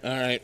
All right.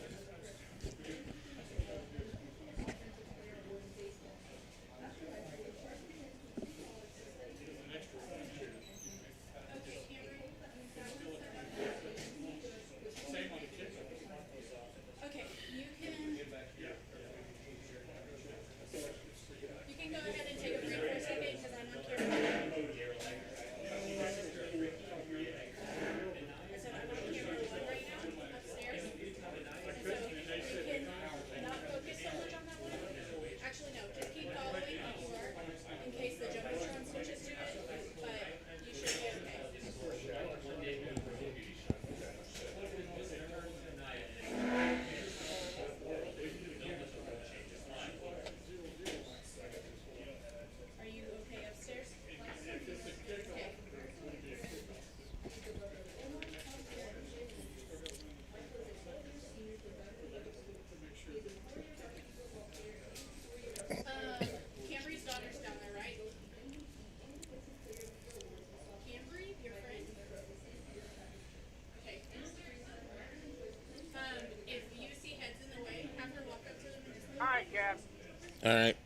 All right.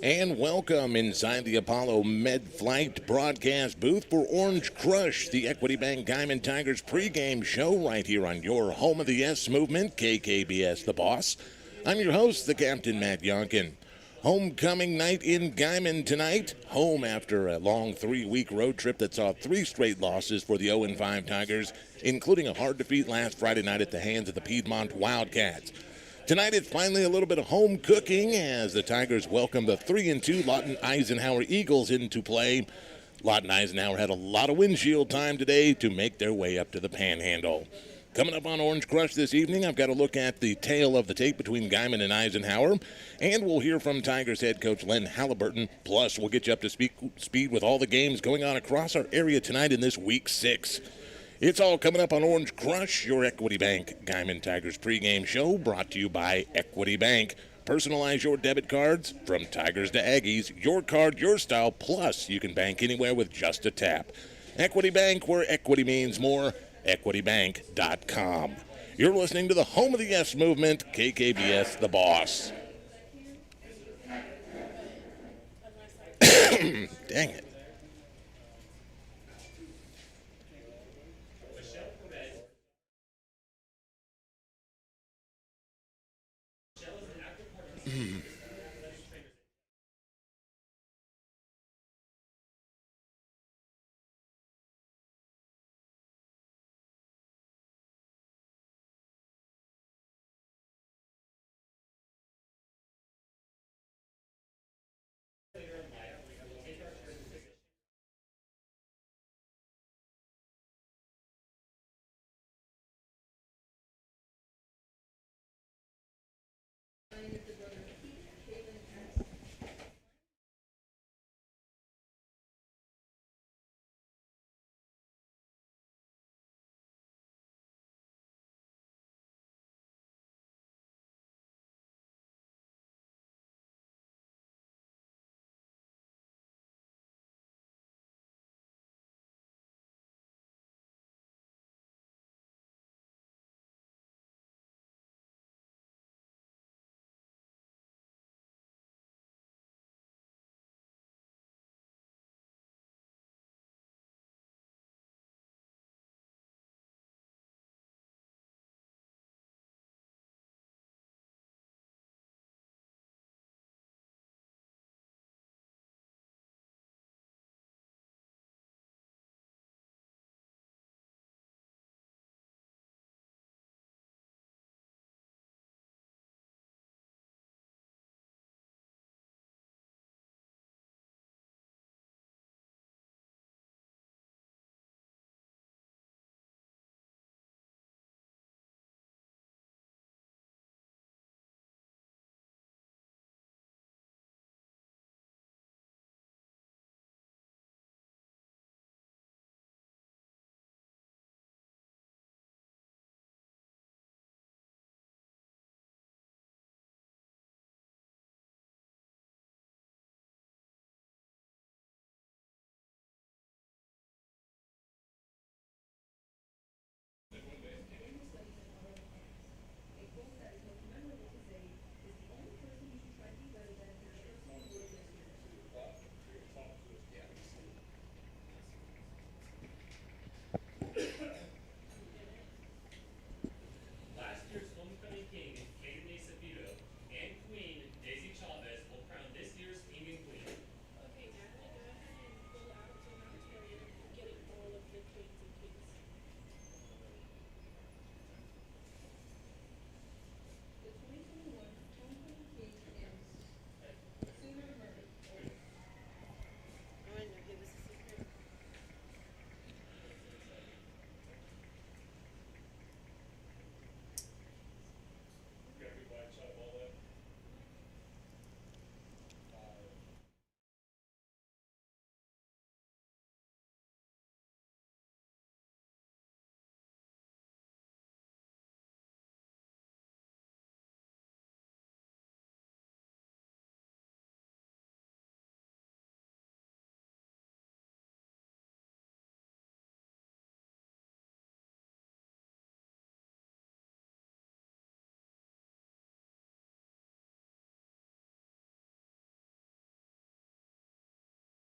And welcome inside the Apollo Med-Flight broadcast booth for Orange Crush, the Equity Bank Guymon Tigers pregame show right here on your home of the Yes movement, KKBS The Boss. I'm your host, the Captain Matt Yonkin. Homecoming night in Guymon tonight. Home after a long 3-week road trip that saw 3 straight losses for the 0-5 Tigers, including a hard defeat last Friday night at the hands of the Piedmont Wildcats. Tonight, it's finally a little bit of home cooking as the Tigers welcome the 3-2 Lawton Eisenhower Eagles into play. Lawton Eisenhower had a lot of windshield time today to make their way up to the Panhandle. Coming up on Orange Crush this evening, I've got a look at the tale of the tape between Guymon and Eisenhower, and we'll hear from Tigers head coach Len Halliburton. Plus, we'll get you up to speed with all the games going on across our area tonight in this Week 6. It's all coming up on Orange Crush, your Equity Bank Guymon Tigers pregame show, brought to you by Equity Bank. Personalize your debit cards from Tigers to Aggies. Your card, your style, plus you can bank anywhere with just a tap. Equity Bank, where equity means more. EquityBank.com. You're listening to the home of the Yes Movement, KKBS The Boss. Dang it.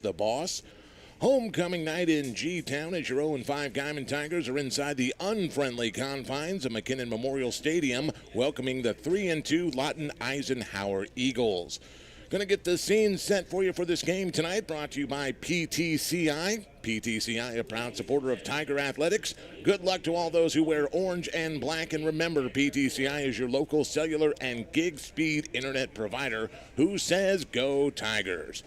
The Boss. Homecoming night in G-Town as your 0-5 Guymon Tigers are inside the unfriendly confines of McKinnon Memorial Stadium, welcoming the 3-2 Lawton Eisenhower Eagles. Going to get the scene set for you for this game tonight, brought to you by PTCI. PTCI, a proud supporter of Tiger Athletics. Good luck to all those who wear orange and black, and remember, PTCI is your local cellular and gig speed internet provider who says go Tigers.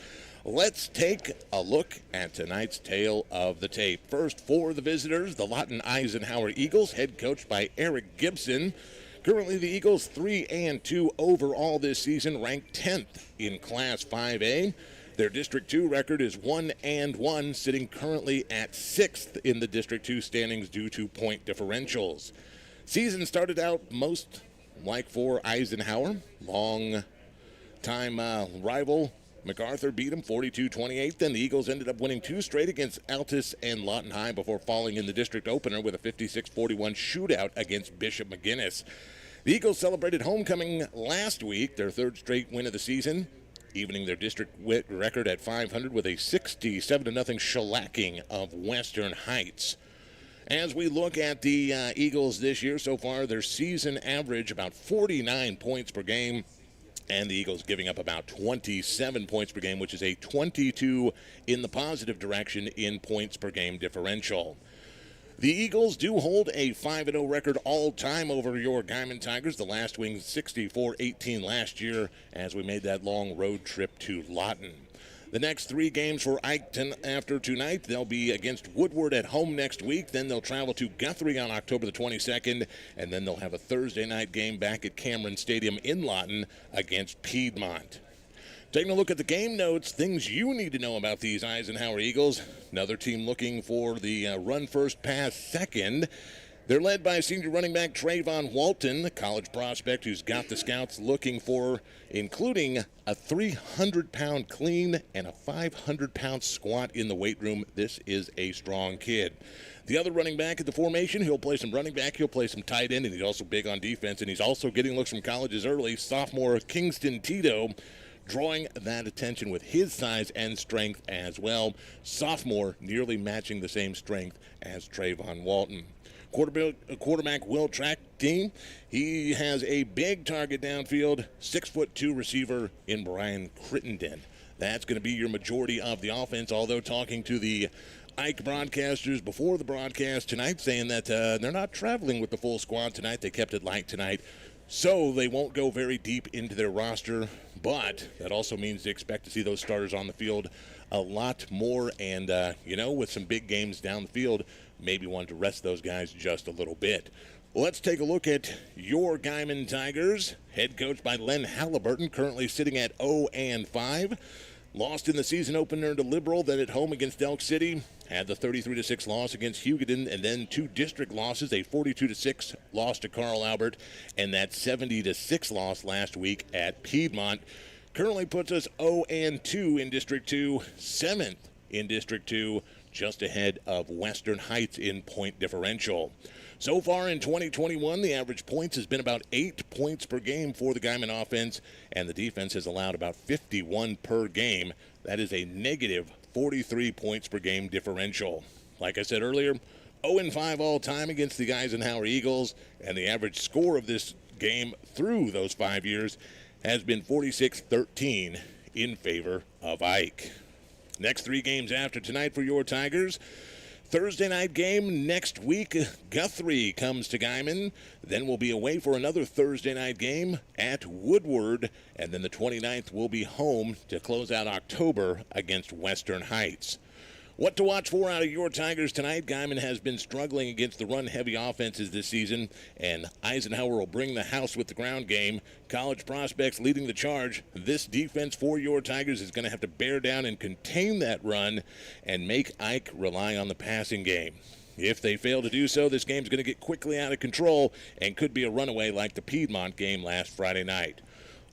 Let's take a look at tonight's tale of the tape. First, for the visitors, the Lawton Eisenhower Eagles, head coached by Eric Gibson. Currently, the Eagles 3-2 overall this season, ranked 10th in Class 5A. Their District 2 record is 1-1, sitting currently at 6th in the District 2 standings due to point differentials. Season started out most like for Eisenhower. Long time rival MacArthur beat them 42-28. Then the Eagles ended up winning 2 straight against Altus and Lawton High before falling in the district opener with a 56-41 shootout against Bishop McGuinness. The Eagles celebrated homecoming last week, their 3rd straight win of the season, evening their district record at 500 with a 67-0 shellacking of Western Heights. As we look at the Eagles this year so far, their season average about 49 points per game, and the Eagles giving up about 27 points per game, which is a 22 in the positive direction in points per game differential. The Eagles do hold a 5-0 record all-time over your Guymon Tigers. The last wing 64-18 last year as we made that long road trip to Lawton. The next 3 games for Ike after tonight, they'll be against Woodward at home next week. Then they'll travel to Guthrie on October the 22nd, and then they'll have a Thursday night game back at Cameron Stadium in Lawton against Piedmont. Taking a look at the game notes, things you need to know about these Eisenhower Eagles. Another team looking for the run first, pass second. They're led by senior running back Trayvon Walton, the college prospect who's got the scouts looking for, including a 300-pound clean and a 500-pound squat in the weight room. This is a strong kid. The other running back at the formation, he'll play some running back, he'll play some tight end, and he's also big on defense, and he's also getting looks from colleges early. Sophomore Kingston Tito drawing that attention with his size and strength as well. Sophomore nearly matching the same strength as Trayvon Walton. Quarterback Will Track team. He has a big target downfield, 6'2" receiver in Brian Crittenden. That's going to be your majority of the offense, although talking to the Ike broadcasters before the broadcast tonight, saying that they're not traveling with the full squad tonight. They kept it light tonight, so they won't go very deep into their roster, but that also means they expect to see those starters on the field a lot more, and, with some big games down the field, maybe want to rest those guys just a little bit. Let's take a look at your Guymon Tigers, head coached by Len Halliburton, currently sitting at 0-5. Lost in the season opener to Liberal, then at home against Elk City. Had the 33-6 loss against Hugoton, and then 2 district losses, a 42-6 loss to Carl Albert, and that 70-6 loss last week at Piedmont. Currently puts us 0-2 in District 2, 7th in District 2, just ahead of Western Heights in point differential. So far in 2021, the average points has been about 8 points per game for the Guymon offense, and the defense has allowed about 51 per game. That is a negative 43 points per game differential. Like I said earlier, 0-5 all-time against the Eisenhower Eagles, and the average score of this game through those 5 years has been 46-13 in favor of Ike. Next 3 games after tonight for your Tigers. Thursday night game next week, Guthrie comes to Guymon. Then we'll be away for another Thursday night game at Woodward. And then the 29th will be home to close out October against Western Heights. What to watch for out of your Tigers tonight? Guymon has been struggling against the run-heavy offenses this season, and Eisenhower will bring the house with the ground game. College prospects leading the charge. This defense for your Tigers is going to have to bear down and contain that run and make Ike rely on the passing game. If they fail to do so, this game's going to get quickly out of control and could be a runaway like the Piedmont game last Friday night.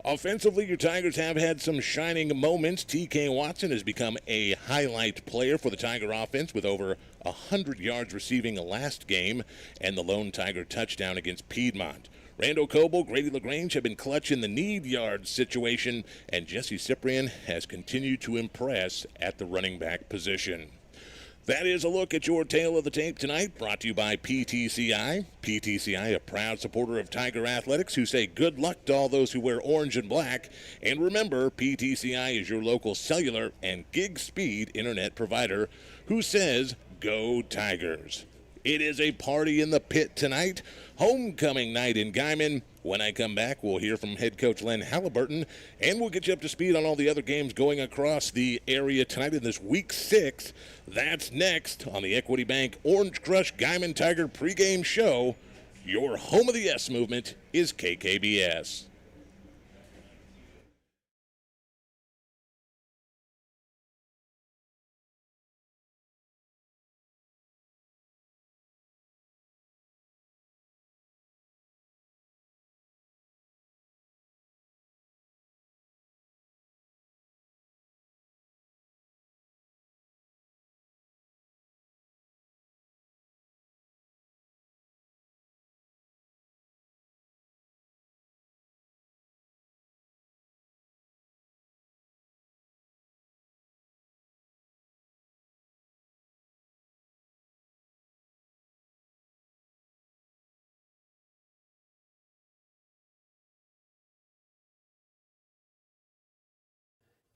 Offensively, your Tigers have had some shining moments. T.K. Watson has become a highlight player for the Tiger offense with over 100 yards receiving last game and the lone Tiger touchdown against Piedmont. Randall Coble, Grady LaGrange have been clutch in the need yard situation, and Jesse Cyprian has continued to impress at the running back position. That is a look at your tale of the tape tonight, brought to you by PTCI. PTCI, a proud supporter of Tiger athletics, who say good luck to all those who wear orange and black. And remember, PTCI is your local cellular and gig speed internet provider who says go Tigers. It is a party in the pit tonight, homecoming night in Guymon. When I come back, we'll hear from head coach Len Halliburton, and we'll get you up to speed on all the other games going across the area tonight in this Week 6. That's next on the Equity Bank Orange Crush Guymon Tiger pregame show. Your home of the yes movement is KKBS.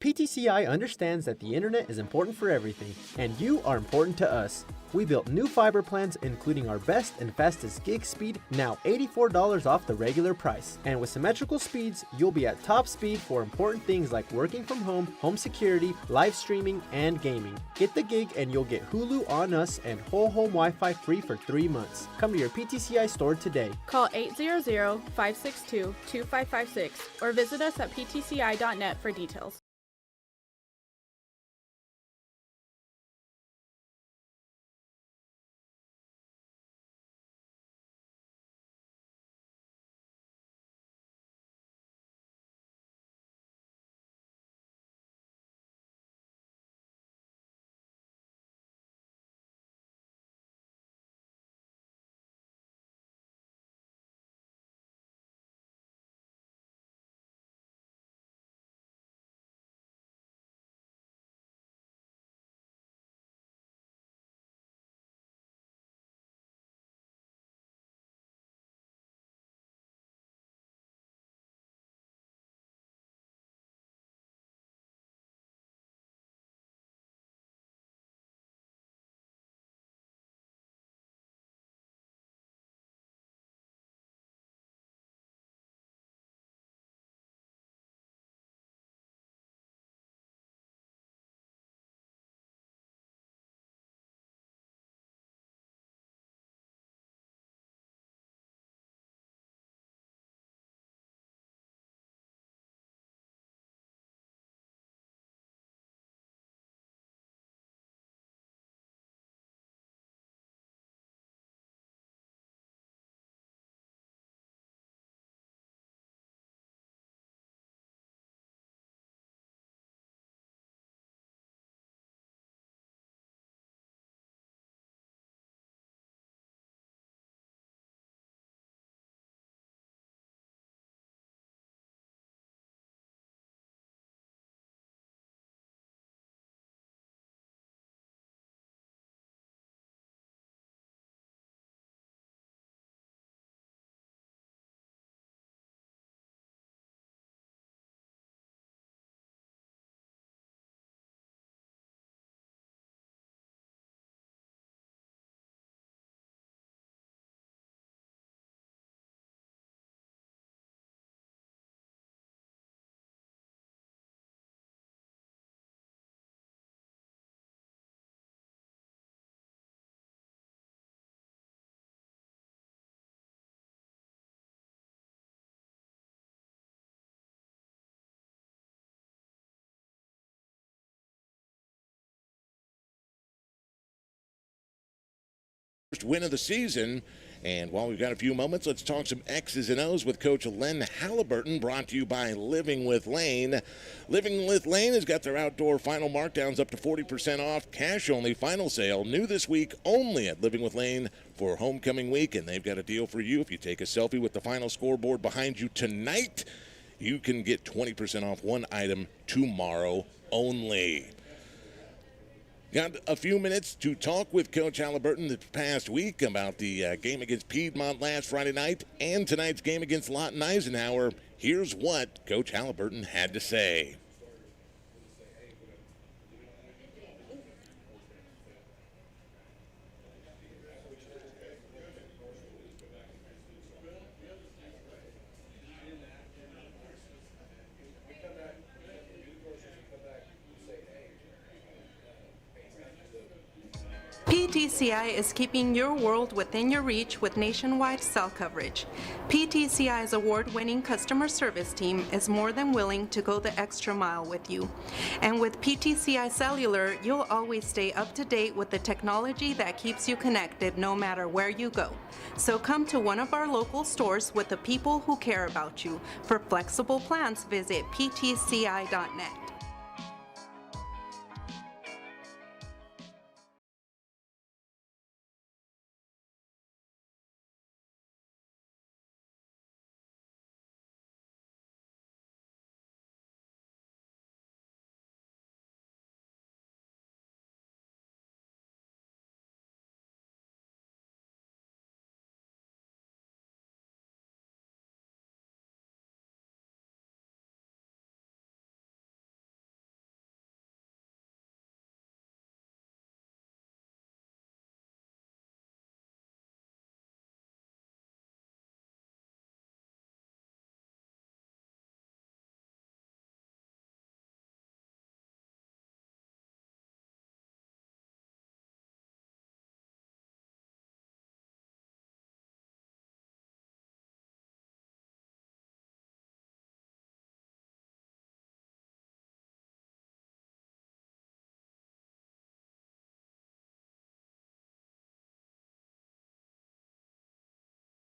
PTCI understands that the internet is important for everything, and you are important to us. We built new fiber plans including our best and fastest gig speed, now $84 off the regular price. And with symmetrical speeds, you'll be at top speed for important things like working from home, home security, live streaming, and gaming. Get the gig and you'll get Hulu on us and whole home Wi-Fi free for 3 months. Come to your PTCI store today. Call 800-562-2556 or visit us at ptci.net for details. First win of the season. And while we've got a few moments, let's talk some X's and O's with Coach Len Halliburton, brought to you by Living with Lane. Living with Lane has got their outdoor final markdowns up to 40% off, cash-only final sale, new this week only at Living with Lane for homecoming week. And they've got a deal for you. If you take a selfie with the final scoreboard behind you tonight, you can get 20% off one item tomorrow only. Got a few minutes to talk with Coach Halliburton this past week about the game against Piedmont last Friday night and tonight's game against Lawton Eisenhower. Here's what Coach Halliburton had to say. PTCI is keeping your world within your reach with nationwide cell coverage. PTCI's award-winning customer service team is more than willing to go the extra mile with you. And with PTCI Cellular, you'll always stay up to date with the technology that keeps you connected no matter where you go. So come to one of our local stores with the people who care about you. For flexible plans, visit ptci.net.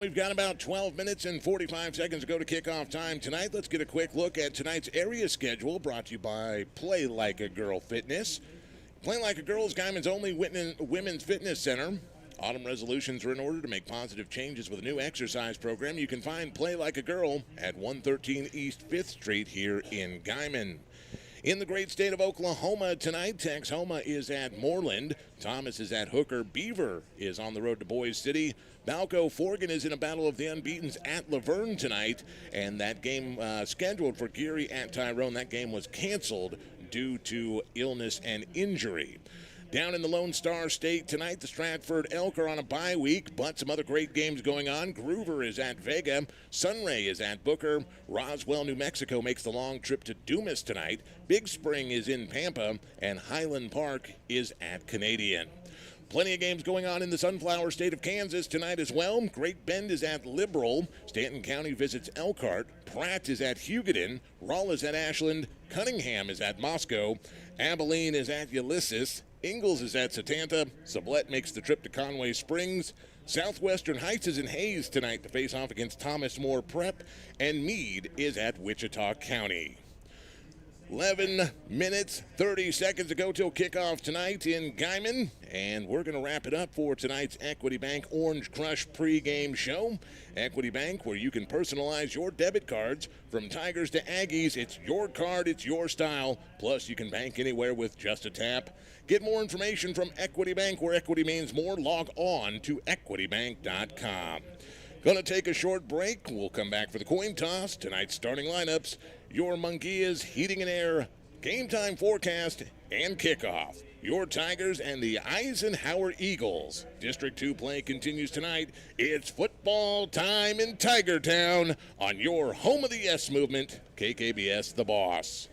We've got about 12 minutes and 45 seconds to go to kickoff time tonight. Let's get a quick look at tonight's area schedule, brought to you by Play Like a Girl Fitness. Play Like a Girl is Guymon's only women's fitness center. Autumn resolutions are in order to make positive changes with a new exercise program. You can find Play Like a Girl at 113 East 5th Street here in Guymon. In the great state of Oklahoma tonight, Texhoma is at Moreland. Thomas is at Hooker. Beaver is on the road to Boise City. Balco Forgan is in a battle of the unbeatens at Laverne tonight. And that game scheduled for Geary at Tyrone, that game was canceled due to illness and injury. Down in the Lone Star State tonight, the Stratford Elk are on a bye week, but some other great games going on. Groover is at Vega. Sunray is at Booker. Roswell, New Mexico makes the long trip to Dumas tonight. Big Spring is in Pampa, and Highland Park is at Canadian. Plenty of games going on in the Sunflower State of Kansas tonight as well. Great Bend is at Liberal. Stanton County visits Elkhart. Pratt is at Hugoton. Rolla is at Ashland. Cunningham is at Moscow. Abilene is at Ulysses. Ingalls is at Satanta. Sublette makes the trip to Conway Springs. Southwestern Heights is in Hayes tonight to face off against Thomas More Prep. And Meade is at Wichita County. 11 minutes, 30 seconds to go till kickoff tonight in Guymon. And we're going to wrap it up for tonight's Equity Bank Orange Crush pregame show. Equity Bank, where you can personalize your debit cards. From Tigers to Aggies, it's your card, it's your style. Plus, you can bank anywhere with just a tap. Get more information from Equity Bank, where equity means more. Log on to equitybank.com. Gonna take a short break. We'll come back for the coin toss, tonight's starting lineups, your Munguia's heating and air, game time forecast, and kickoff. Your Tigers and the Eisenhower Eagles. District 2 play continues tonight. It's football time in Tiger Town on your home of the Yes movement, KKBS The Boss.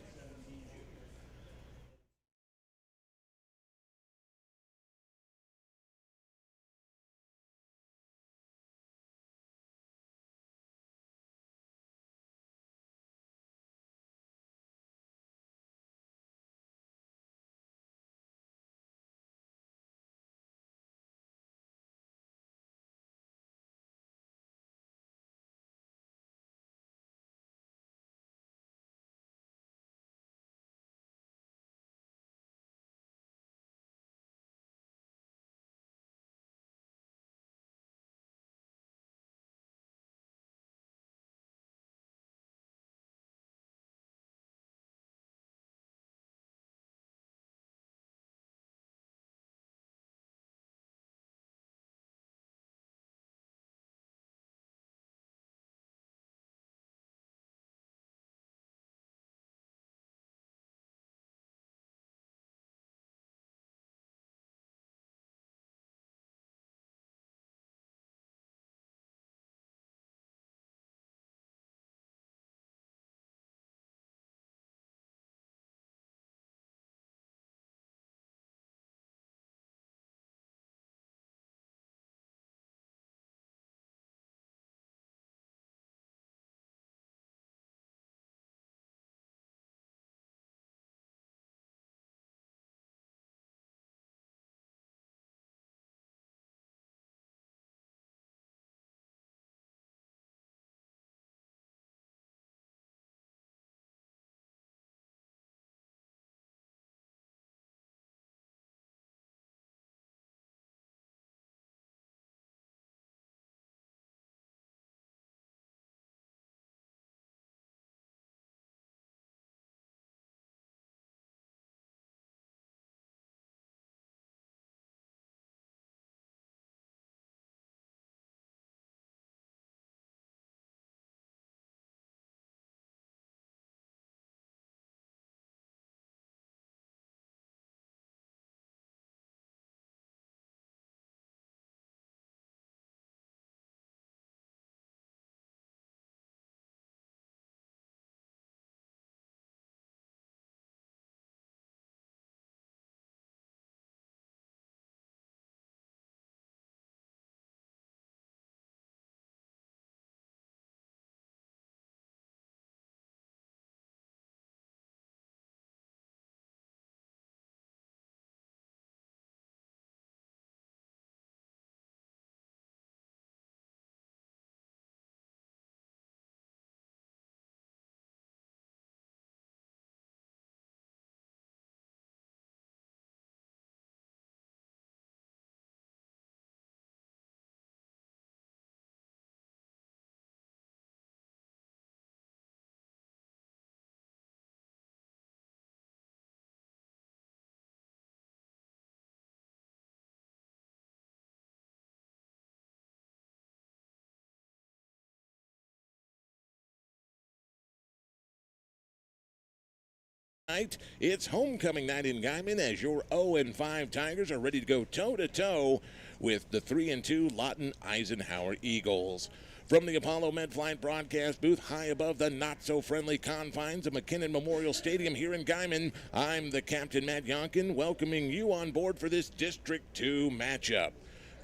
Tonight, it's homecoming night in Guymon as your 0-5 Tigers are ready to go toe-to-toe with the 3-2 Lawton Eisenhower Eagles. From the Apollo MedFlight broadcast booth high above the not-so-friendly confines of McKinnon Memorial Stadium here in Guymon, I'm the Captain Matt Yonkin, welcoming you on board for this District 2 matchup.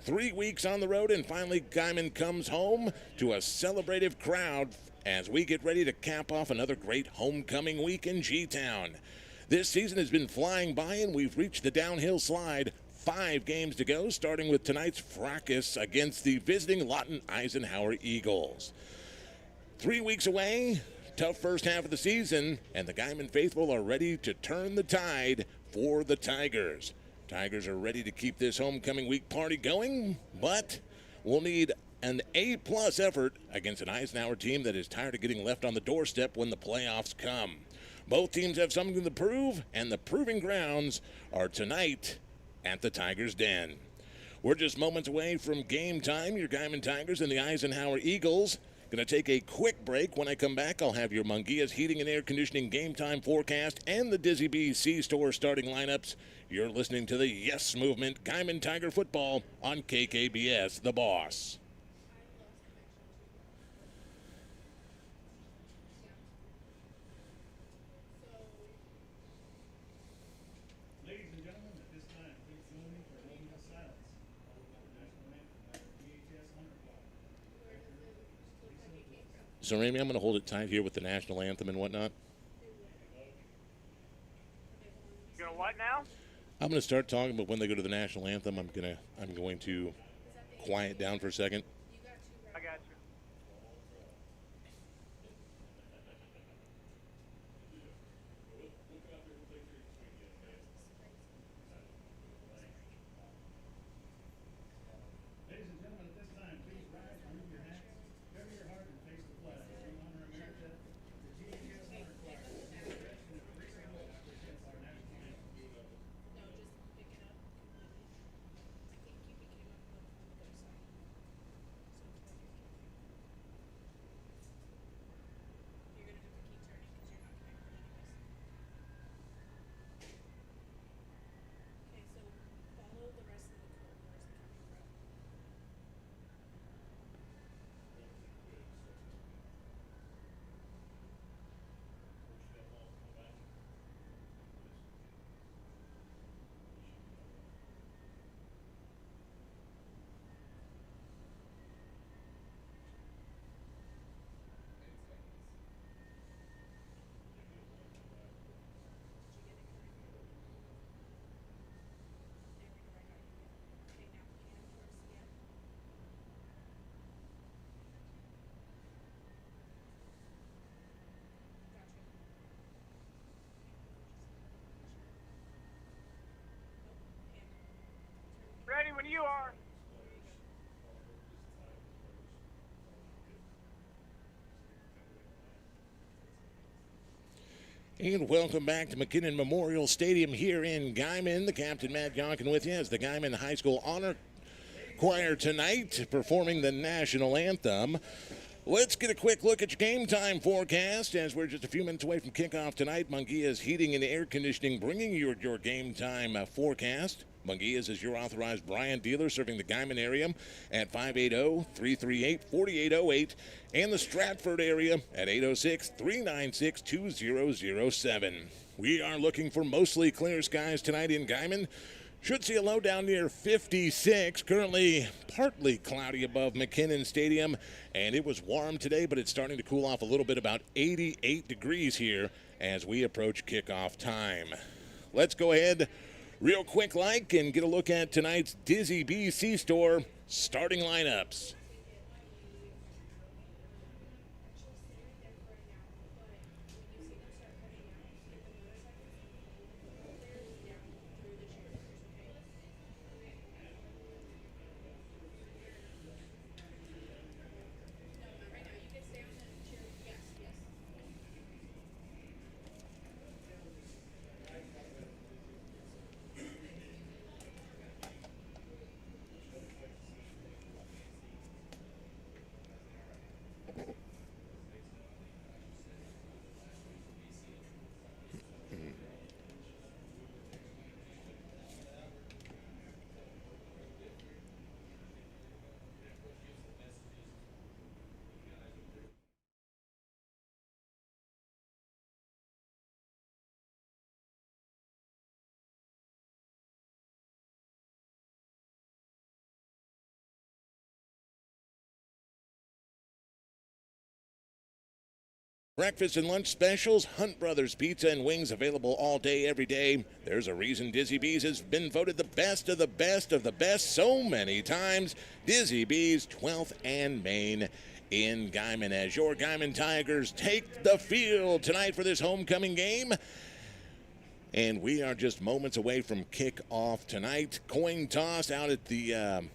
3 weeks on the road, and finally Guymon comes home to a celebrative crowd as we get ready to cap off another great homecoming week in G-Town. This season has been flying by, and we've reached the downhill slide. 5 games to go, starting with tonight's fracas against the visiting Lawton Eisenhower Eagles. 3 weeks away, tough first half of the season, and the Guymon faithful are ready to turn the tide for the Tigers. Tigers are ready to keep this homecoming week party going, but we'll need an A-plus effort against an Eisenhower team that is tired of getting left on the doorstep when the playoffs come. Both teams have something to prove, and the proving grounds are tonight at the Tigers' Den. We're just moments away from game time. Your Guymon Tigers and the Eisenhower Eagles. Going to take a quick break. When I come back, I'll have your Munguia's Heating and Air Conditioning game time forecast and the Dizzy B's C-Store starting lineups. You're listening to the Yes Movement, Guymon Tiger football on KKBS, The Boss. So, Ramey, I'm going to hold it tight here with the national anthem and whatnot. You gonna what now? I'm going to start talking, but when they go to the national anthem, I'm going to quiet down for a second. I got you. Ladies and gentlemen, at this time, please rise, remove your hats, cover your heart, and face the flag. We honor America. The GTS honor choir will be in direction of Pregame presents our national anthem. Ready when you are. And welcome back to McKinnon Memorial Stadium here in Guymon. The Captain Matt Yonkin with you as the Guymon High School Honor Choir tonight performing the national anthem. Let's get a quick look at your game time forecast as we're just a few minutes away from kickoff tonight. Munguia's Heating and Air Conditioning bringing you your game time forecast. Munguia's is your authorized Bryant dealer serving the Guymon area at 580-338-4808 and the Stratford area at 806-396-2007. We are looking for mostly clear skies tonight in Guymon. Should see a low down near 56. Currently partly cloudy above McKinnon Stadium, and it was warm today, but it's starting to cool off a little bit, about 88 degrees here as we approach kickoff time. Let's go ahead real quick and get a look at tonight's Dizzy B C-Store starting lineups. Breakfast and lunch specials, Hunt Brothers Pizza and Wings available all day, every day. There's a reason Dizzy B's has been voted the best of the best of the best so many times. Dizzy B's, 12th and Main in Guymon, as your Guymon Tigers take the field tonight for this homecoming game. And we are just moments away from kickoff tonight. Coin toss out at the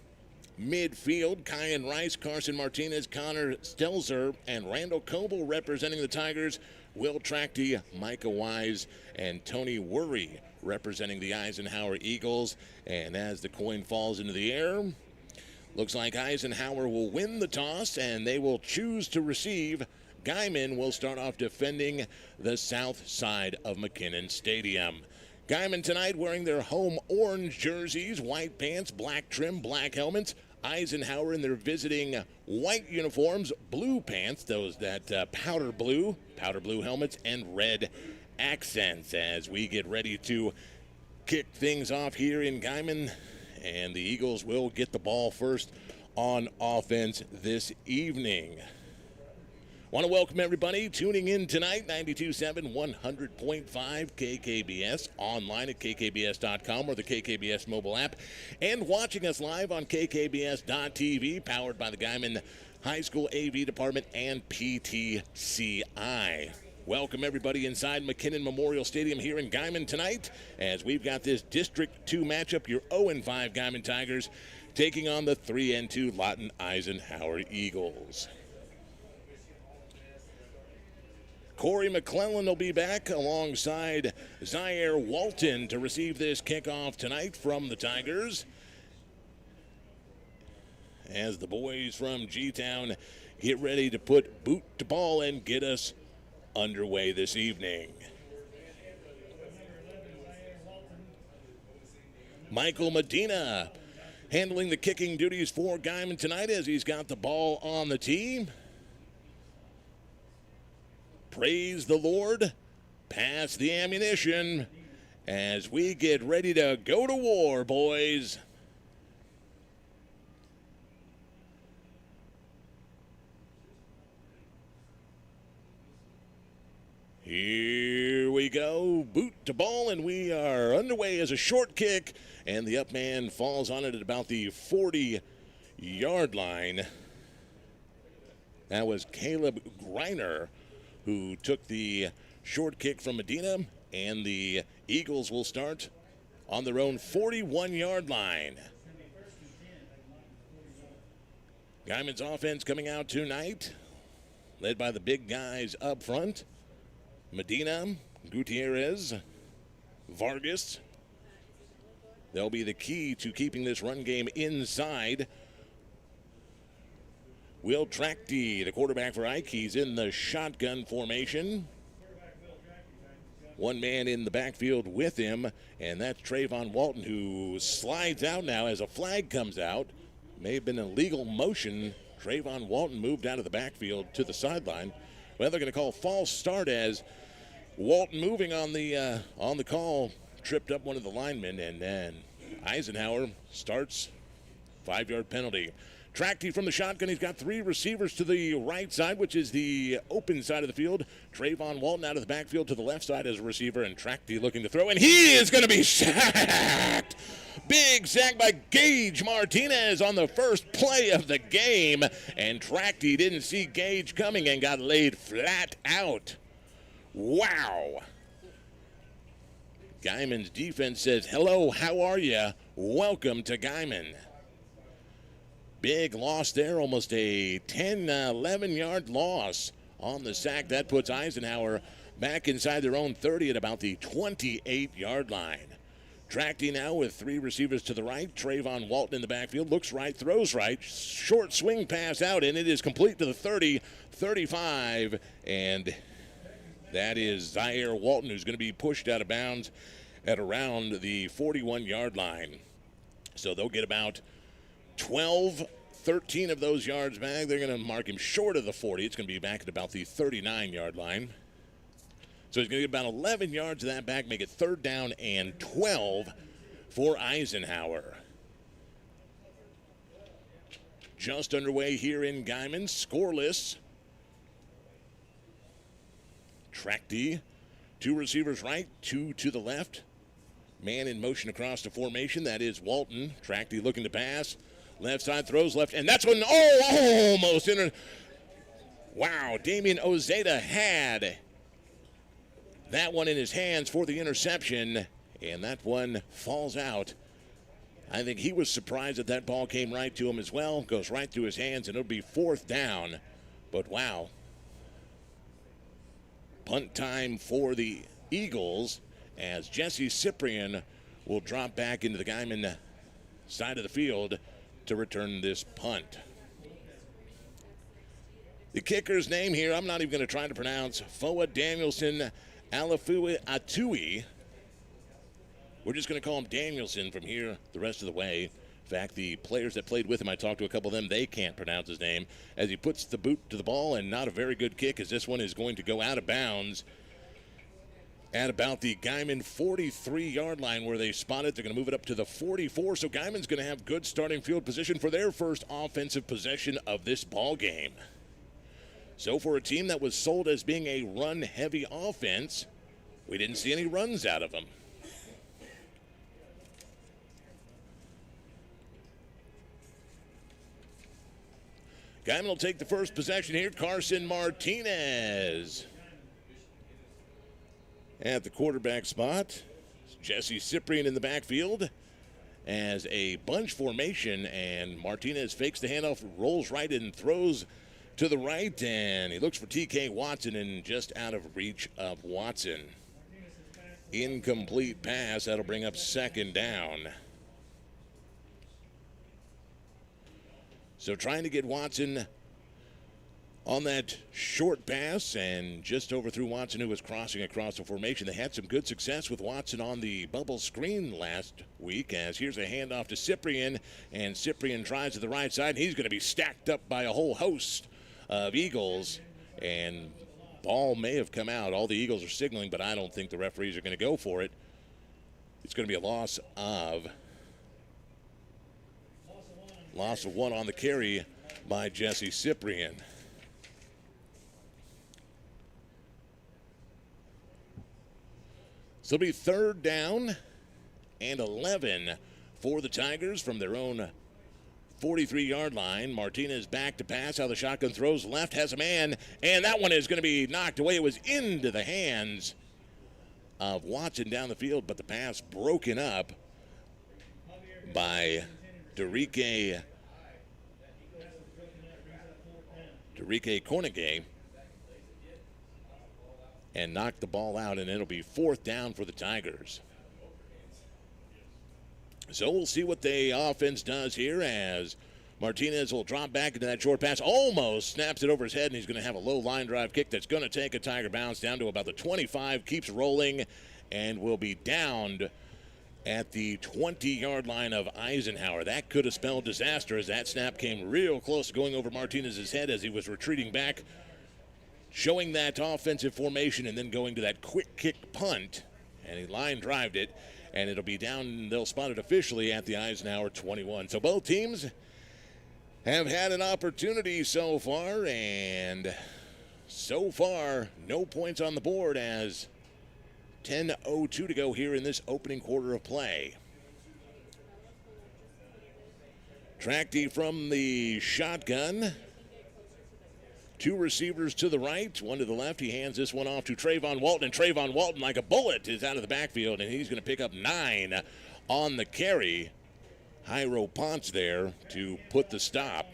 midfield. Kyan Rice, Carson Martinez, Connor Stelzer, and Randall Coble representing the Tigers. Will Trachty, Micah Wise, and Tony Worry representing the Eisenhower Eagles. And as the coin falls into the air, looks like Eisenhower will win the toss, and they will choose to receive. Guymon will start off defending the south side of McKinnon Stadium. Guymon tonight wearing their home orange jerseys, white pants, black trim, black helmets. Eisenhower in their visiting white uniforms, blue pants, that powder blue helmets, and red accents as we get ready to kick things off here in Guymon. And the Eagles will get the ball first on offense this evening. Want to welcome everybody tuning in tonight, 92.7, 100.5 KKBS, online at kkbs.com or the KKBS mobile app, and watching us live on kkbs.tv, powered by the Guymon High School AV Department and PTCI. Welcome everybody inside McKinnon Memorial Stadium here in Guymon tonight, as we've got this District 2 matchup, your 0-5 Guymon Tigers taking on the 3-2 Lawton Eisenhower Eagles. Corey McClellan will be back alongside Zaire Walton to receive this kickoff tonight from the Tigers, as the boys from G-Town get ready to put boot to ball and get us underway this evening. Michael Medina handling the kicking duties for Guymon tonight as he's got the ball on the tee. Praise the Lord, pass the ammunition as we get ready to go to war, boys. Here we go, boot to ball, and we are underway as a short kick, and the up man falls on it at about the 40-yard line. That was Caleb Greiner who took the short kick from Medina, and the Eagles will start on their own 41-yard line. Guymon's offense coming out tonight, led by the big guys up front. Medina, Gutierrez, Vargas. They'll be the key to keeping this run game inside. Will Trachty, the quarterback for Ike, he's in the shotgun formation. One man in the backfield with him, and that's Trayvon Walton, who slides out now as a flag comes out. May have been an illegal motion. Trayvon Walton moved out of the backfield to the sideline. Well, they're going to call false start as Walton, moving on the call, tripped up one of the linemen, and then Eisenhower starts. 5-yard penalty. Trachty from the shotgun. He's got 3 receivers to the right side, which is the open side of the field. Trayvon Walton out of the backfield to the left side as a receiver, and Trachty looking to throw, and he is going to be sacked. Big sack by Gage Martinez on the first play of the game, and Trachty didn't see Gage coming and got laid flat out. Wow. Guymon's defense says, hello, how are you? Welcome to Guymon. Big loss there, almost a 10, 11-yard loss on the sack. That puts Eisenhower back inside their own 30 at about the 28-yard line. Trachty now with 3 receivers to the right. Trayvon Walton in the backfield, looks right, throws right. Short swing pass out, and it is complete to the 30, 35, and that is Zaire Walton, who's going to be pushed out of bounds at around the 41-yard line. So they'll get about 12, 13 of those yards back. They're going to mark him short of the 40. It's going to be back at about the 39-yard line. So he's going to get about 11 yards of that back, make it 3rd down and 12 for Eisenhower. Just underway here in Guymon, scoreless. track D. 2 receivers right, 2 to the left. Man in motion across the formation. That is Walton. Track D looking to pass. Left side throws left, and that's when, almost in. Wow, Damian Ozeda had that one in his hands for the interception, and that one falls out. I think he was surprised that ball came right to him as well. Goes right through his hands, and it'll be 4th down. But wow. Punt time for the Eagles as Jesse Cyprian will drop back into the Guymon side of the field to return this punt. The kicker's name here, I'm not even going to try to pronounce, Foa Danielson Alafui Atui. We're just going to call him Danielson from here the rest of the way. In fact, the players that played with him, I talked to a couple of them, they can't pronounce his name. As he puts the boot to the ball, and not a very good kick, as this one is going to go out of bounds at about the Guymon 43-yard line where they spot it. They're going to move it up to the 44, so Guymon's going to have good starting field position for their first offensive possession of this ball game. So for a team that was sold as being a run-heavy offense, we didn't see any runs out of them. Guymon will take the first possession here. Carson Martinez at the quarterback spot. Jesse Cyprian in the backfield as a bunch formation, and Martinez fakes the handoff, rolls right and throws to the right, and he looks for TK Watson and just out of reach of Watson. Incomplete pass. That'll bring up 2nd down. So trying to get Watson on that short pass and just overthrew Watson, who was crossing across the formation. They had some good success with Watson on the bubble screen last week, as here's a handoff to Cyprian, and Cyprian tries to the right side. He's going to be stacked up by a whole host of Eagles, and ball may have come out. All the Eagles are signaling, but I don't think the referees are going to go for it. It's going to be a loss of 1 on the carry by Jesse Cyprian. So it'll be 3rd down and 11 for the Tigers from their own 43-yard line. Martinez back to pass. How the shotgun throws left, has a man, and that one is going to be knocked away. It was into the hands of Watson down the field, but the pass broken up by Derike Cornegay and knocked the ball out, and it'll be 4th down for the Tigers. So we'll see what the offense does here as Martinez will drop back into that short pass, almost snaps it over his head, and he's going to have a low line drive kick that's going to take a Tiger bounce down to about the 25, keeps rolling, and will be downed at the 20-yard line of Eisenhower. That could have spelled disaster as that snap came real close to going over Martinez's head as he was retreating back, showing that offensive formation and then going to that quick kick punt, and he line drived it, and it'll be down. They'll spot it officially at the Eisenhower 21. So both teams have had an opportunity so far, and so far no points on the board as 10:02 to go here in this opening quarter of play. Track D from the shotgun. 2 receivers to the right, 1 to the left. He hands this one off to Trayvon Walton, and Trayvon Walton, like a bullet, is out of the backfield, and he's going to pick up 9 on the carry. Jairo Ponce there to put the stop.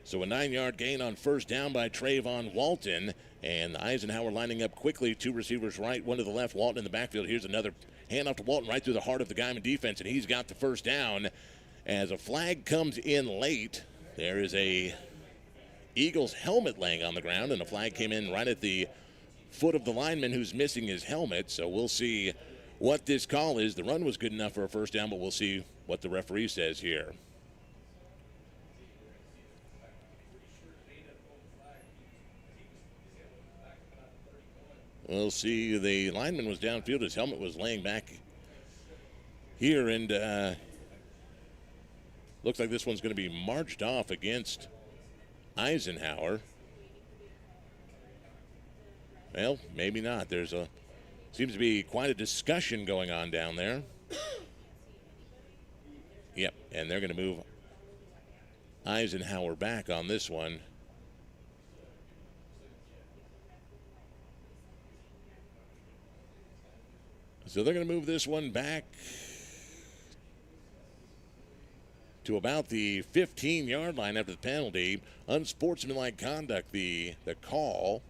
So a 9-yard gain on 1st down by Trayvon Walton, and Eisenhower lining up quickly. 2 receivers right, 1 to the left. Walton in the backfield. Here's another handoff to Walton right through the heart of the Guymon defense, and he's got the 1st down. As a flag comes in late, there is a Eagles helmet laying on the ground, and a flag came in right at the foot of the lineman who's missing his helmet. So we'll see what this call is. The run was good enough for a 1st down, but we'll see what the referee says here. We'll see. The lineman was downfield. His helmet was laying back here, and looks like this one's going to be marched off against Eisenhower. Well, maybe not. Seems to be quite a discussion going on down there. Yep, and they're going to move Eisenhower back on this one. So they're going to move this one back to about the 15-yard line after the penalty. Unsportsmanlike conduct, the call.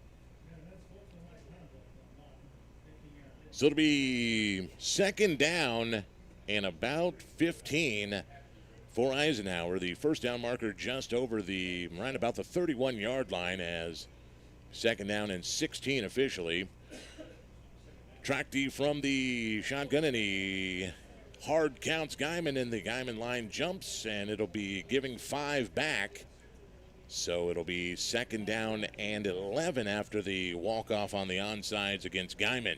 So it'll be second down and about 15 for Eisenhower. The first down marker just over right about the 31-yard line as second down and 16 officially. Track D from the shotgun, and he hard counts Guymon, and the Guymon line jumps, and it'll be giving 5 back. So it'll be second down and 11 after the walk-off on the onsides against Guymon.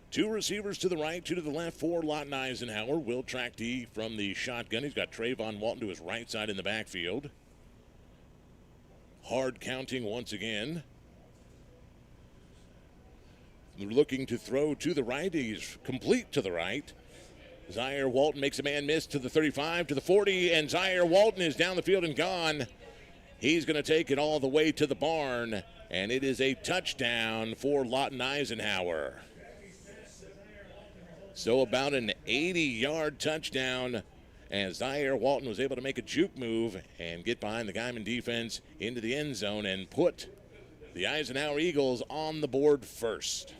Two receivers to the right, two to the left for Lawton Eisenhower. Will track D from the shotgun. He's got Trayvon Walton to his right side in the backfield. Hard counting once again. Looking to throw to the right. He's complete to the right. Zaire Walton makes a man miss to the 35, to the 40, and Zaire Walton is down the field and gone. He's going to take it all the way to the barn, and it is a touchdown for Lawton Eisenhower. So about an 80-yard touchdown as Zaire Walton was able to make a juke move and get behind the Guymon defense into the end zone and put the Eisenhower Eagles on the board first.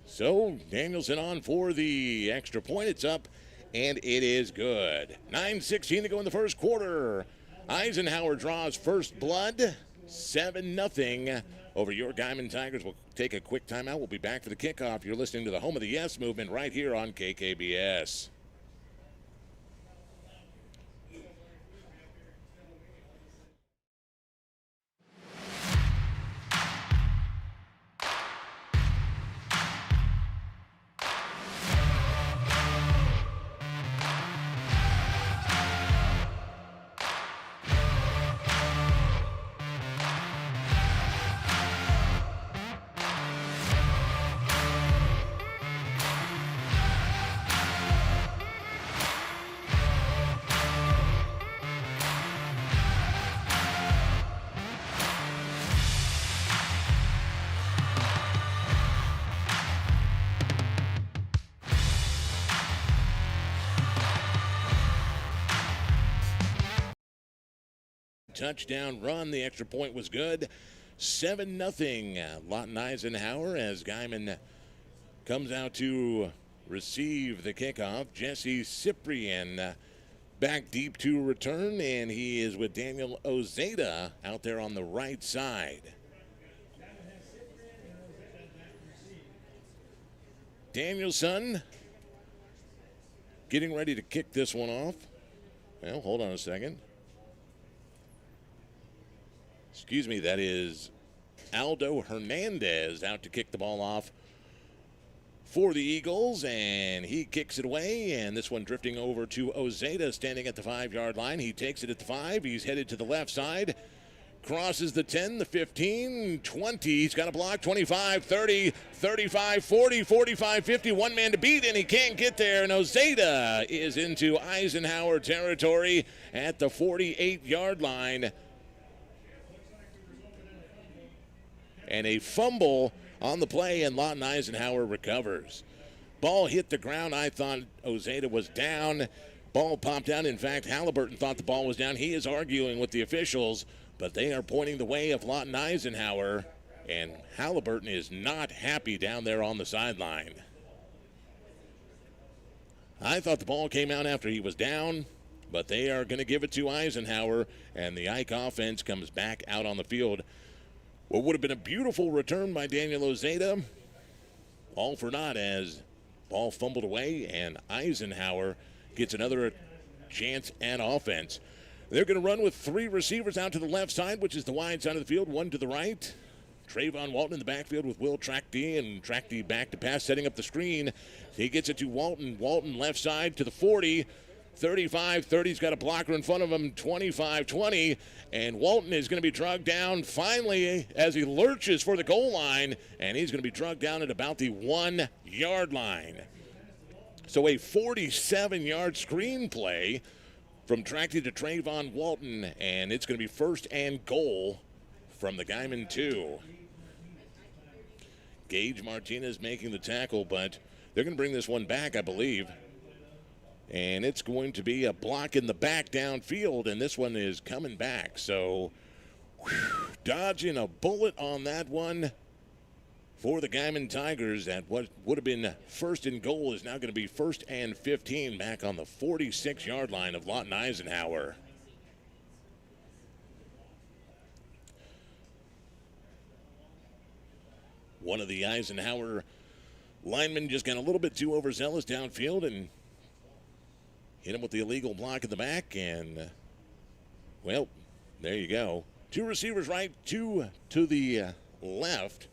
So Danielson on for the extra point. It's up, and it is good. 9:16 to go in the first quarter. Eisenhower draws first blood, 7-0 over your Guymon Tigers. We'll take a quick timeout. We'll be back for the kickoff. You're listening to the home of the Yes movement right here on KKBS. Touchdown run. The extra point was good. 7-0 Lawton Eisenhower as Guymon comes out to receive the kickoff. Jesse Cyprian back deep to return, and he is with Daniel Ozeda out there on the right side. Danielson getting ready to kick this one off. Well, hold on a second. Excuse me, that is Aldo Hernandez out to kick the ball off for the Eagles, and he kicks it away, and this one drifting over to Ozeda standing at the 5-yard line. He takes it at the 5. He's headed to the left side, crosses the 10, the 15, 20. He's got a block, 25, 30, 35, 40, 45, 50. One man to beat, and he can't get there, and Ozeda is into Eisenhower territory at the 48-yard line. And a fumble on the play, and Lawton Eisenhower recovers. Ball hit the ground. I thought Ozeda was down. Ball popped out. In fact, Halliburton thought the ball was down. He is arguing with the officials, but they are pointing the way of Lawton Eisenhower, and Halliburton is not happy down there on the sideline. I thought the ball came out after he was down, but they are going to give it to Eisenhower, and the Ike offense comes back out on the field. What would have been a beautiful return by Daniel Ozeda, all for naught as ball fumbled away, and Eisenhower gets another chance at offense. They're going to run with 3 receivers out to the left side, which is the wide side of the field, 1 to the right. Trayvon Walton in the backfield with Will Trachte, and Trachte back to pass, setting up the screen. He gets it to Walton. Walton left side to the 40. 35-30's got a blocker in front of him, 25-20, and Walton is going to be drugged down finally as he lurches for the goal line, and he's going to be drugged down at about the 1-yard line. So a 47-yard screen play from Trachte to Trayvon Walton, and it's going to be 1st and goal from the Guymon 2. Gage Martinez making the tackle, but they're going to bring this one back, I believe. And it's going to be a block in the back downfield, and this one is coming back. So, dodging a bullet on that one for the Guymon Tigers. That what would have been 1st and goal is now going to be 1st and 15 back on the 46-yard line of Lawton Eisenhower. One of the Eisenhower linemen just got a little bit too overzealous downfield and hit him with the illegal block in the back, and, well, there you go. 2 receivers right, 2 to the left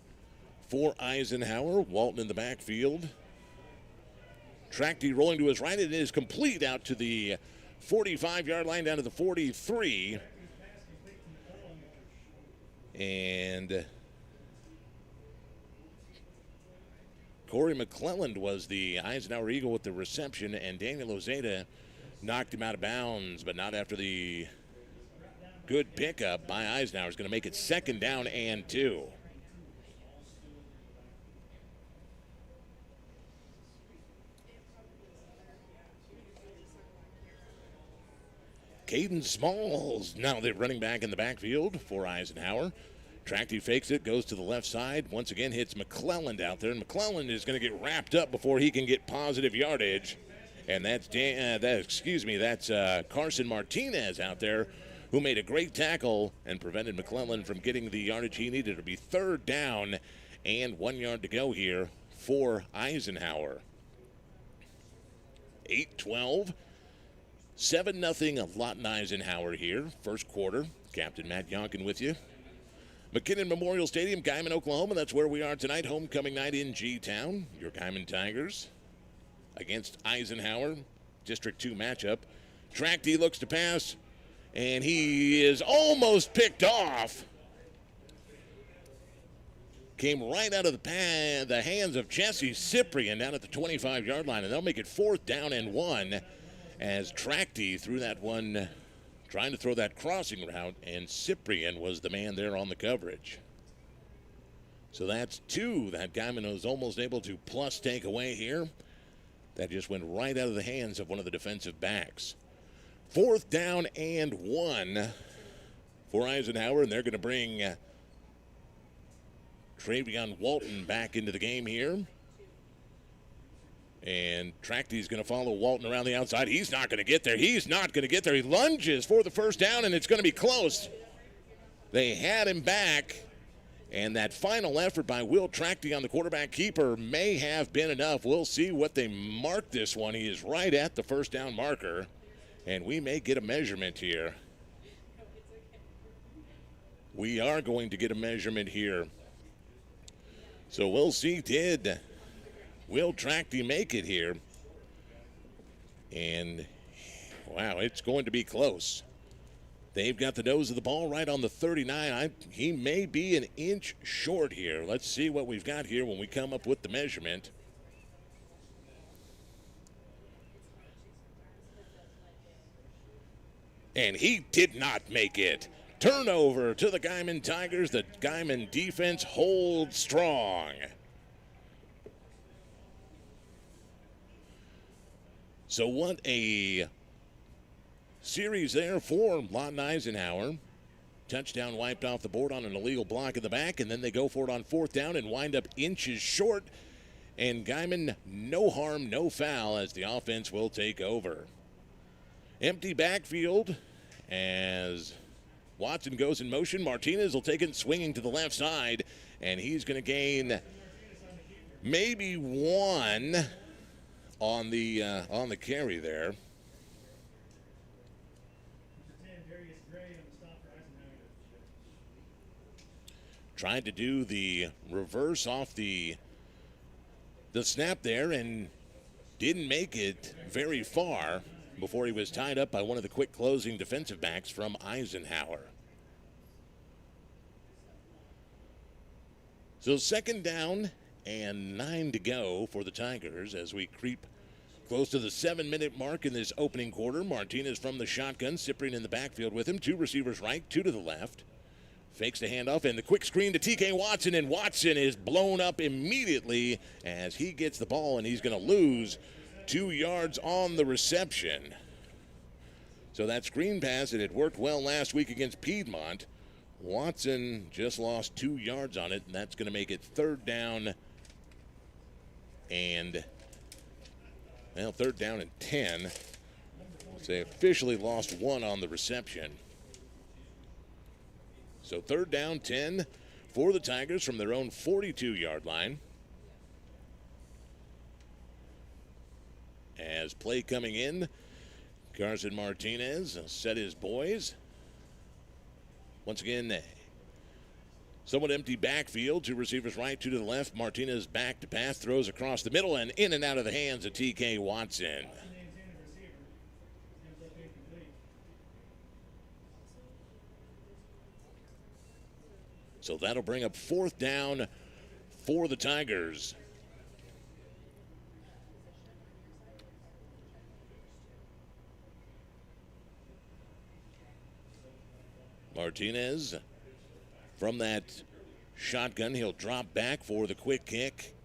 for Eisenhower. Walton in the backfield. Trachte rolling to his right. It is complete out to the 45-yard line, down to the 43. And Corey McClelland was the Eisenhower Eagle with the reception, and Daniel Ozeda knocked him out of bounds, but not after the good pickup by Eisenhower. Is going to make it 2nd down and 2. Caden Smalls, now they're running back in the backfield for Eisenhower. Trachte fakes it, goes to the left side. Once again, hits McClelland out there. And McClelland is going to get wrapped up before he can get positive yardage. And that's Carson Martinez out there, who made a great tackle and prevented McClelland from getting the yardage he needed. It'll be 3rd down and 1 yard to go here for Eisenhower. 8-12, 7-0 Lawton Eisenhower here. First quarter. Captain Matt Yonkin with you. McKinnon Memorial Stadium, Guymon, Oklahoma. That's where we are tonight. Homecoming night in G-Town. Your Guymon Tigers against Eisenhower. District 2 matchup. Trachte looks to pass, and he is almost picked off. Came right out of the hands of Jesse Cyprian down at the 25-yard line, and they'll make it 4th down and 1 as Trachte threw that one, trying to throw that crossing route, and Cyprian was the man there on the coverage. So that's 2 that Guymon was almost able to plus take away here. That just went right out of the hands of one of the defensive backs. 4th down and 1 for Eisenhower, and they're going to bring Trayvon Walton back into the game here. And Trachte's going to follow Walton around the outside. He's not going to get there. He lunges for the 1st down, and it's going to be close. They had him back, and that final effort by Will Trachte on the quarterback keeper may have been enough. We'll see what they mark this one. He is right at the 1st down marker, and we may get a measurement here. We are going to get a measurement here. So we'll see, did Will Trachte make it here? And, wow, it's going to be close. They've got the nose of the ball right on the 39. He may be an inch short here. Let's see what we've got here when we come up with the measurement. And he did not make it. Turnover to the Guymon Tigers. The Guymon defense holds strong. So what a series there for Lawton Eisenhower. Touchdown wiped off the board on an illegal block in the back, and then they go for it on 4th down and wind up inches short. And Guymon, no harm, no foul, as the offense will take over. Empty backfield as Watson goes in motion. Martinez will take it swinging to the left side, and he's going to gain maybe 1 on the carry there. Tried to do the reverse off the snap there and didn't make it very far before he was tied up by one of the quick closing defensive backs from Eisenhower. So 2nd down and 9 to go for the Tigers as we creep close to the 7-minute mark in this opening quarter. Martinez from the shotgun, Cyprian in the backfield with him. 2 receivers right, 2 to the left. Fakes the handoff and the quick screen to TK Watson, and Watson is blown up immediately as he gets the ball, and he's going to lose 2 yards on the reception. So that screen pass, it worked well last week against Piedmont. Watson just lost 2 yards on it, and that's going to make it 3rd down and, 3rd down and 10. They officially lost 1 on the reception. So 3rd down, 10 for the Tigers from their own 42-yard line. As play coming in, Carson Martinez set his boys. Once again, somewhat empty backfield. 2 receivers right, 2 to the left. Martinez back to pass, throws across the middle and in and out of the hands of TK Watson. So that'll bring up 4th down for the Tigers. Martinez from that shotgun, he'll drop back for the quick kick.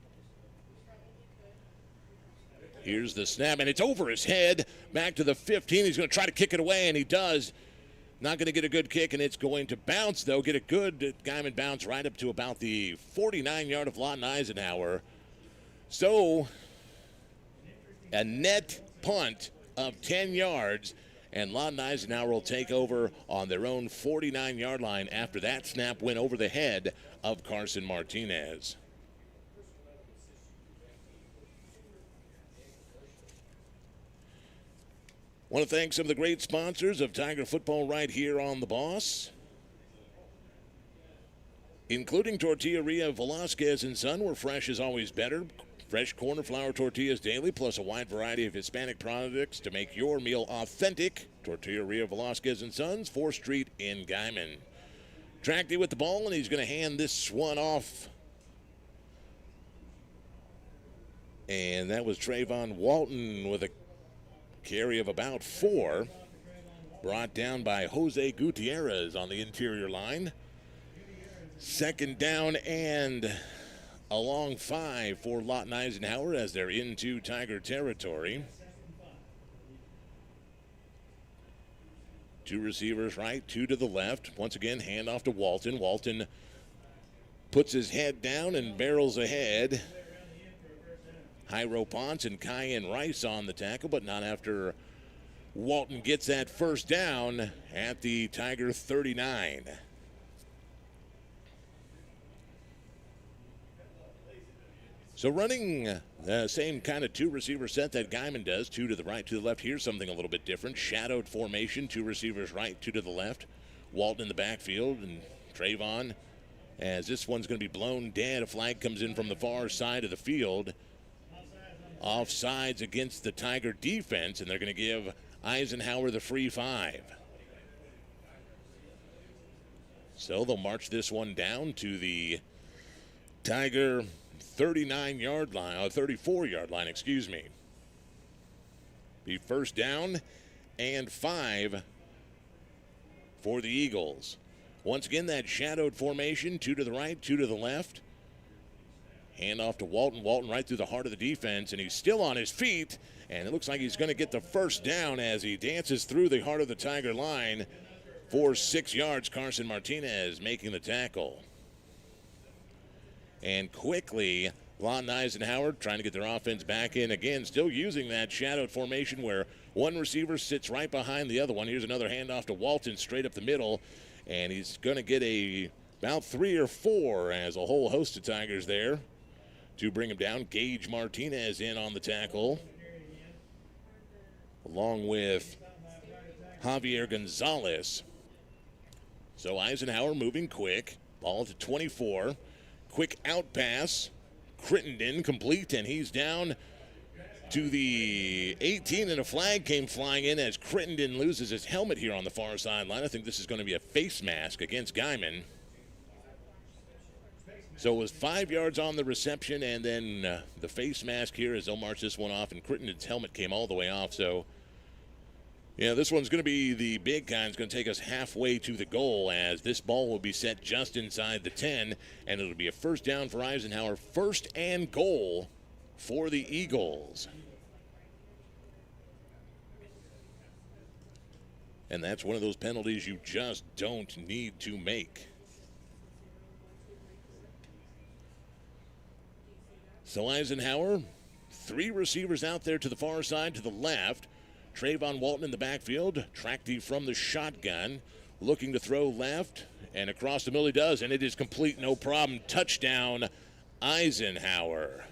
Here's the snap, and it's over his head. Back to the 15. He's going to try to kick it away, and he does. Not going to get a good kick, and it's going to bounce, though. Get a good Guymon bounce right up to about the 49-yard of Lawton Eisenhower. So, a net punt of 10 yards, and Lawton Eisenhower will take over on their own 49-yard line after that snap went over the head of Carson Martinez. Want to thank some of the great sponsors of Tiger football right here on The Boss, including Tortilleria Velasquez & Son, where fresh is always better. Fresh corn and flour tortillas daily, plus a wide variety of Hispanic products to make your meal authentic. Tortilleria Velasquez & Sons, 4th Street in Guymon. Tracty with the ball, and he's going to hand this one off. And that was Trayvon Walton with a carry of about 4. Brought down by Jose Gutierrez on the interior line. 2nd down and a long 5 for Lawton Eisenhower as they're into Tiger territory. 2 receivers right, 2 to the left. Once again, handoff to Walton. Walton puts his head down and barrels ahead. Jairo Ponce and Cayenne Rice on the tackle, but not after Walton gets that 1st down at the Tiger 39. So running the same kind of 2 receiver set that Guymon does, 2 to the right, 2 to the left. Here's something a little bit different. Shadowed formation, 2 receivers right, 2 to the left. Walton in the backfield and Trayvon, as this one's going to be blown dead. A flag comes in from the far side of the field. Offsides against the Tiger defense, and they're going to give Eisenhower the free 5. So they'll march this one down to the Tiger 39-yard line, 34-yard line, excuse me. Be 1st down and 5 for the Eagles. Once again, that shadowed formation, 2 to the right, 2 to the left. Hand off to Walton. Walton right through the heart of the defense, and he's still on his feet, and it looks like he's going to get the 1st down as he dances through the heart of the Tiger line for 6 yards. Carson Martinez making the tackle. And quickly, Lawton Eisenhower trying to get their offense back in again, still using that shadowed formation where one receiver sits right behind the other one. Here's another handoff to Walton straight up the middle, and he's going to get about 3 or 4 as a whole host of Tigers there to bring him down. Gage Martinez in on the tackle, along with Javier Gonzalez. So Eisenhower moving quick. Ball to 24. Quick out pass. Crittenden complete, and he's down to the 18, and a flag came flying in as Crittenden loses his helmet here on the far sideline. I think this is going to be a face mask against Guymon. So it was 5 yards on the reception, and then the face mask here as they'll march this one off, and Crittenden's helmet came all the way off. So, yeah, this one's going to be the big kind. It's going to take us halfway to the goal as this ball will be set just inside the 10, and it'll be a first down for Eisenhower. First and goal for the Eagles. And that's one of those penalties you just don't need to make. So Eisenhower, 3 receivers out there to the far side, to the left. Trayvon Walton in the backfield. Tracty from the shotgun. Looking to throw left. And across the middle he does. And it is complete, no problem. Touchdown, Eisenhower.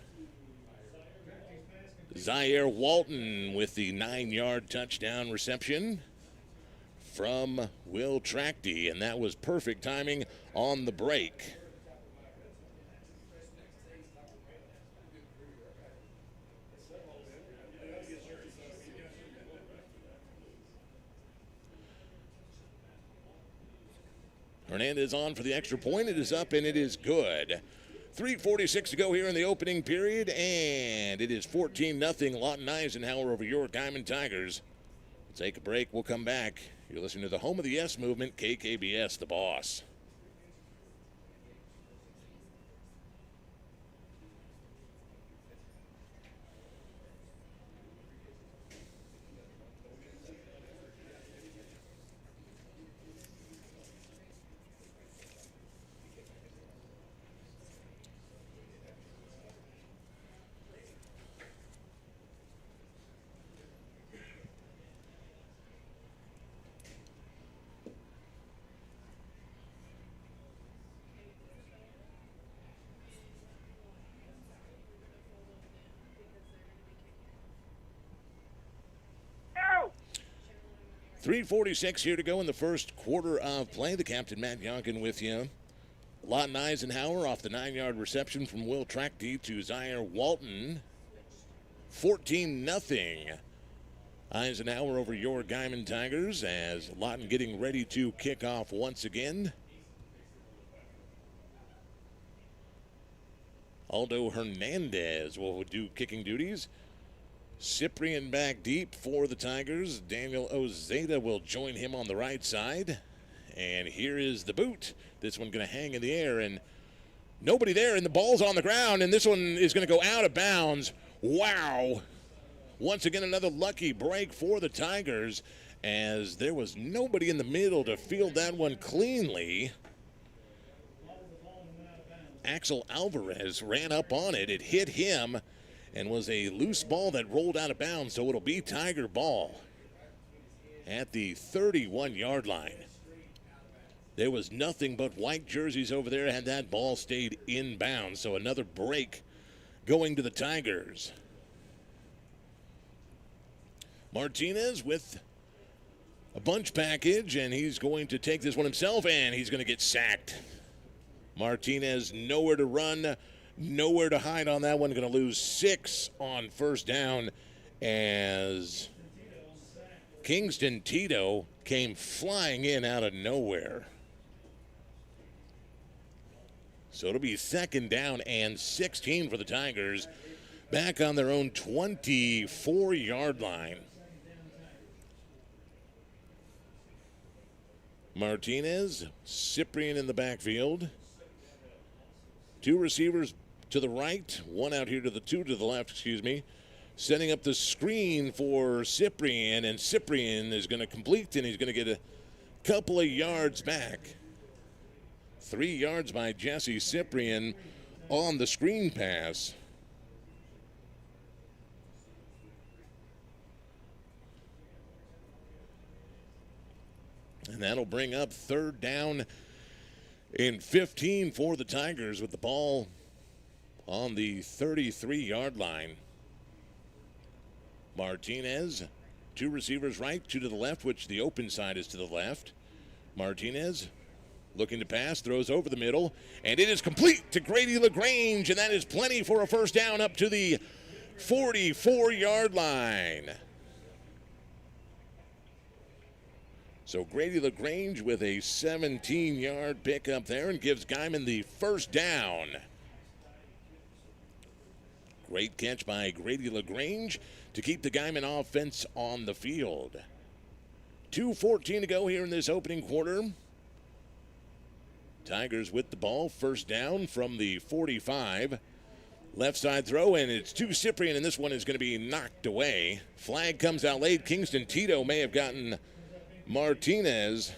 Zaire Walton with the 9-yard touchdown reception from Will Tracty. And that was perfect timing on the break. Hernandez on for the extra point. It is up and it is good. 3:46 to go here in the opening period, and it is 14-0 Lawton Eisenhower over your Guymon Tigers. We'll take a break. We'll come back. You're listening to the home of the Yes movement, KKBS, the boss. Go! 3:46 here to go in the first quarter of play. The captain, Matt Yonkin, with you. Lawton Eisenhower off the 9-yard reception from Will Tracty to Zaire Walton. 14-0 Eisenhower over your Guymon Tigers as Lawton getting ready to kick off once again. Aldo Hernandez will do kicking duties. Cyprian back deep for the Tigers. Daniel Ozeta will join him on the right side. And here is the boot. This one going to hang in the air, and nobody there, and the ball's on the ground, and this one is going to go out of bounds. Wow. Once again, another lucky break for the Tigers as there was nobody in the middle to field that one cleanly. Axel Alvarez ran up on it. It hit him and was a loose ball that rolled out of bounds, so it'll be Tiger ball at the 31-yard line. There was nothing but white jerseys over there had that ball stayed in bounds, so another break going to the Tigers. Martinez with a bunch package, and he's going to take this one himself, and he's going to get sacked. Martinez nowhere to run, nowhere to hide on that one. Going to lose 6 on first down as Kingston Tito came flying in out of nowhere. So it'll be second down and 16 for the Tigers, back on their own 24-yard line. Martinez, Cyprian in the backfield. 2 receivers to the right, 1 out here to the 2 to the left, setting up the screen for Cyprian, and Cyprian is going to complete, and he's going to get a couple of yards back. 3 yards by Jesse Cyprian on the screen pass. And that'll bring up third down and 15 for the Tigers with the ball on the 33-yard line. Martinez, 2 receivers right, 2 to the left, which the open side is to the left. Martinez looking to pass, throws over the middle, and it is complete to Grady LaGrange, and that is plenty for a first down up to the 44-yard line. So Grady LaGrange with a 17-yard pickup there and gives Guymon the first down. Great catch by Grady LaGrange to keep the Guymon offense on the field. 2:14 to go here in this opening quarter. Tigers with the ball, first down from the 45. Left side throw, and it's to Cyprian, and this one is going to be knocked away. Flag comes out late. Kingston Tito may have gotten Martinez.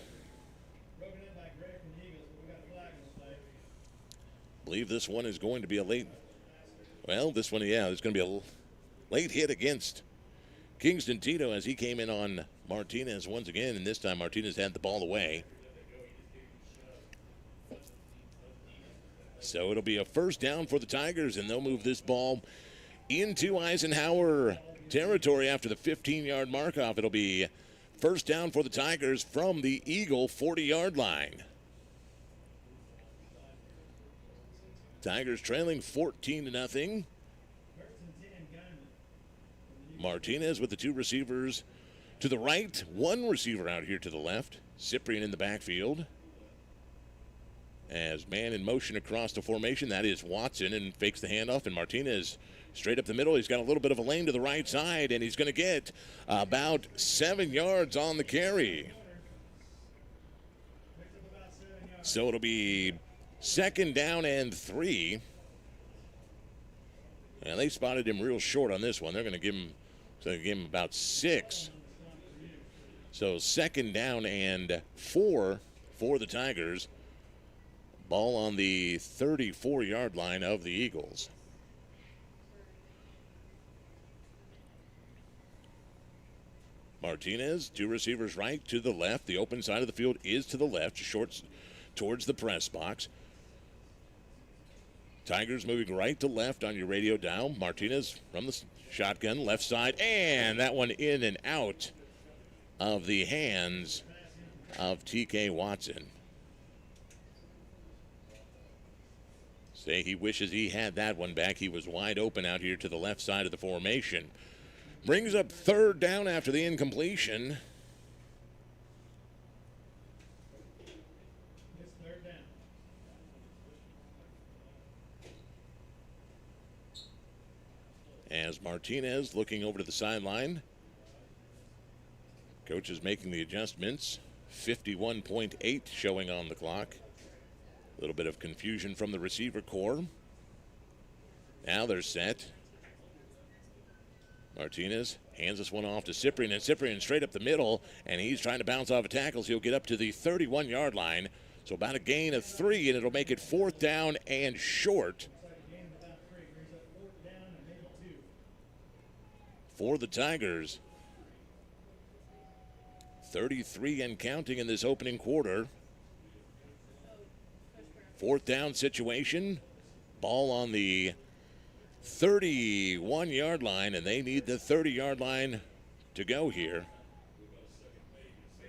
Broken in by Gray from the Eagles, but we got a flag on the play. Believe this one is going to be a late. Well, this one, yeah, it's going to be a late hit against Kingston Tito as he came in on Martinez once again, and this time Martinez had the ball away. So it'll be a first down for the Tigers, and they'll move this ball into Eisenhower territory after the 15-yard mark off. It'll be first down for the Tigers from the Eagle 40-yard line. Tigers trailing 14-0. Martinez with the two receivers to the right, one receiver out here to the left. Cyprian in the backfield. As man in motion across the formation, that is Watson, and fakes the handoff, and Martinez straight up the middle. He's got a little bit of a lane to the right side, and he's going to get about 7 yards on the carry. So it'll be second down and 3. And they spotted him real short on this one. They're going to give him about 6. So second down and 4 for the Tigers. Ball on the 34-yard line of the Eagles. Martinez, two receivers right to the left. The open side of the field is to the left, short towards the press box. Tigers moving right to left on your radio dial. Martinez from the shotgun, left side, and that one in and out of the hands of T.K. Watson. Say he wishes he had that one back. He was wide open out here to the left side of the formation. Brings up third down after the incompletion. It's third down. As Martinez looking over to the sideline. Coach is making the adjustments. 51.8 showing on the clock. A little bit of confusion from the receiver corps. Now they're set. Martinez hands this one off to Cyprian, and Cyprian straight up the middle, and he's trying to bounce off of tackles. He'll get up to the 31-yard line. So about a gain of 3, and it'll make it fourth down and short. For the Tigers. 33 and counting in this opening quarter. Fourth down situation. Ball on the 31-yard line, and they need the 30-yard line to go here.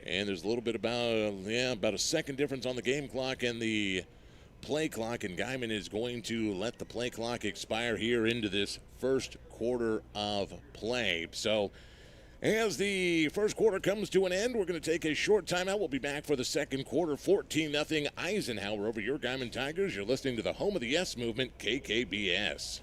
And there's a little bit about a second difference on the game clock and the play clock, and Guymon is going to let the play clock expire here into this first quarter of play. So as the first quarter comes to an end, we're going to take a short timeout. We'll be back for the second quarter. 14-0 Eisenhower over your Guymon Tigers. You're listening to the home of the Yes Movement, KKBS.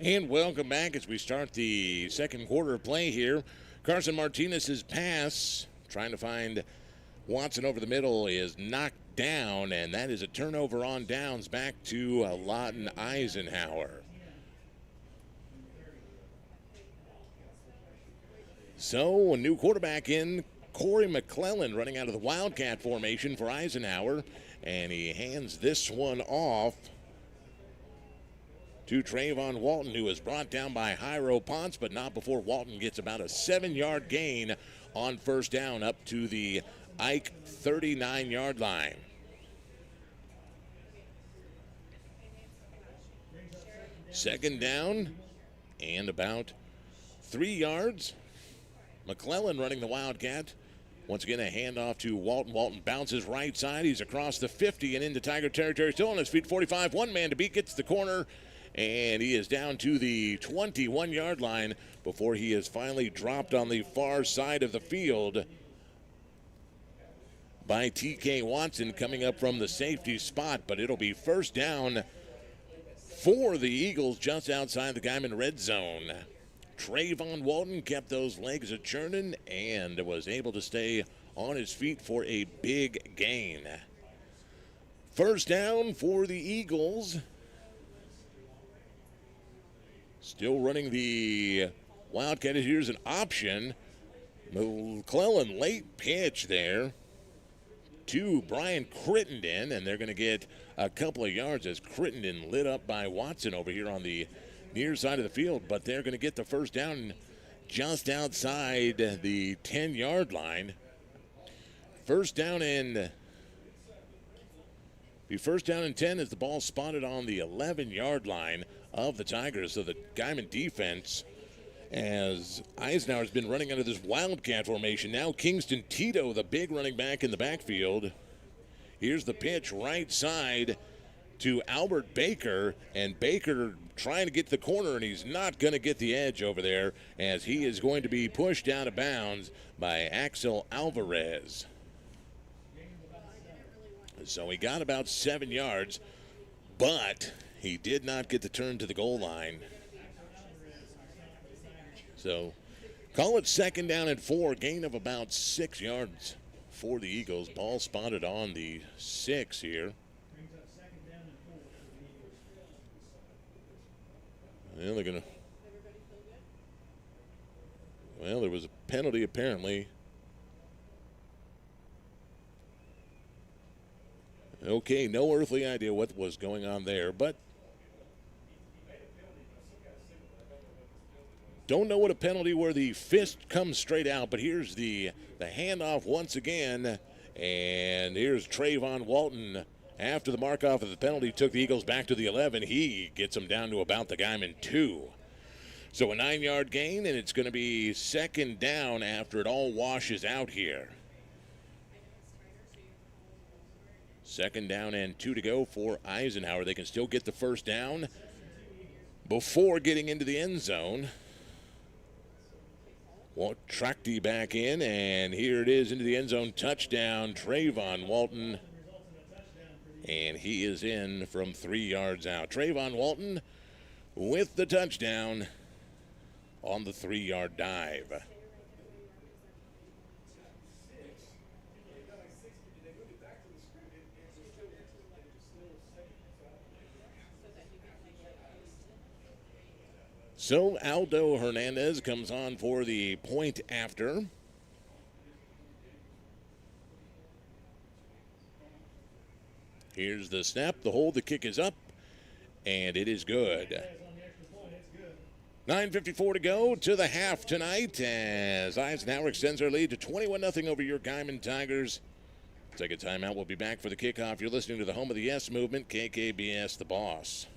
And welcome back as we start the second quarter of play here. Carson Martinez's pass, trying to find Watson over the middle, is knocked down, and that is a turnover on downs back to Lawton Eisenhower. So a new quarterback in, Corey McClellan, running out of the Wildcat formation for Eisenhower, and he hands this one off to Trayvon Walton, who is brought down by Jairo Ponce, but not before Walton gets about a 7-yard gain on first down up to the Ike 39-yard line. Second down and about 3 yards. McClellan running the Wildcat. Once again, a handoff to Walton. Walton bounces right side. He's across the 50 and into Tiger territory. Still on his feet, 45. One man to beat, gets the corner, and he is down to the 21-yard line before he is finally dropped on the far side of the field by T.K. Watson coming up from the safety spot. But it'll be first down for the Eagles just outside the Guymon red zone. Trayvon Walton kept those legs a-churning and was able to stay on his feet for a big gain. First down for the Eagles. Still running the Wildcat. Here's an option. McClellan late pitch there to Brian Crittenden, and they're going to get a couple of yards as Crittenden lit up by Watson over here on the near side of the field, but they're going to get the first down just outside the 10-yard line. First down and 10 as the ball spotted on the 11-yard line of the Tigers. So the Guymon defense, as Eisenhower's been running under this Wildcat formation. Now Kingston Tito, the big running back in the backfield. Here's the pitch right side to Albert Baker, and Baker trying to get to the corner, and he's not going to get the edge over there as he is going to be pushed out of bounds by Axel Alvarez. So he got about 7 yards, but he did not get the turn to the goal line. So call it second down and 4, gain of about 6 yards for the Eagles. Ball spotted on the 6 here. Well, they're going to. Well, there was a penalty apparently. Okay, no earthly idea what was going on there, but don't know what a penalty where the fist comes straight out, but here's the handoff once again, and here's Trayvon Walton. After the mark-off of the penalty took the Eagles back to the 11, he gets them down to about the Guymon 2. So a 9-yard gain, and it's going to be second down after it all washes out here. Second down and 2 to go for Eisenhower. They can still get the first down before getting into the end zone. Walt Trachty back in, and here it is into the end zone. Touchdown, Trayvon Walton. And he is in from 3 yards out. Trayvon Walton with the touchdown on the 3-yard dive. So Aldo Hernandez comes on for the point after. Here's the snap, the hold, the kick is up, and it is good. 9:54 to go to the half tonight as Eisenhower extends their lead to 21-0 over your Guymon Tigers. Take a timeout. We'll be back for the kickoff. You're listening to the home of the Yes Movement, KKBS, The Boss.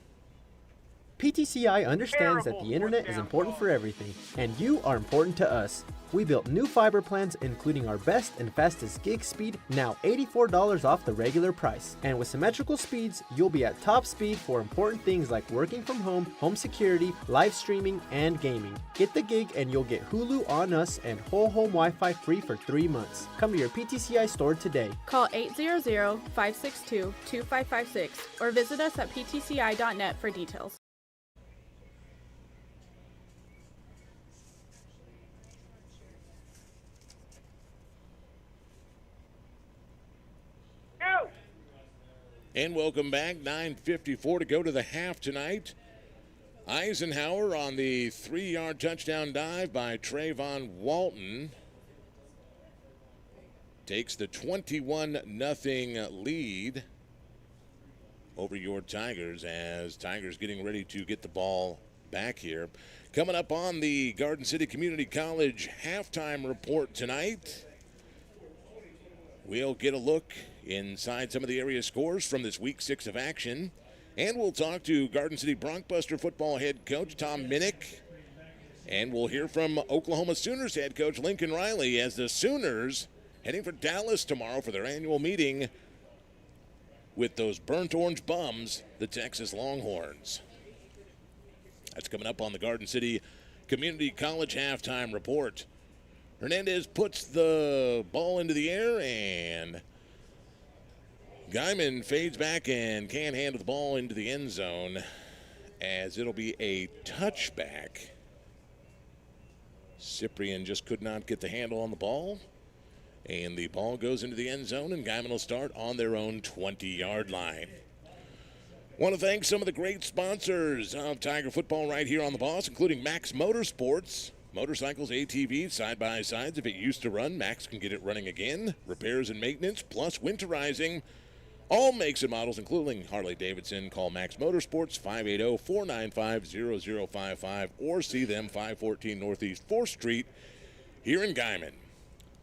PTCI understands that the internet is important for everything, and you are important to us. We built new fiber plans including our best and fastest gig speed, now $84 off the regular price. And with symmetrical speeds, you'll be at top speed for important things like working from home, home security, live streaming, and gaming. Get the gig and you'll get Hulu on us and whole home Wi-Fi free for 3 months. Come to your PTCI store today. Call 800-562-2556 or visit us at ptci.net for details. And welcome back. 9:54 to go to the half tonight. Eisenhower on the 3-yard touchdown dive by Trayvon Walton takes the 21-0 lead over your Tigers as Tigers getting ready to get the ball back here. Coming up on the Garden City Community College halftime report tonight, we'll get a look inside some of the area scores from this week 6 of action. And we'll talk to Garden City Broncbuster football head coach Tom Minnick. And we'll hear from Oklahoma Sooners head coach Lincoln Riley as the Sooners heading for Dallas tomorrow for their annual meeting with those burnt orange bums, the Texas Longhorns. That's coming up on the Garden City Community College halftime report. Hernandez puts the ball into the air, and Guymon fades back and can't handle the ball into the end zone as it'll be a touchback. Cyprian just could not get the handle on the ball, and the ball goes into the end zone, and Guymon will start on their own 20-yard line. Want to thank some of the great sponsors of Tiger football right here on the Boss, including Max Motorsports. Motorcycles, ATVs, side-by-sides. If it used to run, Max can get it running again. Repairs and maintenance, plus winterizing. All makes and models, including Harley-Davidson. Call Max Motorsports, 580-495-0055, or see them 514 Northeast 4th Street here in Guymon.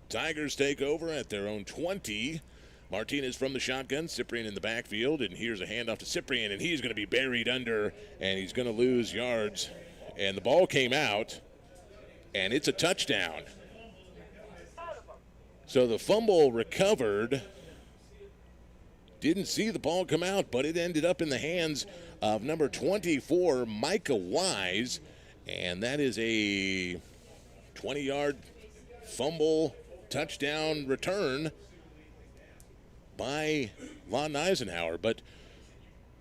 Tigers take over at their own 20. Martinez from the shotgun, Cyprian in the backfield, and here's a handoff to Cyprian, and he's going to be buried under, and he's going to lose yards. And the ball came out, and it's a touchdown. So the fumble recovered. Didn't see the ball come out, but it ended up in the hands of number 24, Micah Wise, and that is a 20-yard fumble touchdown return by Lawton Eisenhower. But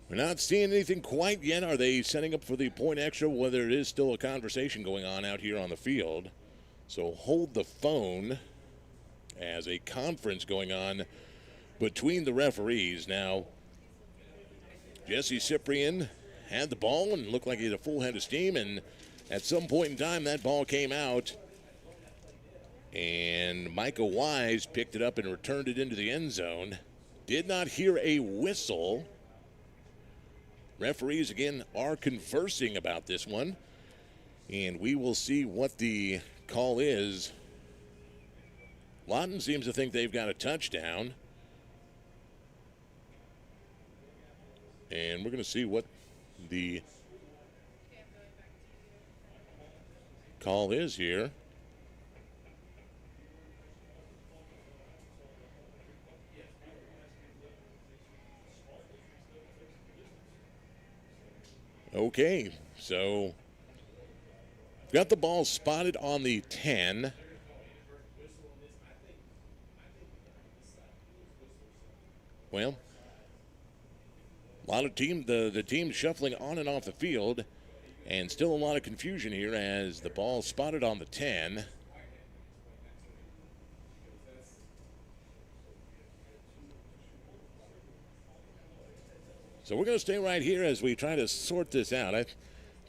we're not seeing anything quite yet. Are they setting up for the point extra? Whether it is still a conversation going on out here on the field. So hold the phone as a conference going on between the referees. Now, Jesse Cyprian had the ball and looked like he had a full head of steam, and at some point in time that ball came out, and Micah Wise picked it up and returned it into the end zone. Did not hear a whistle. Referees, again, are conversing about this one, and we will see what the call is. Lawton seems to think they've got a touchdown, and we're going to see what the call is here. Okay, so got the ball spotted on the 10. Well, a lot of the team shuffling on and off the field, and still a lot of confusion here as the ball spotted on the 10. So we're going to stay right here as we try to sort this out. I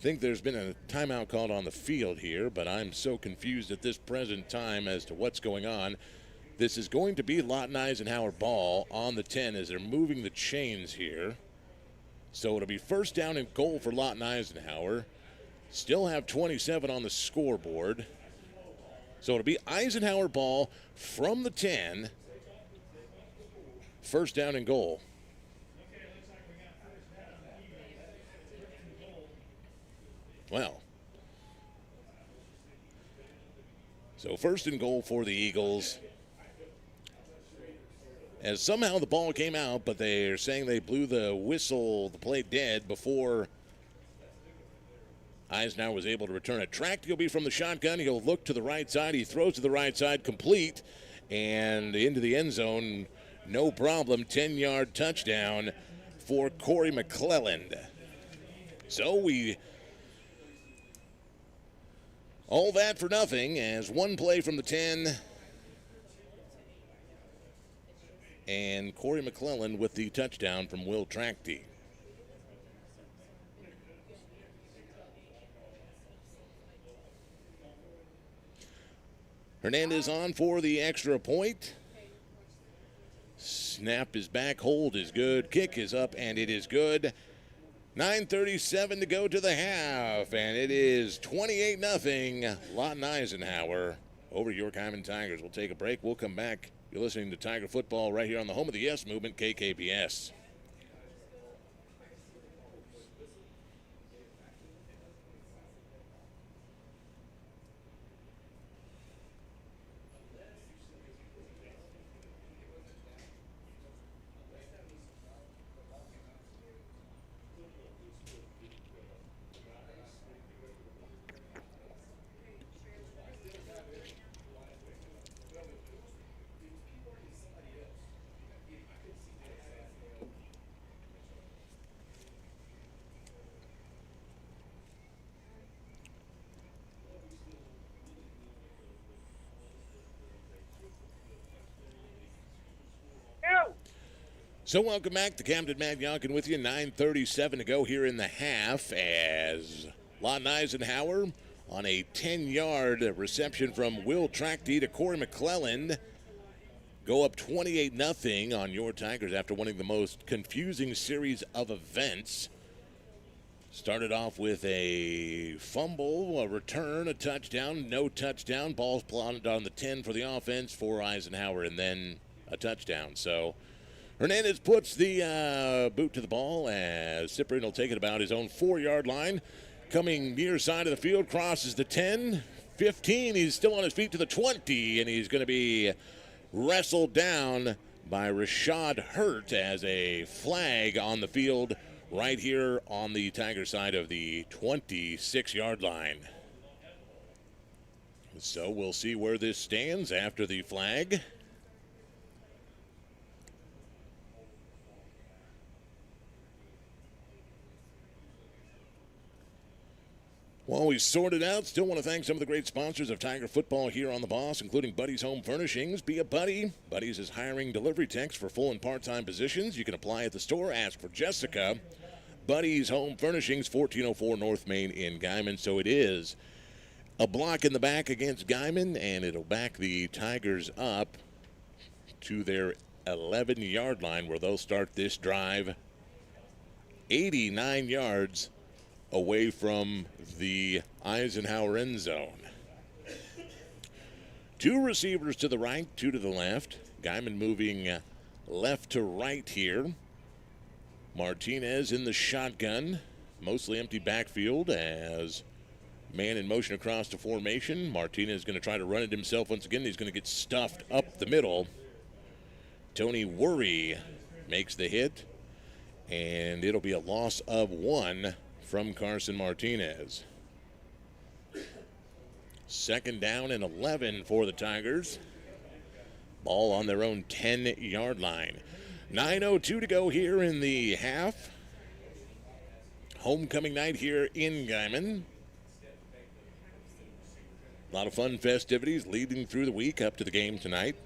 think there's been a timeout called on the field here, but I'm so confused at this present time as to what's going on. This is going to be Lawton Eisenhower ball on the 10 as they're moving the chains here. So it'll be first down and goal for Lawton Eisenhower. Still have 27 on the scoreboard. So it'll be Eisenhower ball from the 10. First down and goal. Well, so first and goal for the Eagles. As somehow the ball came out, but they're saying they blew the whistle, the play dead, before Eisenhower was able to return it. Tracked, he'll be from the shotgun. He'll look to the right side. He throws to the right side, complete, and into the end zone. No problem. 10-yard touchdown for Corey McClelland. So all that for nothing as one play from the 10 and Corey McClellan with the touchdown from Will Trachty. Hernandez on for the extra point. Snap is back, hold is good, kick is up, and it is good. 9:37 to go to the half, and it is 28-0. Lawton Eisenhower over your Guymon Tigers. We'll take a break. We'll come back. You're listening to Tiger Football right here on the home of the Yes Movement, KKPS. So welcome back to Camden. Matt Yonkin with you. 9:37 to go here in the half as Lawton Eisenhower on a 10-yard reception from Will Trachty to Corey McClellan go up 28-0 on your Tigers after winning the most confusing series of events. Started off with a fumble, a return, a touchdown, no touchdown. Ball's plotted on the 10 for the offense for Eisenhower, and then a touchdown. So Hernandez puts the boot to the ball as Cyprian will take it about his own 4-yard line. Coming near side of the field, crosses the 10, 15. He's still on his feet to the 20, and he's going to be wrestled down by Rashad Hurt as a flag on the field right here on the Tiger side of the 26-yard line. So we'll see where this stands after the flag. While we sort it out, still want to thank some of the great sponsors of Tiger Football here on The Boss, including Buddy's Home Furnishings. Be a Buddy. Buddy's is hiring delivery techs for full and part-time positions. You can apply at the store. Ask for Jessica. Buddy's Home Furnishings, 1404 North Main in Guymon. So it is a block in the back against Guymon, and it'll back the Tigers up to their 11-yard line where they'll start this drive 89 yards away from the Eisenhower end zone. 2 receivers to the right, 2 to the left. Guymon moving left to right here. Martinez in the shotgun. Mostly empty backfield as man in motion across the formation. Martinez is going to try to run it himself once again. He's going to get stuffed up the middle. Tony Worry makes the hit, and it'll be a loss of 1 from Carson Martinez. 2nd down and 11 for the Tigers. Ball on their own 10-yard line. 9:02 to go here in the half. Homecoming night here in Guymon. A lot of fun festivities leading through the week up to the game tonight.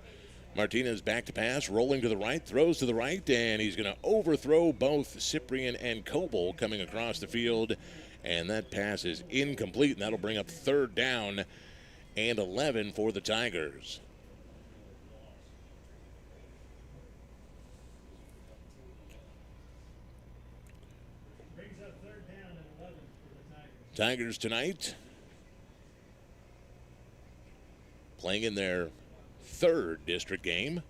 Martinez back to pass, rolling to the right, throws to the right, and he's going to overthrow both Cyprian and Coble coming across the field. And that pass is incomplete, and that'll bring up 3rd down and 11 for the Tigers. Brings up 3rd down and 11 for the Tigers. Tigers tonight playing in their 3rd district game.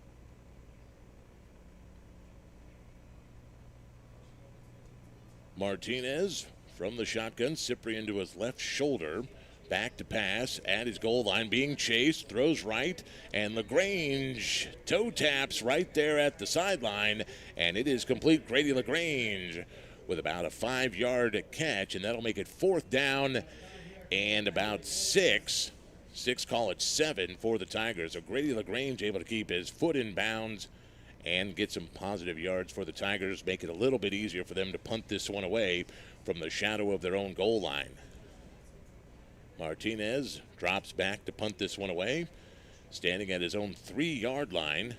Martinez from the shotgun, Cyprian to his left shoulder, back to pass at his goal line, being chased, throws right, and LaGrange toe taps right there at the sideline, and it is complete. Grady LaGrange with about a 5-yard catch, and that'll make it 4th down and about 6, call it 7 for the Tigers. So Grady LaGrange able to keep his foot in bounds and get some positive yards for the Tigers, make it a little bit easier for them to punt this one away from the shadow of their own goal line. Martinez drops back to punt this one away, standing at his own 3-yard line.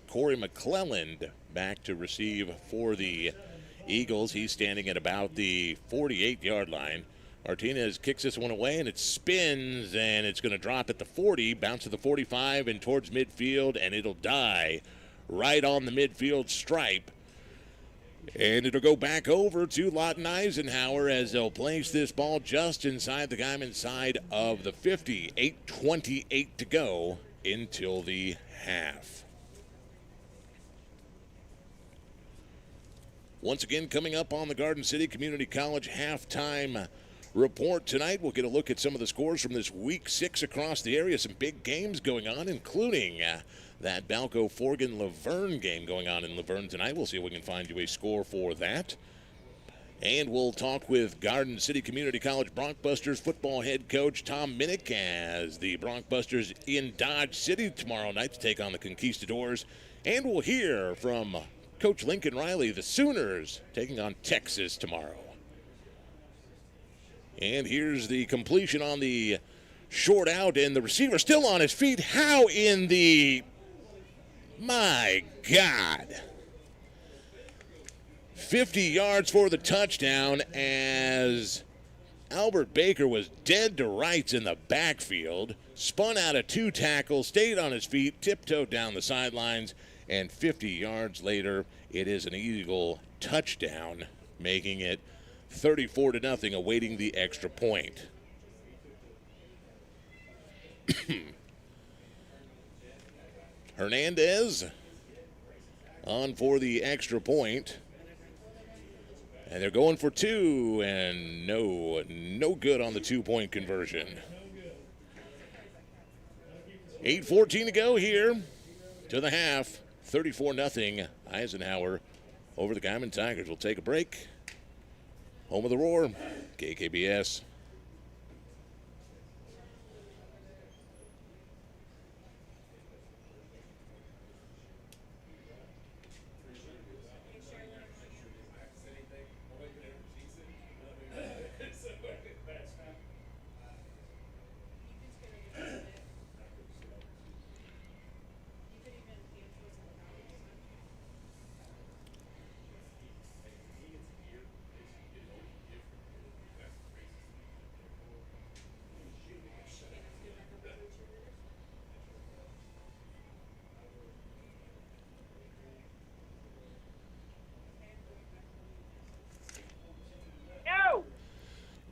Corey McClelland back to receive for the Eagles. He's standing at about the 48-yard line. Martinez kicks this one away, and it spins, and it's going to drop at the 40, bounce to the 45 and towards midfield, and it'll die right on the midfield stripe. And it'll go back over to Lawton Eisenhower as they'll place this ball just inside the Guymon side of the 50. 8:28 to go until the half. Once again, coming up on the Garden City Community College halftime report tonight, we'll get a look at some of the scores from this Week 6 across the area. Some big games going on, including that Balco-Forgan-Laverne game going on in Laverne tonight. We'll see if we can find you a score for that. And we'll talk with Garden City Community College Broncbusters football head coach Tom Minnick as the Broncbusters in Dodge City tomorrow night to take on the Conquistadors. And we'll hear from Coach Lincoln Riley, the Sooners, taking on Texas tomorrow. And here's the completion on the short out, and the receiver still on his feet. How in the... My God. 50 yards for the touchdown as Albert Baker was dead to rights in the backfield, spun out of 2 tackles, stayed on his feet, tiptoed down the sidelines, and 50 yards later, it is an Eagle touchdown, making it 34-0, awaiting the extra point. Hernandez on for the extra point. And they're going for 2, and no good on the 2-point conversion. 8:14 to go here to the half. 34-0 Eisenhower over the Guymon Tigers. We'll take a break. Home of the Roar, KKBS. No!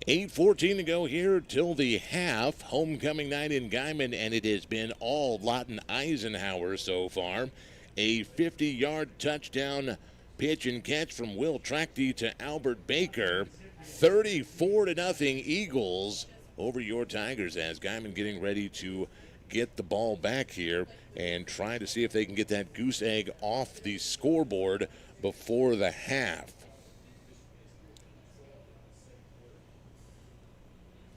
8:14 to go here till the half. Homecoming night in Guymon, and it has been all Lawton Eisenhower so far. A 50-yard touchdown pitch and catch from Will Trachty to Albert Baker. 34-0 Eagles over your Tigers as Guymon getting ready to get the ball back here and try to see if they can get that goose egg off the scoreboard before the half.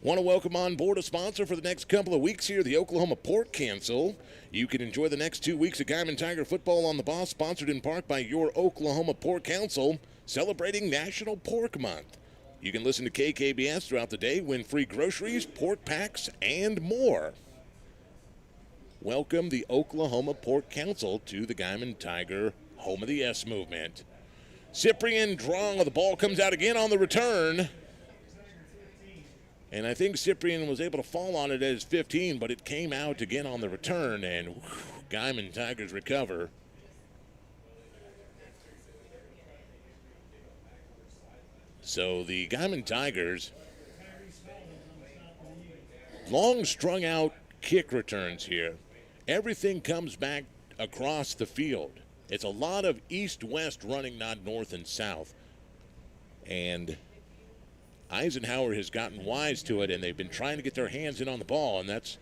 Want to welcome on board a sponsor for the next couple of weeks here, the Oklahoma Pork Council. You can enjoy the next 2 weeks of Guymon Tiger football on the Boss, sponsored in part by your Oklahoma Pork Council, celebrating National Pork Month. You can listen to KKBS throughout the day, win free groceries, pork packs, and more. Welcome the Oklahoma Pork Council to the Guymon Tiger Home of the S movement. Cyprian Drong, the ball comes out again on the return. And I think Cyprian was able to fall on it as 15, but it came out again on the return, and Guymon Tigers recover. So the Guymon Tigers, long strung out kick returns here. Everything comes back across the field. It's a lot of east-west running, not north and south. And Eisenhower has gotten wise to it, and they've been trying to get their hands in on the ball, and that's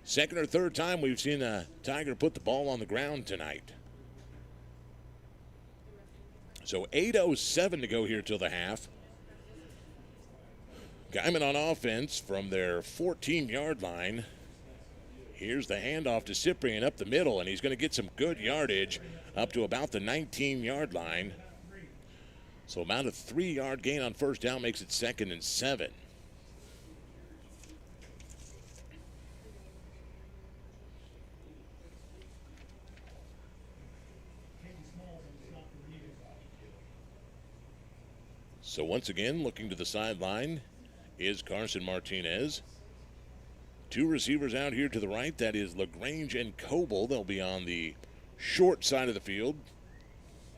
second or third time we've seen a Tiger put the ball on the ground tonight. So 8:07 to go here till the half. Guymon on offense from their 14-yard line. Here's the handoff to Cyprian up the middle, and he's going to get some good yardage up to about the 19-yard line. So about a 3-yard gain on first down makes it 2nd and 7. So once again, looking to the sideline is Carson Martinez. Two receivers out here to the right. That is LaGrange and Coble. They'll be on the short side of the field.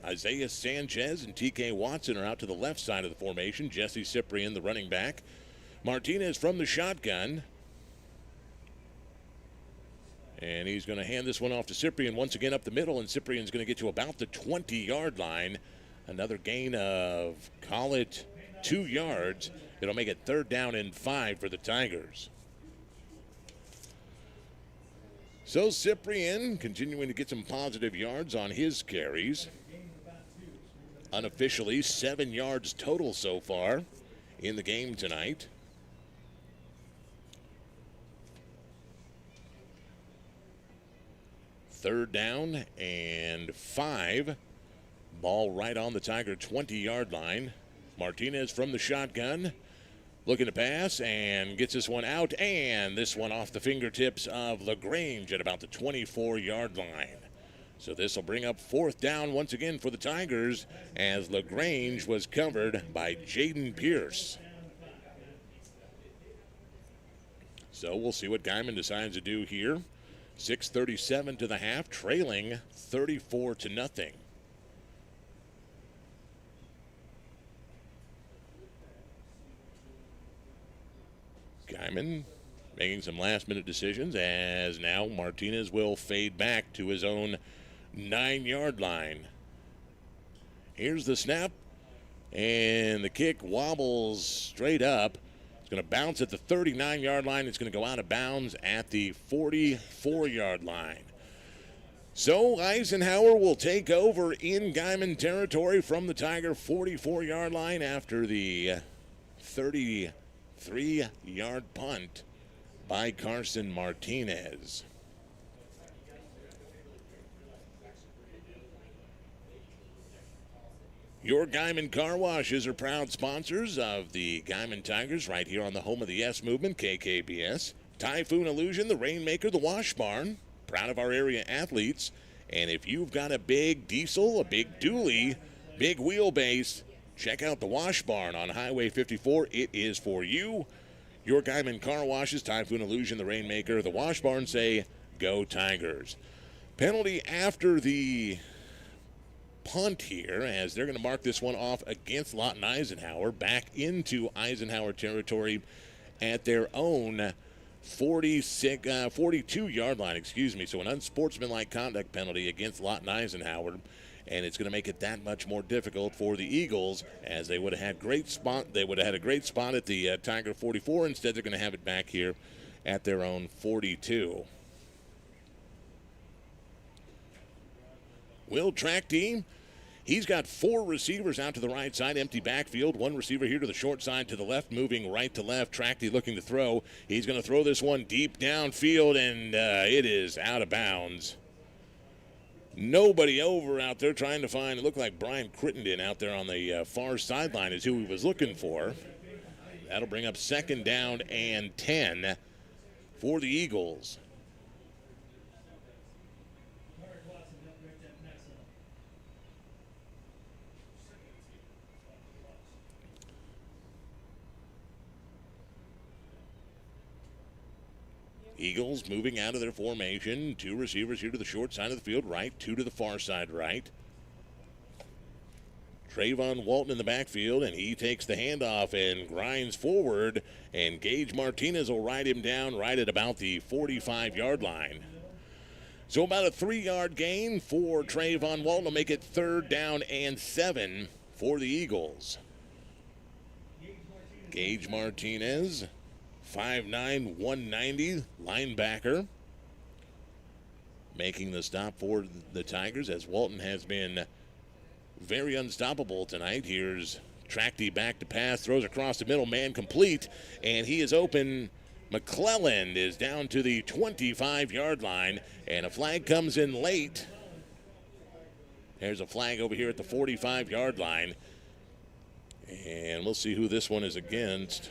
Isaiah Sanchez and TK Watson are out to the left side of the formation. Jesse Cyprian, the running back. Martinez from the shotgun. And he's going to hand this one off to Cyprian once again up the middle, and Cyprian's going to get to about the 20-yard line. Another gain of, call it, 2 yards. It'll make it 3rd down and 5 for the Tigers. So Cyprian continuing to get some positive yards on his carries. Unofficially, 7 yards total so far in the game tonight. Third down and 5. Ball right on the Tiger 20-yard line. Martinez from the shotgun. Looking to pass and gets this one out, and this one off the fingertips of LaGrange at about the 24-yard line. So this will bring up 4th down once again for the Tigers as LaGrange was covered by Jaden Pierce. So we'll see what Guymon decides to do here. 6:37 to the half, trailing 34-0. Guymon making some last-minute decisions as now Martinez will fade back to his own 9-yard line. Here's the snap, and the kick wobbles straight up. It's going to bounce at the 39-yard line. It's going to go out of bounds at the 44-yard line. So Eisenhower will take over in Guymon territory from the Tiger 44-yard line after the 33-yard punt by Carson Martinez. Your Guymon Car Washes are proud sponsors of the Guymon Tigers right here on the home of the Yes Movement, KKBS. Typhoon Illusion, the Rainmaker, the Wash Barn, proud of our area athletes. And if you've got a big diesel, a big dually, big wheelbase, check out the Wash Barn on Highway 54. It is for you. Your Guymon Car Washes, Typhoon Illusion, the Rainmaker, the Wash Barn say, go Tigers. Penalty after the punt here as they're going to mark this one off against Lawton Eisenhower back into Eisenhower territory at their own 42-yard line, So an unsportsmanlike conduct penalty against Lawton Eisenhower, and it's going to make it that much more difficult for the Eagles as they would have had great spot. They would have had a great spot at the Tiger 44. Instead, they're going to have it back here at their own 42. Will track team. He's got 4 receivers out to the right side, empty backfield. 1 receiver here to the short side to the left, moving right to left. Tracty looking to throw. He's going to throw this one deep downfield, and it is out of bounds. Nobody over out there trying to find, it looked like Brian Crittenden out there on the far sideline is who he was looking for. That'll bring up 2nd down and 10 for the Eagles. Eagles moving out of their formation. 2 receivers here to the short side of the field right, 2 to the far side right. Trayvon Walton in the backfield, and he takes the handoff and grinds forward, and Gage Martinez will ride him down right at about the 45-yard line. So about a 3-yard gain for Trayvon Walton will make it 3rd down and 7 for the Eagles. Gage Martinez, 5'9", 190 linebacker, making the stop for the Tigers as Walton has been very unstoppable tonight. Here's Tracty back to pass, throws across the middle, man complete, and he is open. McClelland is down to the 25-yard line, and a flag comes in late. There's a flag over here at the 45-yard line, and we'll see who this one is against.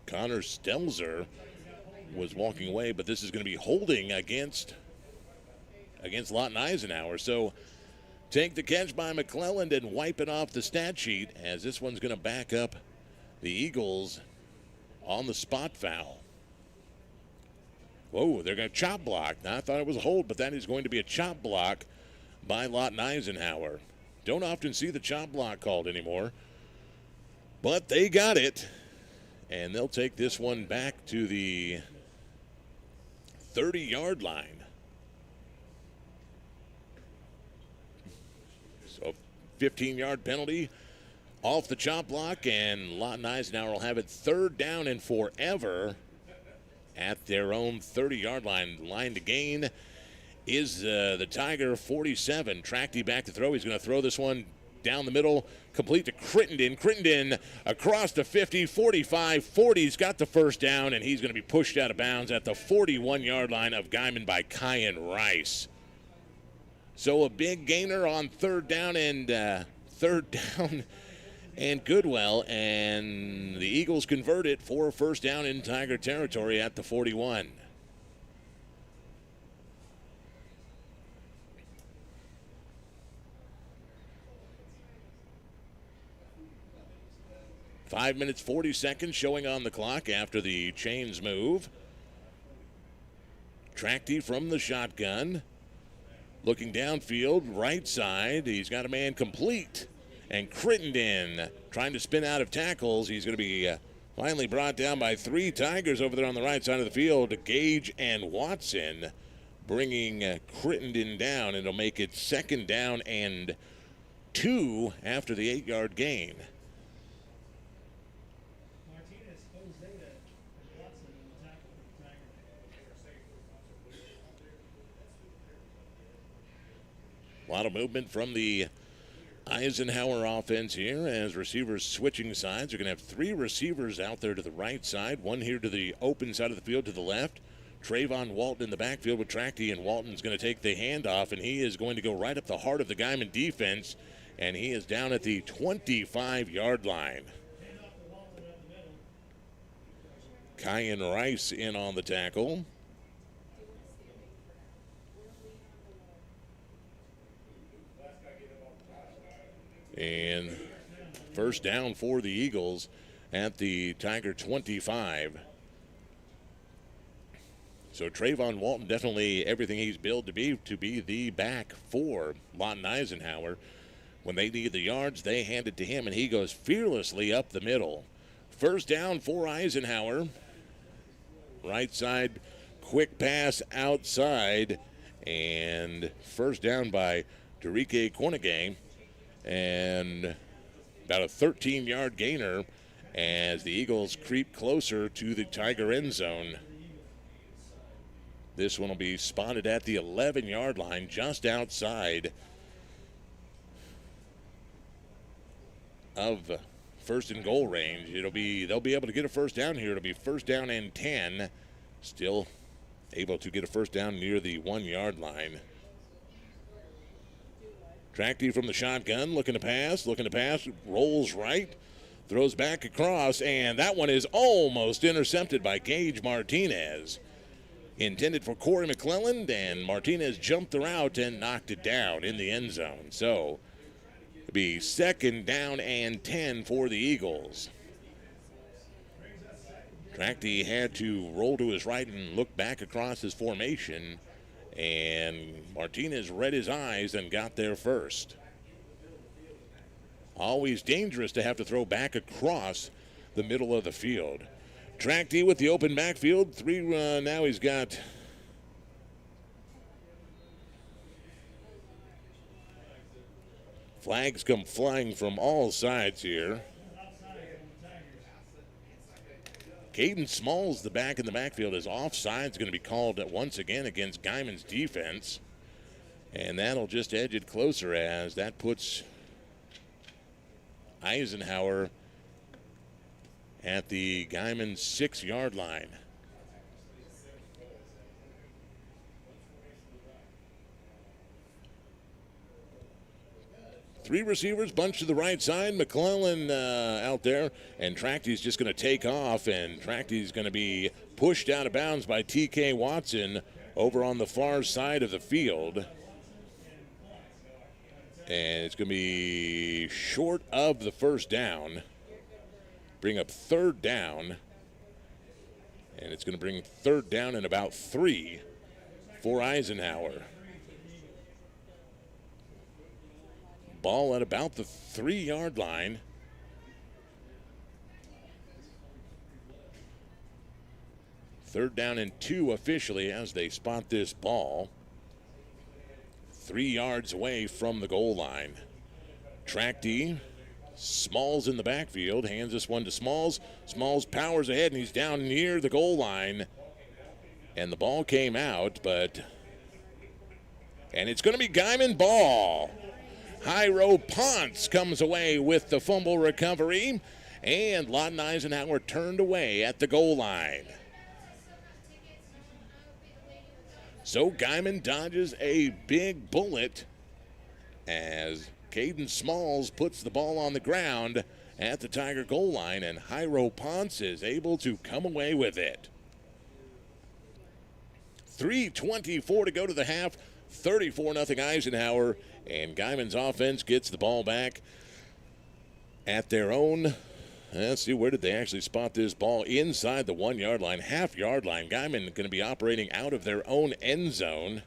Connor Stelzer was walking away, but this is going to be holding against Lawton Eisenhower. So take the catch by McClelland and wipe it off the stat sheet, as this one's going to back up the Eagles on the spot foul. Whoa, they're going to chop block. Now, I thought it was a hold, but that is going to be a chop block by Lawton Eisenhower. Don't often see the chop block called anymore, but they got it, and they'll take this one back to the 30-yard line. So 15-yard penalty off the chop block, and Lawton Eisenhower will have it 3rd down and forever at their own 30-yard line. Line to gain is the Tiger 47. Trachty back to throw. He's going to throw this one down the middle, complete to Crittenden. Crittenden across the 50, 45, 40. He's got the first down, and he's going to be pushed out of bounds at the 41-yard line of Guymon by Kyan Rice. So a big gainer on 3rd down and Goodwell, and the Eagles convert it for a first down in Tiger territory at the 41. Five minutes, 40 seconds showing on the clock after the chains move. Trachty from the shotgun. Looking downfield, right side. He's got a man complete. And Crittenden trying to spin out of tackles. He's going to be finally brought down by 3 Tigers over there on the right side of the field. Gage and Watson bringing Crittenden down. It'll make it 2nd down and 2 after the 8-yard gain. Martinez, Jose, and Watson on the tackle for the Tigers. A lot of movement from the Eisenhower offense here as receivers switching sides. They're going to have 3 receivers out there to the right side, 1 here to the open side of the field to the left. Trayvon Walton in the backfield with Trachty, and Walton's going to take the handoff, and he is going to go right up the heart of the Guymon defense, and he is down at the 25-yard line. Kyan Rice in on the tackle. And first down for the Eagles at the Tiger 25. So Trayvon Walton, definitely everything he's billed to be the back for Lawton Eisenhower. When they need the yards, they hand it to him, and he goes fearlessly up the middle. First down for Eisenhower. Right side, quick pass outside, and first down by Derike Cornegay. And about a 13-yard gainer as the Eagles creep closer to the Tiger end zone. This one will be spotted at the 11-yard line, just outside of first and goal range. They'll be able to get a first down here. It'll be first down and 10. Still able to get a first down near the 1-yard line. Trachty from the shotgun, looking to pass, rolls right, throws back across, and that one is almost intercepted by Gage Martinez. Intended for Corey McClelland, and Martinez jumped the route and knocked it down in the end zone. So it'll be 2nd down and 10 for the Eagles. Trachty had to roll to his right and look back across his formation, and Martinez read his eyes and got there first. Always dangerous to have to throw back across the middle of the field. Trachty with the open backfield. 3 now he's got flags come flying from all sides here. Caden Smalls, the back in the backfield, is offside. Is going to be called once again against Guymon's defense. And that'll just edge it closer as that puts Eisenhower at the Guymon 6-yard line. Three receivers bunched to the right side. McClellan out there, and Trachty's just going to take off, and Trachty's going to be pushed out of bounds by T.K. Watson over on the far side of the field. And it's going to be short of the first down. Bring up third down. And it's going to bring third down and about 3 for Eisenhower. Ball at about the 3-yard line. Third down and 2 officially as they spot this ball. 3 yards away from the goal line. Track D. Smalls in the backfield. Hands this one to Smalls. Smalls powers ahead, and he's down near the goal line. And the ball came out, and it's going to be Guymon ball. Jairo Ponce comes away with the fumble recovery. And Lawton Eisenhower turned away at the goal line. So Guymon dodges a big bullet as Caden Smalls puts the ball on the ground at the Tiger goal line, and Jairo Ponce is able to come away with it. 3:24 to go to the half, 34-0 Eisenhower, and Guymon's offense gets the ball back at their own. Let's see, where did they actually spot this ball? Inside the 1-yard line, half-yard line. Guymon going to be operating out of their own end zone.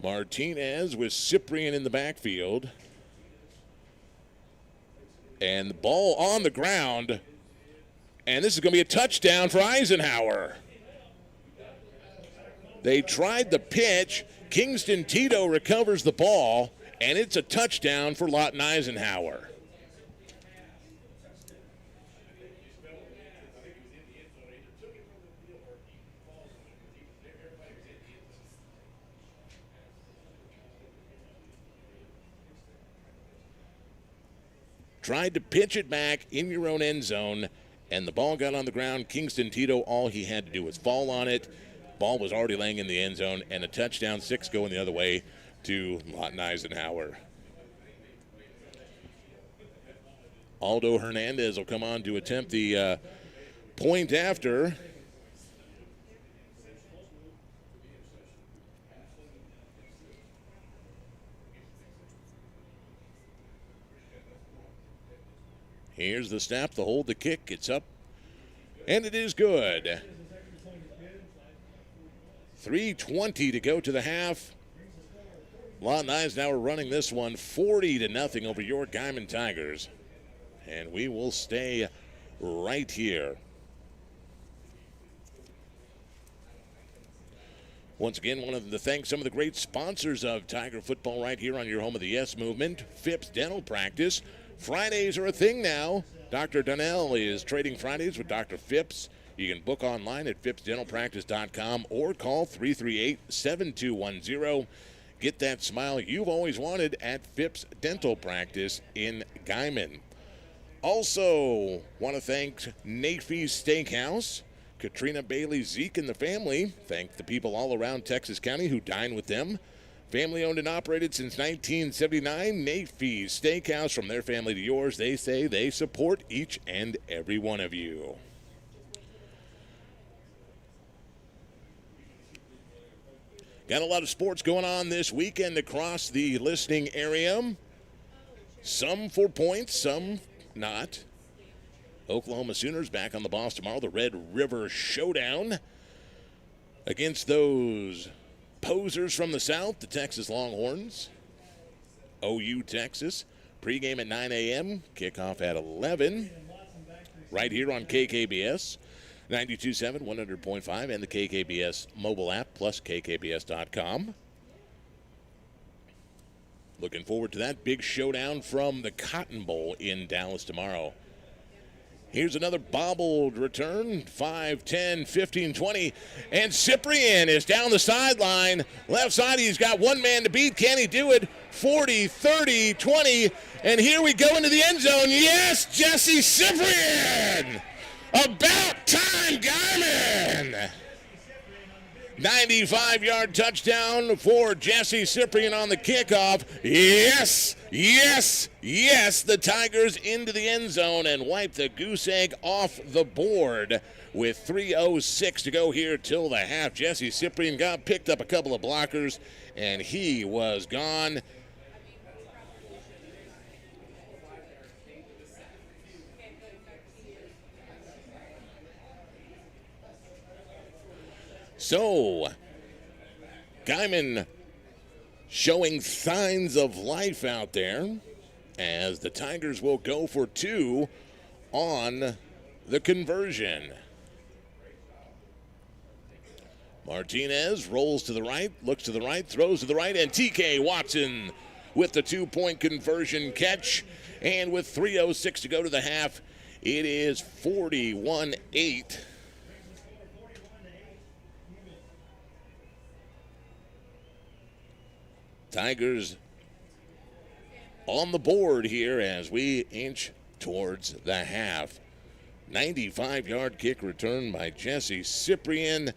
Martinez with Cyprian in the backfield. And the ball on the ground. And this is going to be a touchdown for Eisenhower. They tried the pitch. Kingston Tito recovers the ball, and it's a touchdown for Lawton Eisenhower. Tried to pitch it back in your own end zone, and the ball got on the ground. Kingston Tito, all he had to do was fall on it. Ball was already laying in the end zone, and a touchdown, 6 going the other way to Lawton Eisenhower. Aldo Hernandez will come on to attempt the point after. Here's the snap, the hold, the kick. It's up, and it is good. 3:20 to go to the half. Lawton Eisenhower running this one 40-0 over your Guymon Tigers. And we will stay right here. Once again, wanted to thank some of the great sponsors of Tiger football right here on your home of the Yes movement. Phipps Dental Practice. Fridays are a thing now. Dr. Donnell is trading Fridays with Dr. Phipps. You can book online at phippsdentalpractice.com or call 338-7210. Get that smile you've always wanted at Phipps Dental Practice in Guymon. Also, want to thank Nafe's Steakhouse, Katrina Bailey, Zeke, and the family. Thank the people all around Texas County who dine with them. Family owned and operated since 1979. Nafe's Steakhouse, from their family to yours. They say they support each and every one of you. Got a lot of sports going on this weekend across the listening area. Some for points, some not. Oklahoma Sooners back on the boss tomorrow. The Red River Showdown against those posers from the South, the Texas Longhorns. OU, Texas. Pregame at 9 a.m. Kickoff at 11. Right here on KKBS. 92.7, 100.5, and the KKBS mobile app, plus KKBS.com. Looking forward to that big showdown from the Cotton Bowl in Dallas tomorrow. Here's another bobbled return, 5, 10, 15, 20, and Cyprian is down the sideline. Left side, he's got one man to beat. Can he do it? 40, 30, 20, and here we go into the end zone. Yes, Jesse Cyprian! About time, Guymon! 95-yard touchdown for Jesse Cyprian on the kickoff. Yes, yes, yes, the Tigers into the end zone and wipe the goose egg off the board with 3:06 to go here till the half. Jesse Cyprian picked up a couple of blockers, and he was gone. So, Guymon showing signs of life out there as the Tigers will go for two on the conversion. Martinez rolls to the right, looks to the right, throws to the right, and TK Watson with the 2-point conversion catch. And with 3:06 to go to the half, it is 41-8. Tigers on the board here as we inch towards the half. 95-yard kick return by Jesse Cyprian.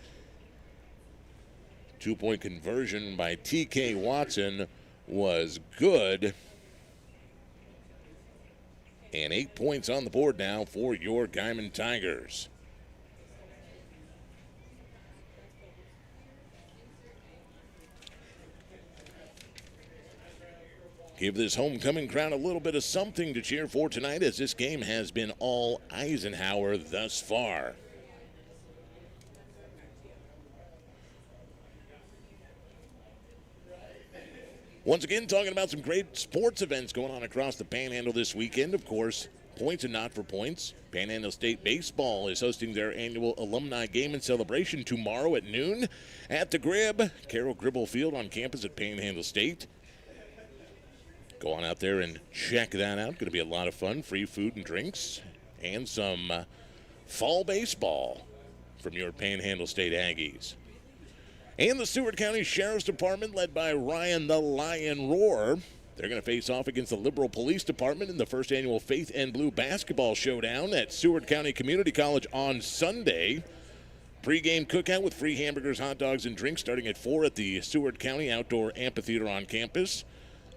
2-point conversion by TK Watson was good. And 8 points on the board now for your Guymon Tigers. Give this homecoming crowd a little bit of something to cheer for tonight, as this game has been all Eisenhower thus far. Once again, talking about some great sports events going on across the Panhandle this weekend. Of course, points and not for points. Panhandle State Baseball is hosting their annual alumni game and celebration tomorrow at noon at the Grib, Carroll Gribble Field on campus at Panhandle State. Go on out there and check that out. Going to be a lot of fun. Free food and drinks and some fall baseball from your Panhandle State Aggies. And the Seward County Sheriff's Department, led by Ryan the Lion Roar, they're going to face off against the Liberal Police Department in the first annual Faith and Blue Basketball Showdown at Seward County Community College on Sunday. Pre-game cookout with free hamburgers, hot dogs, and drinks starting at 4 at the Seward County Outdoor Amphitheater on campus.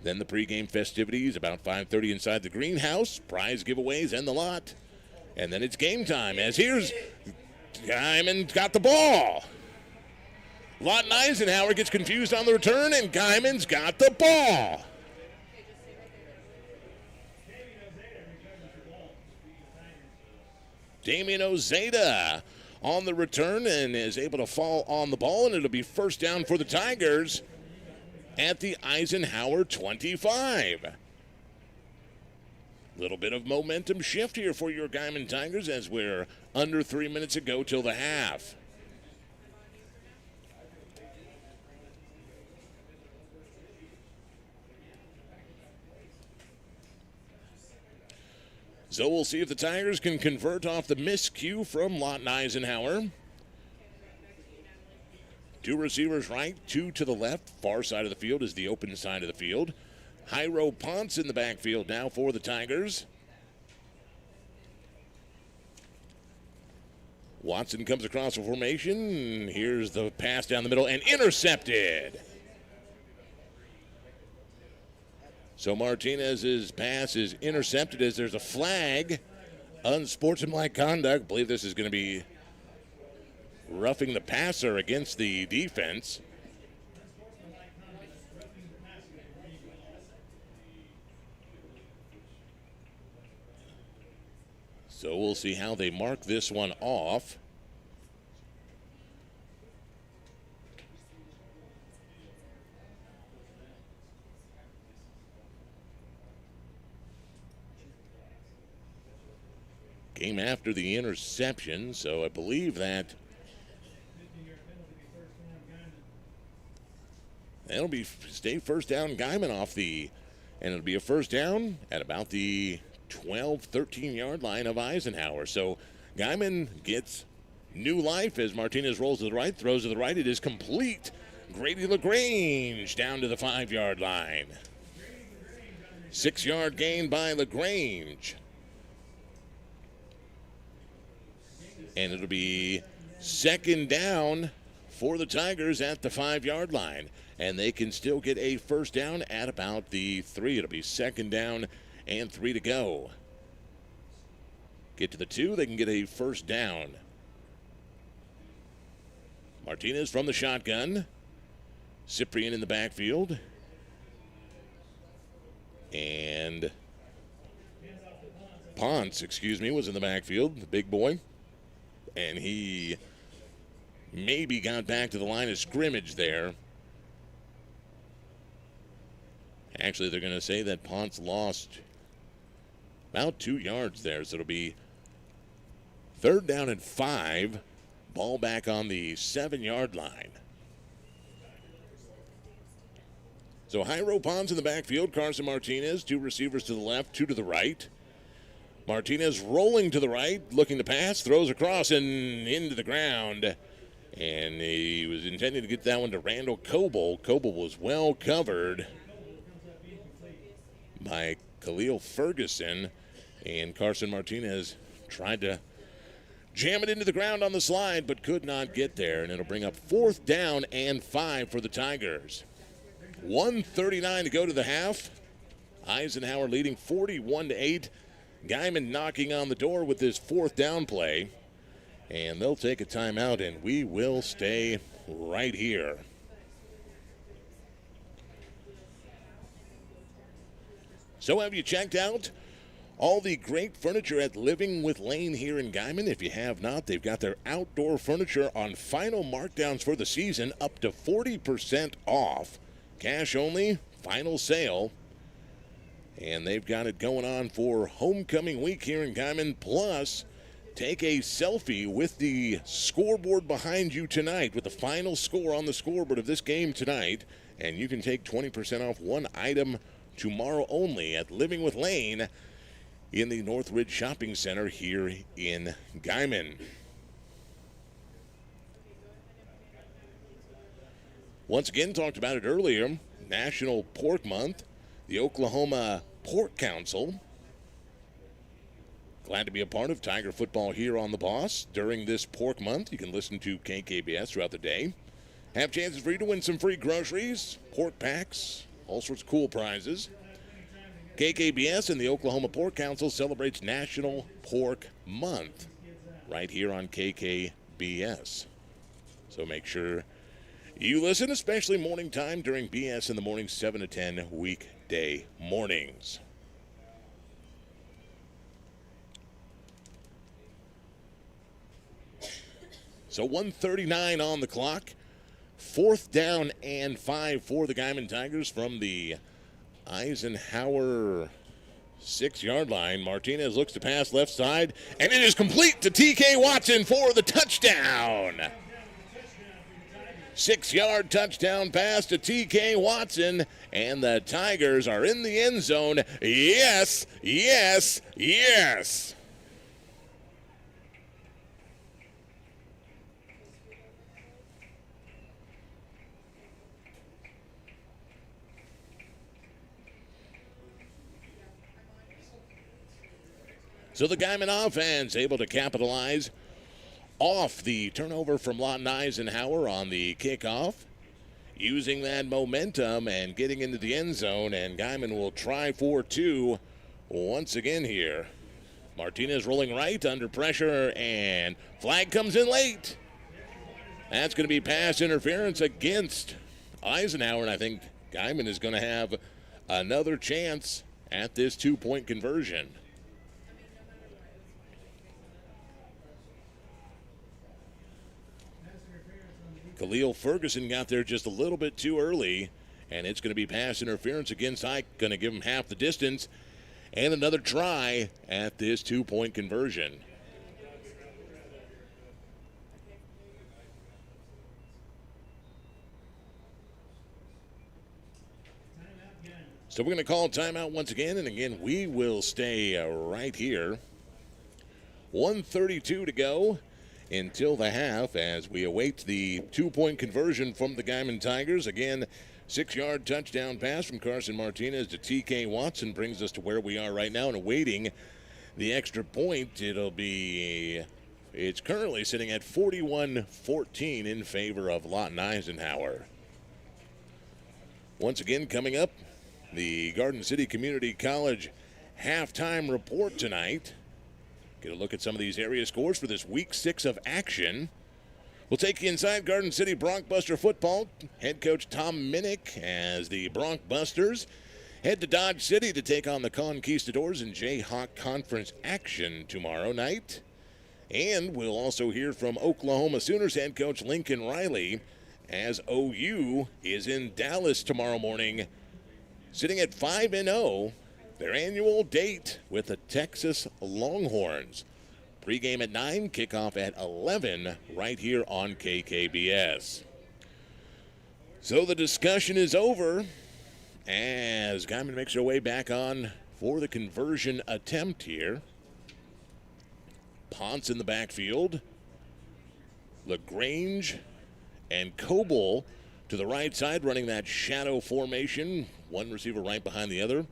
Then the pregame festivities about 5:30 inside the greenhouse, prize giveaways, and the lot. And then it's game time, as here's Guymon got the ball. Lawton Eisenhower gets confused on the return, and Guymon's got the ball. Damian Ozeda on the return and is able to fall on the ball, and it'll be first down for the Tigers at the Eisenhower 25. Little bit of momentum shift here for your Guymon Tigers as we're under 3 minutes ago till the half. So we'll see if the Tigers can convert off the miscue from Lawton Eisenhower. Two receivers right, two to the left. Far side of the field is the open side of the field. Jairo Ponce in the backfield now for the Tigers. Watson comes across the formation. Here's the pass down the middle and intercepted. So Martinez's pass is intercepted as there's a flag. Unsportsmanlike conduct. I believe this is going to be roughing the passer against the defense. So we'll see how they mark this one off. Came after the interception, so I believe that that'll be stay first down Guymon off the, and it'll be a first down at about the 12, 13-yard line of Eisenhower. So Guymon gets new life as Martinez rolls to the right, throws to the right. It is complete. Grady LaGrange down to the 5-yard line. 6-yard gain by LaGrange. And it'll be second down for the Tigers at the 5-yard line. And they can still get a first down at about the 3. It'll be second down and 3 to go. Get to the 2, they can get a first down. Martinez from the shotgun. Cyprian in the backfield. And Ponce, was in the backfield, the big boy. And he maybe got back to the line of scrimmage there. Actually, they're going to say that Ponce lost about 2 yards there, so it'll be 3rd down and 5. Ball back on the 7-yard line. So Jairo Ponce in the backfield. Carson Martinez, 2 receivers to the left, 2 to the right. Martinez rolling to the right, looking to pass, throws across and into the ground. And he was intending to get that one to Randall Coble. Coble was well covered by Khalil Ferguson. And Carson Martinez tried to jam it into the ground on the slide, but could not get there. And it'll bring up 4th down and 5 for the Tigers. 1:39 to go to the half. Eisenhower leading 41-8. Guymon knocking on the door with this 4th down play. And they'll take a timeout, and we will stay right here. So have you checked out all the great furniture at Living with Lane here in Guymon? If you have not, they've got their outdoor furniture on final markdowns for the season, up to 40% off. Cash only, final sale. And they've got it going on for homecoming week here in Guymon. Plus, take a selfie with the scoreboard behind you tonight with the final score on the scoreboard of this game tonight. And you can take 20% off one item tomorrow only at Living with Lane in the Northridge Shopping Center here in Guymon. Once again, talked about it earlier, National Pork Month, the Oklahoma Pork Council. Glad to be a part of Tiger football here on The Boss. During this Pork Month, you can listen to KKBS throughout the day. Have chances for you to win some free groceries, pork packs, all sorts of cool prizes. KKBS and the Oklahoma Pork Council celebrates National Pork Month right here on KKBS. So make sure you listen, especially morning time during BS in the morning, 7 to 10 weekday mornings. So 1:39 on the clock. 4th down and 5 for the Guymon Tigers from the Eisenhower 6-yard line. Martinez looks to pass left side, and it is complete to TK Watson for the touchdown. 6-yard touchdown pass to TK Watson, and the Tigers are in the end zone. Yes, yes, yes. So the Guymon offense able to capitalize off the turnover from Lawton Eisenhower on the kickoff, using that momentum and getting into the end zone, and Guymon will try for 2 once again here. Martinez rolling right under pressure, and flag comes in late. That's going to be pass interference against Eisenhower, and I think Guymon is going to have another chance at this 2-point conversion. Khalil Ferguson got there just a little bit too early, and it's going to be pass interference against Ike, going to give him half the distance, and another try at this 2-point conversion. So we're going to call timeout once again, and again, we will stay right here. 1:32 to go until the half as we await the 2-point conversion from the Guymon Tigers. Again, 6-yard touchdown pass from Carson Martinez to TK Watson brings us to where we are right now and awaiting the extra point. It's currently sitting at 41-14 in favor of Lawton Eisenhower. Once again, coming up, the Garden City Community College halftime report tonight. Get a look at some of these area scores for this week 6 of action. We'll take you inside Garden City Broncbuster football. Head coach Tom Minnick as the Broncbusters head to Dodge City to take on the Conquistadors in Jayhawk Conference action tomorrow night. And we'll also hear from Oklahoma Sooners head coach Lincoln Riley as OU is in Dallas tomorrow morning, sitting at 5-0, their annual date with the Texas Longhorns. Pregame at 9, kickoff at 11, right here on KKBS. So the discussion is over as Guymon makes their way back on for the conversion attempt here. Ponce in the backfield. LaGrange and Coble to the right side running that shadow formation. One receiver right behind the other.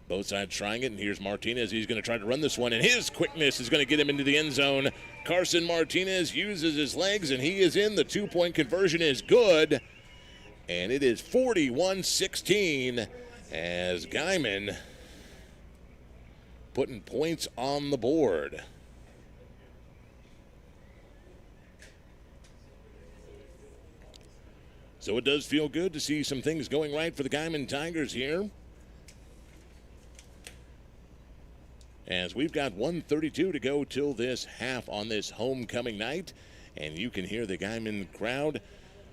Both sides trying it, and here's Martinez. He's going to try to run this one, and his quickness is going to get him into the end zone. Carson Martinez uses his legs, and he is in. The two-point conversion is good, and it is 41-16 as Guymon putting points on the board. So it does feel good to see some things going right for the Guymon Tigers here, as we've got 1:32 to go till this half on this homecoming night. And you can hear the Guymon crowd.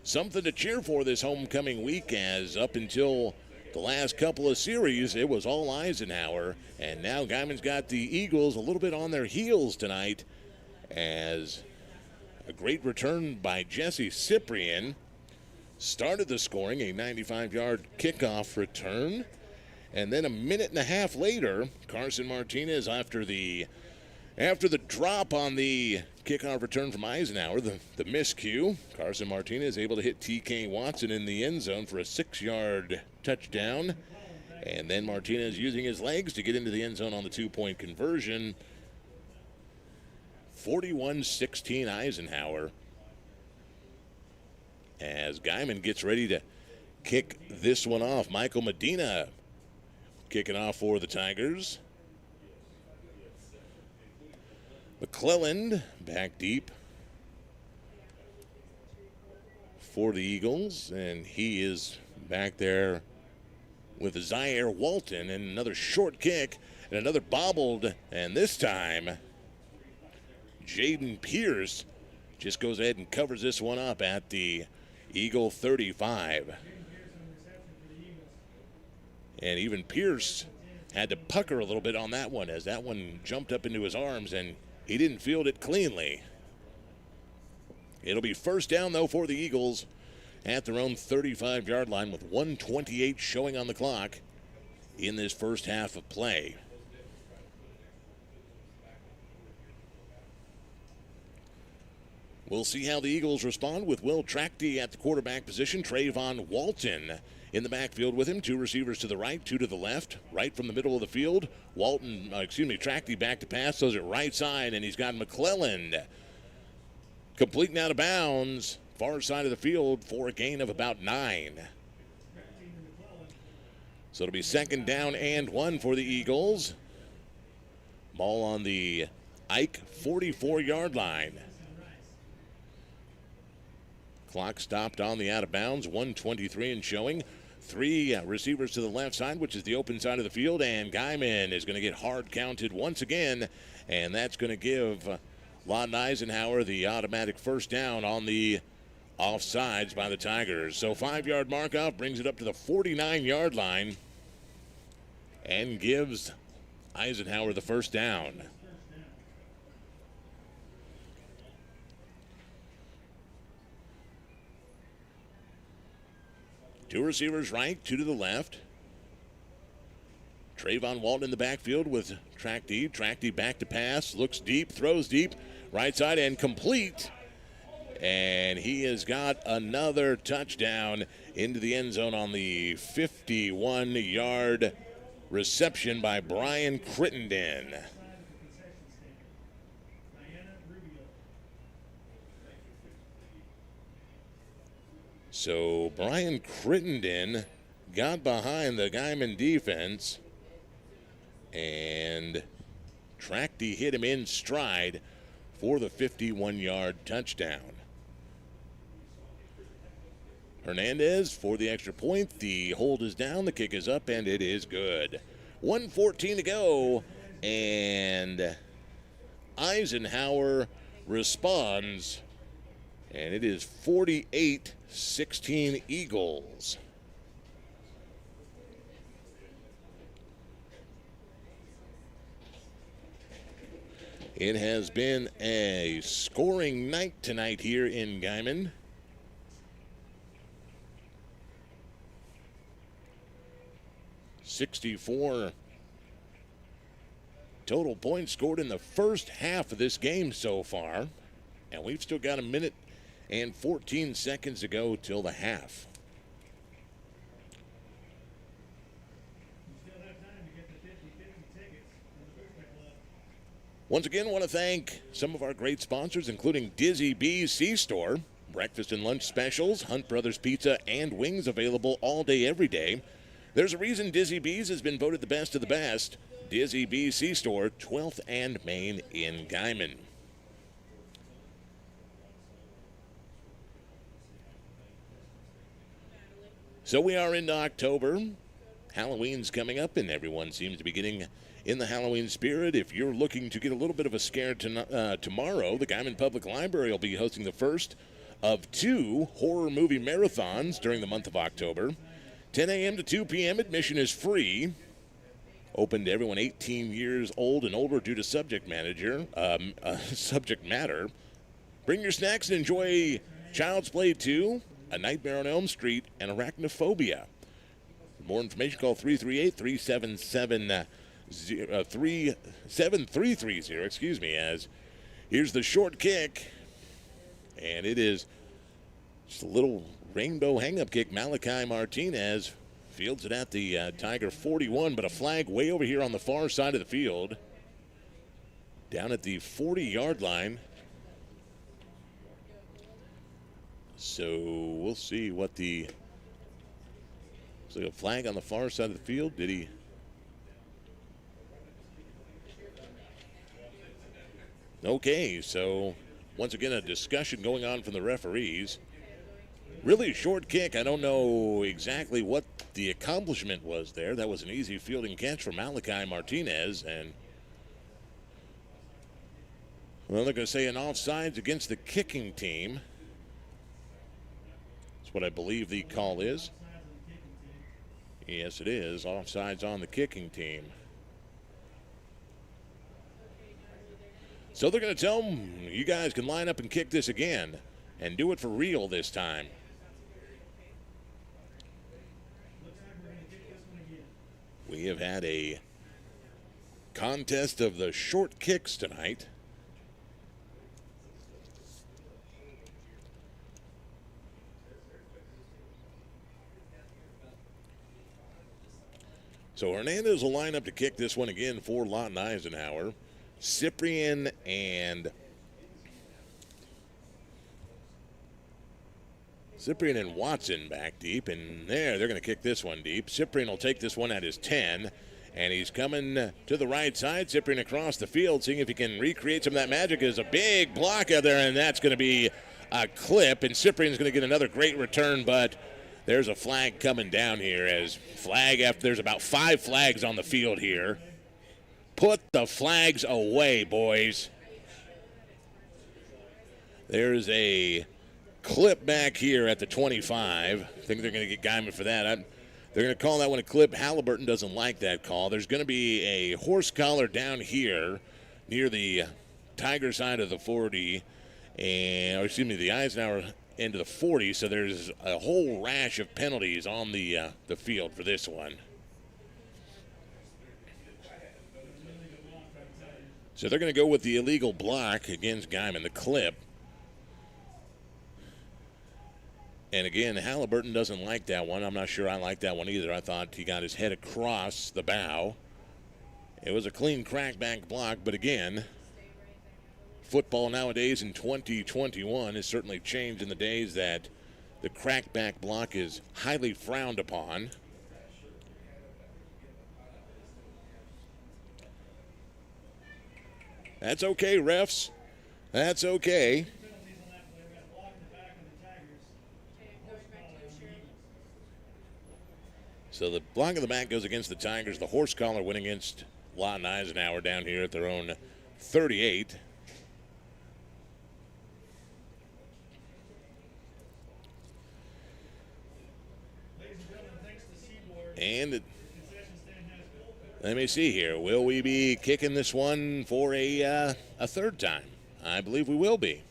Something to cheer for this homecoming week, as up until the last couple of series, it was all Eisenhower. And now Guymon's got the Eagles a little bit on their heels tonight, as a great return by Jesse Cyprian started the scoring, a 95-yard kickoff return. And then a minute and a half later, Carson Martinez, after the drop on the kickoff return from Eisenhower, the miscue, Carson Martinez able to hit T.K. Watson in the end zone for a 6-yard touchdown. And then Martinez using his legs to get into the end zone on the two-point conversion. 41-16 Eisenhower, as Guymon gets ready to kick this one off. Michael Medina kicking off for the Tigers. McClelland back deep for the Eagles, and he is back there with Zaire Walton, and another short kick and another bobbled, and this time Jaden Pierce just goes ahead and covers this one up at the Eagle 35. And even Pierce had to pucker a little bit on that one, as that one jumped up into his arms and he didn't field it cleanly. It'll be first down, though, for the Eagles at their own 35-yard line with 1:28 showing on the clock in this first half of play. We'll see how the Eagles respond with Will Trachty at the quarterback position. Trayvon Walton in the backfield with him. Two receivers to the right, two to the left. Right from the middle of the field. Trachty back to pass. Those at right side, and he's got McClelland completing out of bounds. Far side of the field for a gain of about 9. So it'll be second down and 1 for the Eagles. Ball on the Ike 44-yard line. Clock stopped on the out of bounds, 1:23 and showing. 3 receivers to the left side, which is the open side of the field, and Guymon is going to get hard counted once again, and that's going to give Lawton Eisenhower the automatic first down on the offsides by the Tigers. So 5-yard mark off brings it up to the 49-yard line and gives Eisenhower the first down. Two receivers right, two to the left. Trayvon Walton in the backfield with Trachty. Trachty back to pass, looks deep, throws deep, right side and complete. And he has got another touchdown into the end zone on the 51-yard reception by Brian Crittenden. So Brian Crittenden got behind the Guymon defense, and Trachty hit him in stride for the 51-yard touchdown. Hernandez for the extra point. The hold is down, the kick is up, and it is good. 1:14 to go, and Eisenhower responds, and it is 48-16 Eagles. It has been a scoring night tonight here in Guymon. .64 total points scored in the first half of this game so far. And we've still got a minute and 14 seconds to go till the half. Once again, I want to thank some of our great sponsors, including Dizzy B's C-Store. Breakfast and lunch specials, Hunt Brothers Pizza and wings available all day, every day. There's a reason Dizzy B's has been voted the best of the best. Dizzy B's C-Store, 12th and Main in Guymon. So we are into October. Halloween's coming up, and everyone seems to be getting in the Halloween spirit. If you're looking to get a little bit of a scare tomorrow, the Guymon Public Library will be hosting the first of 2 horror movie marathons during the month of October. 10 a.m. to 2 p.m. Admission is free. Open to everyone 18 years old and older due to subject matter. Bring your snacks and enjoy Child's Play 2, A Nightmare on Elm Street, and Arachnophobia. For more information, call 338-377-7330, excuse me, as here's the short kick, and it is just a little rainbow hang-up kick. Malachi Martinez fields it at the Tiger 41, but a flag way over here on the far side of the field, down at the 40-yard line. So we'll see what the... So a flag on the far side of the field. Did he... Okay, so once again a discussion going on from the referees. Really short kick. I don't know exactly what the accomplishment was there. That was an easy fielding catch for Malachi Martinez. And, well, they're going to say an offsides against the kicking team. That's what I believe the call is. Yes, it is. Offsides on the kicking team. So they're going to tell them, you guys can line up and kick this again and do it for real this time. We have had a contest of the short kicks tonight. So Hernandez will line up to kick this one again for Lawton Eisenhower. Cyprian and Watson back deep, and they're going to kick this one deep. Cyprian will take this one at his 10, and he's coming to the right side. Cyprian across the field, seeing if he can recreate some of that magic. There's a big block out there, and that's going to be a clip, and Cyprian's going to get another great return, but there's a flag coming down here as flag after there's about 5 flags on the field here. Put the flags away, boys. There's a clip back here at the 25. I think they're going to get Guymon for that. They're going to call that one a clip. Halliburton doesn't like that call. There's going to be a horse collar down here near the Tiger side of the 40, the Eisenhower end of the 40. So there's a whole rash of penalties on the field for this one. So they're going to go with the illegal block against Guymon, the clip. And again, Halliburton doesn't like that one. I'm not sure I like that one either. I thought he got his head across the bow. It was a clean crackback block, but again, football nowadays in 2021 has certainly changed in the days that the crackback block is highly frowned upon. That's okay, refs. That's okay. So the block of the back goes against the Tigers. The horse collar went against Lawton Eisenhower down here at their own 38. And let me see here. Will we be kicking this one for a third time? I believe we will be.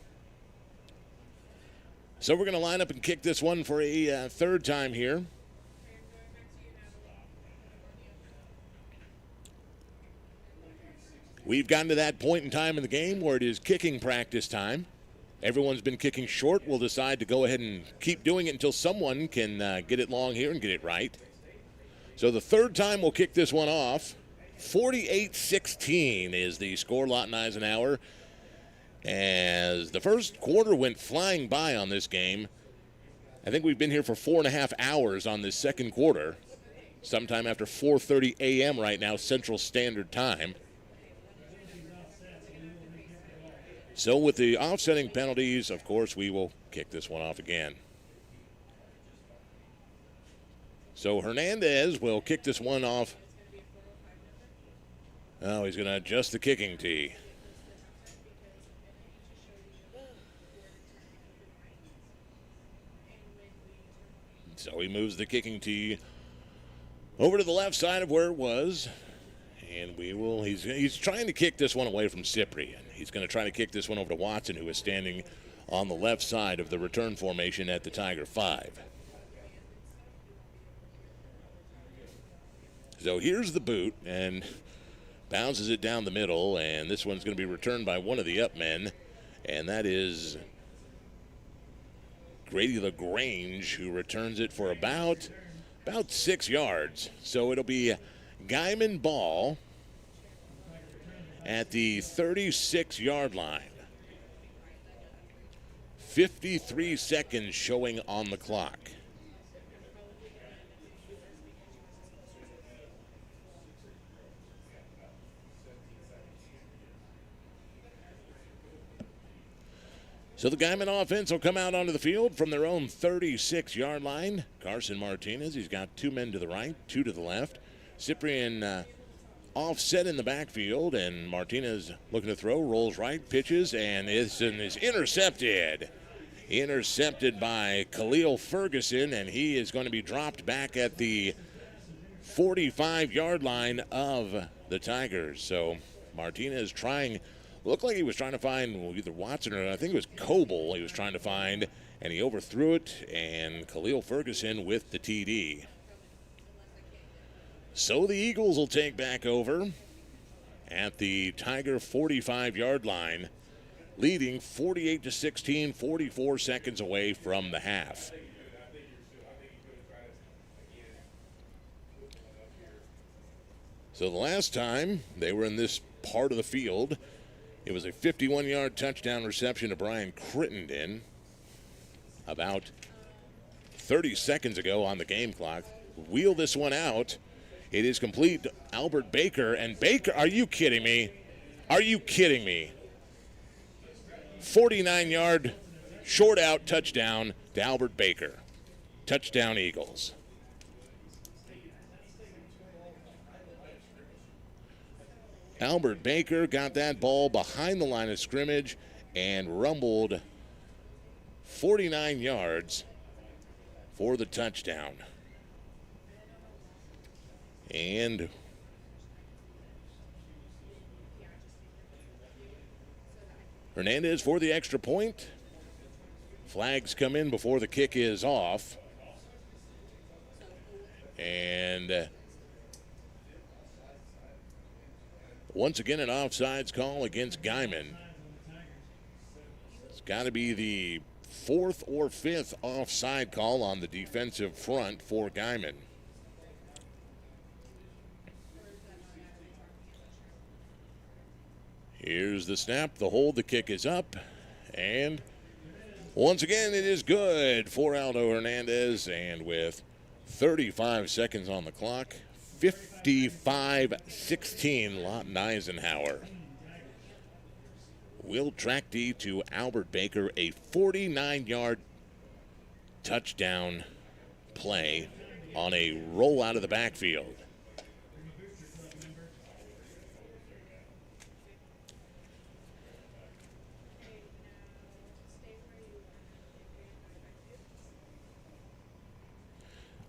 So we're going to line up and kick this one for a third time here. We've gotten to that point in time in the game where it is kicking practice time. Everyone's been kicking short. We'll decide to go ahead and keep doing it until someone can get it long here and get it right. So the third time we'll kick this one off. 48-16 is the score, Lawton Eisenhower. As the first quarter went flying by on this game, I think we've been here for 4.5 hours on this second quarter, sometime after 4:30 a.m. right now, Central Standard Time. So with the offsetting penalties, of course, we will kick this one off again. So Hernandez will kick this one off. Oh, he's going to adjust the kicking tee. So he moves the kicking tee over to the left side of where it was. And he's trying to kick this one away from Cyprian. He's going to try to kick this one over to Watson, who is standing on the left side of the return formation at the Tiger 5. So here's the boot, and bounces it down the middle, and this one's going to be returned by one of the up men, and that is Grady LaGrange, who returns it for about 6 yards. So it'll be Guymon ball at the 36-yard line. 53 seconds showing on the clock. So the Guymon offense will come out onto the field from their own 36-yard line. Carson Martinez, he's got 2 men to the right, 2 to the left. Cyprian offset in the backfield, and Martinez looking to throw, rolls right, pitches, and is intercepted. Intercepted by Khalil Ferguson, and he is going to be dropped back at the 45-yard line of the Tigers. So Martinez looked like he was trying to find either Watson or I think it was Coble he was trying to find, and he overthrew it, and Khalil Ferguson with the TD. So the Eagles will take back over at the Tiger 45-yard line, leading 48-16, 44 seconds away from the half. So the last time they were in this part of the field, it was a 51-yard touchdown reception to Brian Crittenden about 30 seconds ago on the game clock. Wheel this one out. It is complete. Albert Baker. And Baker, are you kidding me? Are you kidding me? 49-yard short out touchdown to Albert Baker. Touchdown Eagles. Albert Baker got that ball behind the line of scrimmage and rumbled 49 yards for the touchdown. And Hernandez for the extra point. Flags come in before the kick is off. And once again, an offsides call against Guymon. It's got to be the 4th or 5th offside call on the defensive front for Guymon. Here's the snap, the hold, the kick is up, and once again it is good for Aldo Hernandez, and with 35 seconds on the clock, 55-16 Lawton Eisenhower will track D to Albert Baker, a 49-yard touchdown play on a roll out of the backfield.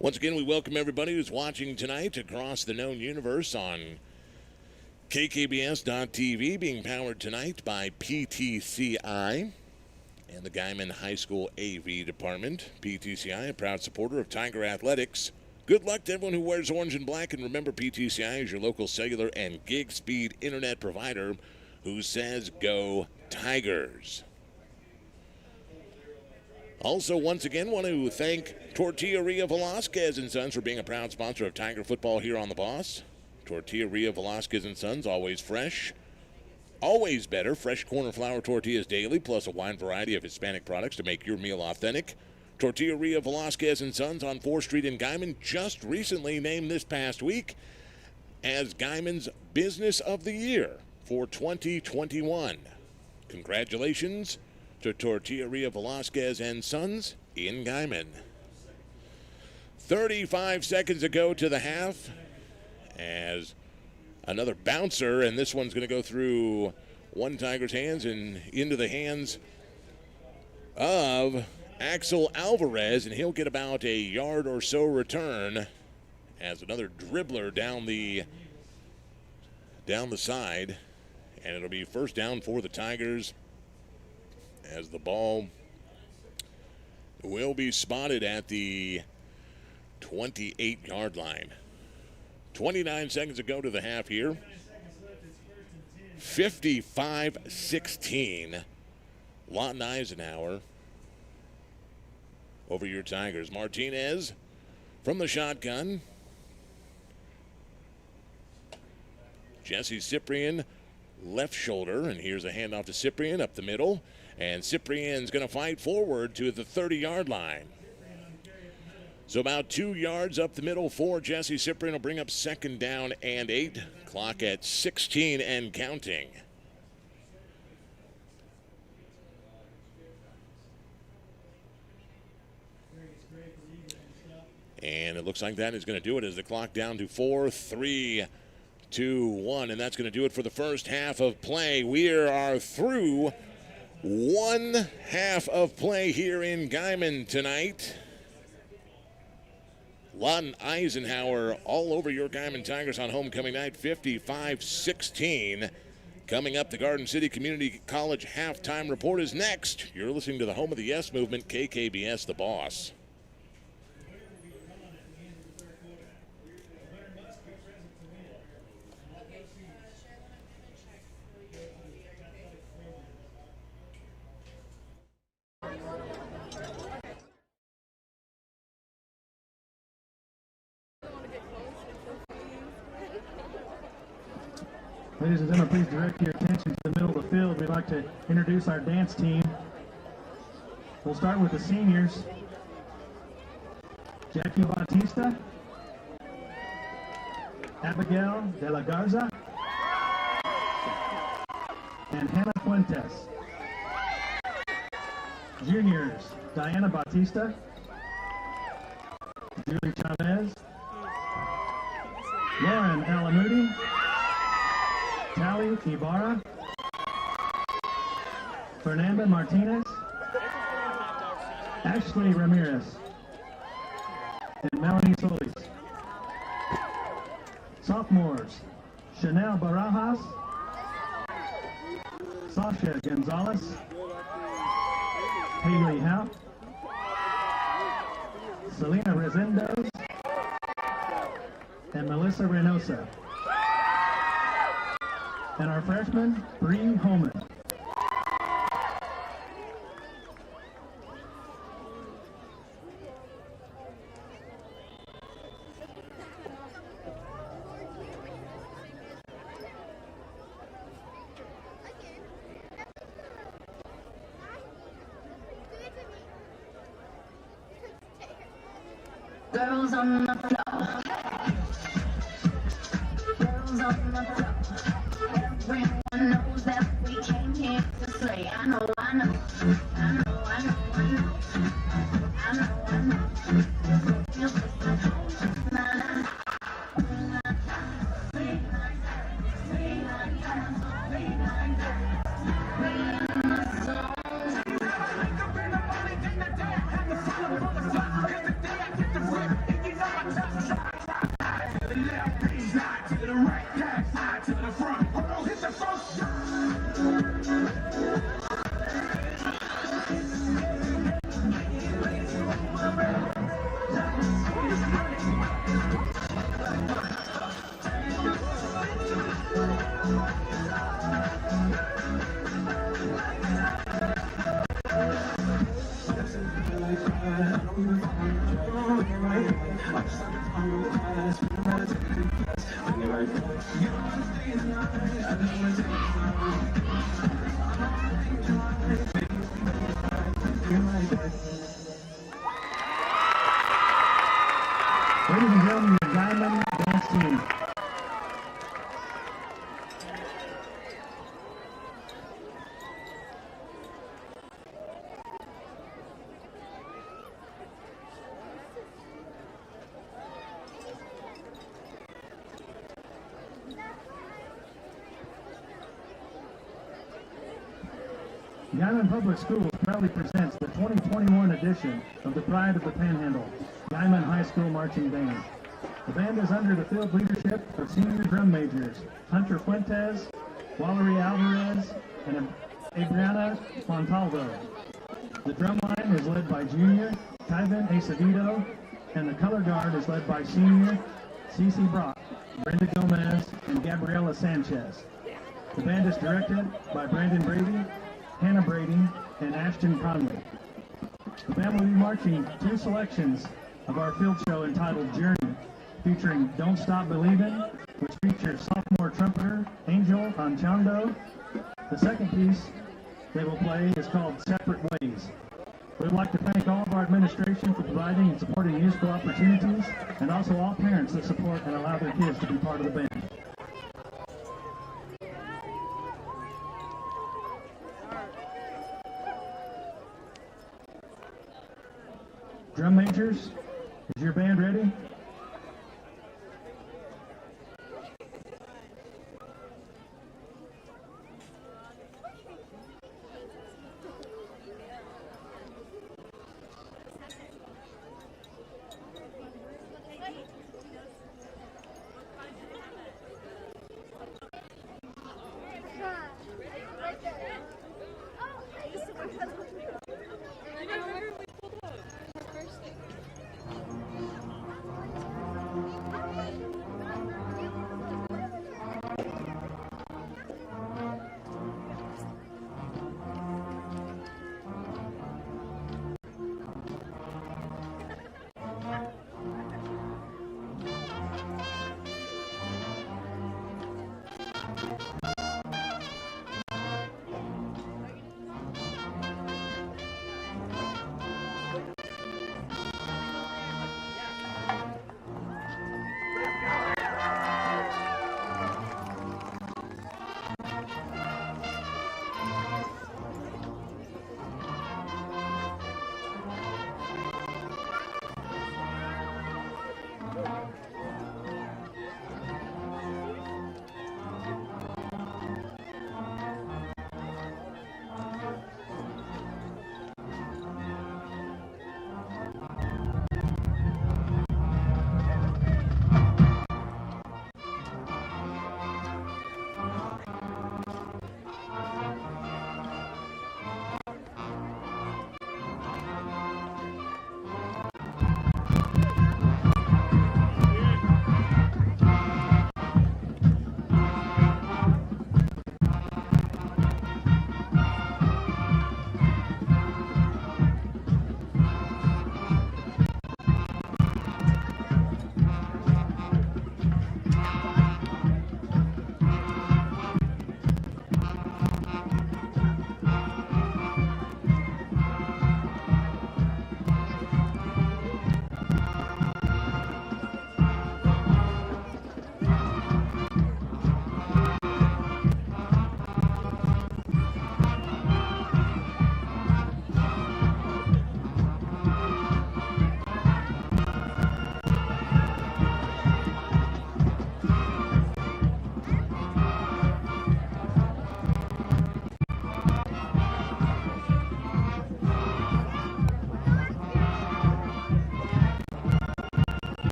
Once again, we welcome everybody who's watching tonight across the known universe on KKBS.TV, being powered tonight by PTCI and the Guymon High School AV Department. PTCI, a proud supporter of Tiger Athletics. Good luck to everyone who wears orange and black, and remember, PTCI is your local cellular and gig speed internet provider who says go Tigers. Also, once again, want to thank Tortilleria Velasquez & Sons for being a proud sponsor of Tiger football here on The Boss. Tortilleria Velasquez & Sons, always fresh, always better. Fresh corn flour tortillas daily, plus a wide variety of Hispanic products to make your meal authentic. Tortilleria Velasquez & Sons on 4th Street in Guymon, just recently named this past week as Guymon's Business of the Year for 2021. Congratulations to Tortilleria Velasquez & Sons in Guymon. 35 seconds ago to the half as another bouncer, and this one's going to go through one Tiger's hands and into the hands of Axel Alvarez, and he'll get about a yard or so return as another dribbler down the side, and it'll be first down for the Tigers as the ball will be spotted at the 28-yard line. 29 seconds to go to the half here. 55-16. Lawton Eisenhower over your Tigers. Martinez from the shotgun. Jesse Cyprian, left shoulder, and here's a handoff to Cyprian up the middle. And Cyprian's going to fight forward to the 30-yard line. So about 2 yards up the middle for Jesse Cyprian will bring up second down and 8. Clock at 16 and counting. And it looks like that is going to do it as the clock down to 4, 3, 2, 1. And that's going to do it for the first half of play. We are through one half of play here in Guymon tonight. Lawton Eisenhower all over your Guymon Tigers on homecoming night, 55-16. Coming up, the Garden City Community College halftime report is next. You're listening to the home of the Yes Movement, KKBS The Boss. Ladies and gentlemen, please direct your attention to the middle of the field. We'd like to introduce our dance team. We'll start with the seniors. Jackie Bautista, Abigail De La Garza, and Hannah Fuentes. Juniors, Diana Bautista, Julie Chavez, Lauren Alamudi, Tally Ibarra, Fernanda Martinez, Ashley Ramirez, and Melanie Solis. Sophomores, Chanel Barajas, Sasha Gonzalez, Haley Howe, Selena Rezendes, and Melissa Reynosa. And our freshman, Bree Holman. Girls on the floor. Girls on the floor. Everyone knows that we came here to slay. I know, I know. I know, I know, I know. I know, I know. Ladies and gentlemen, the Guymon dance team. Guymon Public Schools proudly presents the 2021 edition of the Pride of the Panhandle, Guymon High School Marching Band. The band is under the field leadership of senior drum majors Hunter Fuentes, Valerie Alvarez, and Adriana Montalvo. The drum line is led by junior Tyven Acevedo, and the color guard is led by senior Cece Brock, Brenda Gomez, and Gabriela Sanchez. The band is directed by Brandon Brady, Hannah Brady, and Ashton Conley. The band will be marching two selections of our field show entitled Journey, featuring Don't Stop Believin', which features sophomore trumpeter Angel Anchando. The second piece they will play is called Separate Ways. We would like to thank all of our administration for providing and supporting musical opportunities, and also all parents that support and allow their kids to be part of the band. Drum majors, is your band ready?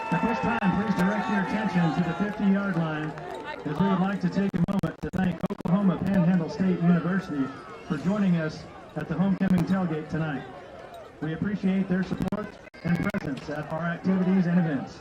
At this time, please direct your attention to the 50-yard line, as we would like to take a moment to thank Oklahoma Panhandle State University for joining us at the homecoming tailgate tonight. We appreciate their support and presence at our activities and events.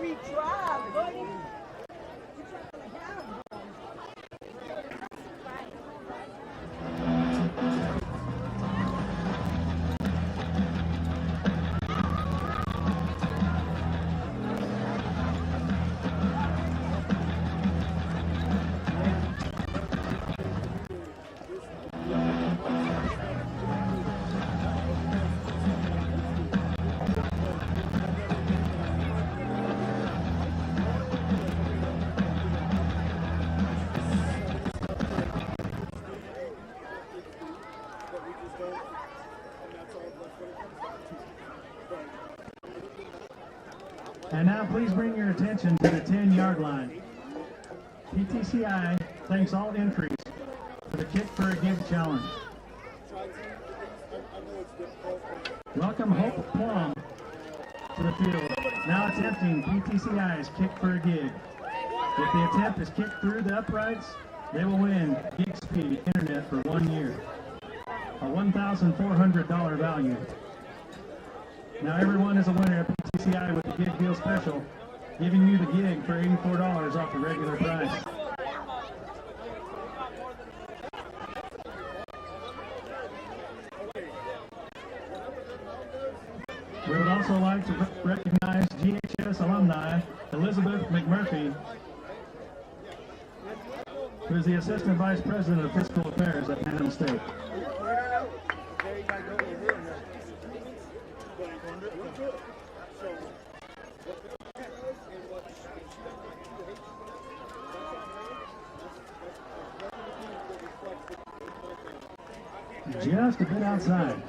We tried, buddy. And now please bring your attention to the 10-yard line. PTCI thanks all entries for the Kick for a Gig Challenge. Welcome Hope Plum to the field, now attempting PTCI's Kick for a Gig. If the attempt is kicked through the uprights, they will win Gig Speed Internet for 1 year, a $1,400 value. Now everyone is a winner at PTCI with the Gig Deal Special, giving you the gig for $84 off the regular price. We would also like to recognize GHS alumni Elizabeth McMurphy, who is the Assistant Vice President of Fiscal Affairs at Panhandle State. Just a bit outside.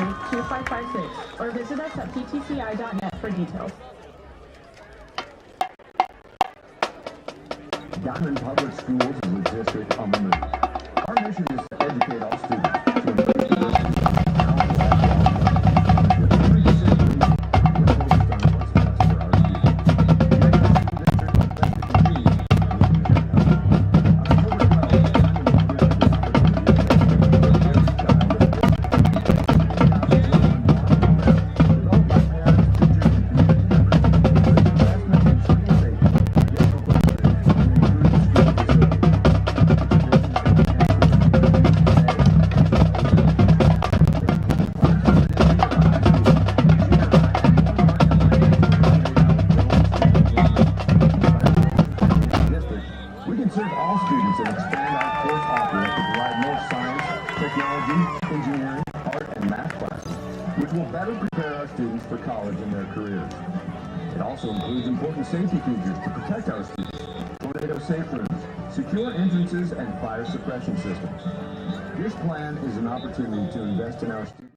562-2556 or visit us at ptci.net for details. Guymon Public Schools is a district on the move. Our mission is to educate all students to embrace diversity. Safety features to protect our students, tornado safe rooms, secure entrances, and fire suppression systems. This plan is an opportunity to invest in our students.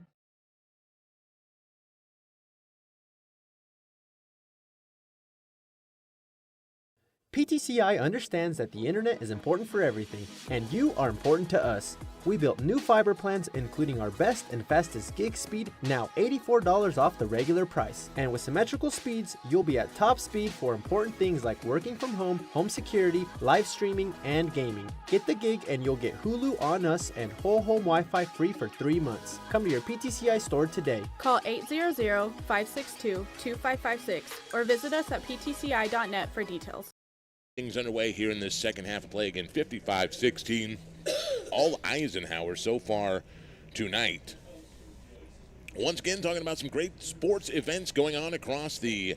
PTCI understands that the internet is important for everything, and you are important to us. We built new fiber plans including our best and fastest gig speed, now $84 off the regular price. And with symmetrical speeds, you'll be at top speed for important things like working from home, home security, live streaming, and gaming. Get the gig and you'll get Hulu on us and whole home Wi-Fi free for 3 months. Come to your PTCI store today. Call 800-562-2556 or visit us at ptci.net for details. Things underway here in this second half of play. Again, 55-16. All Eisenhower so far tonight. Once again, talking about some great sports events going on across the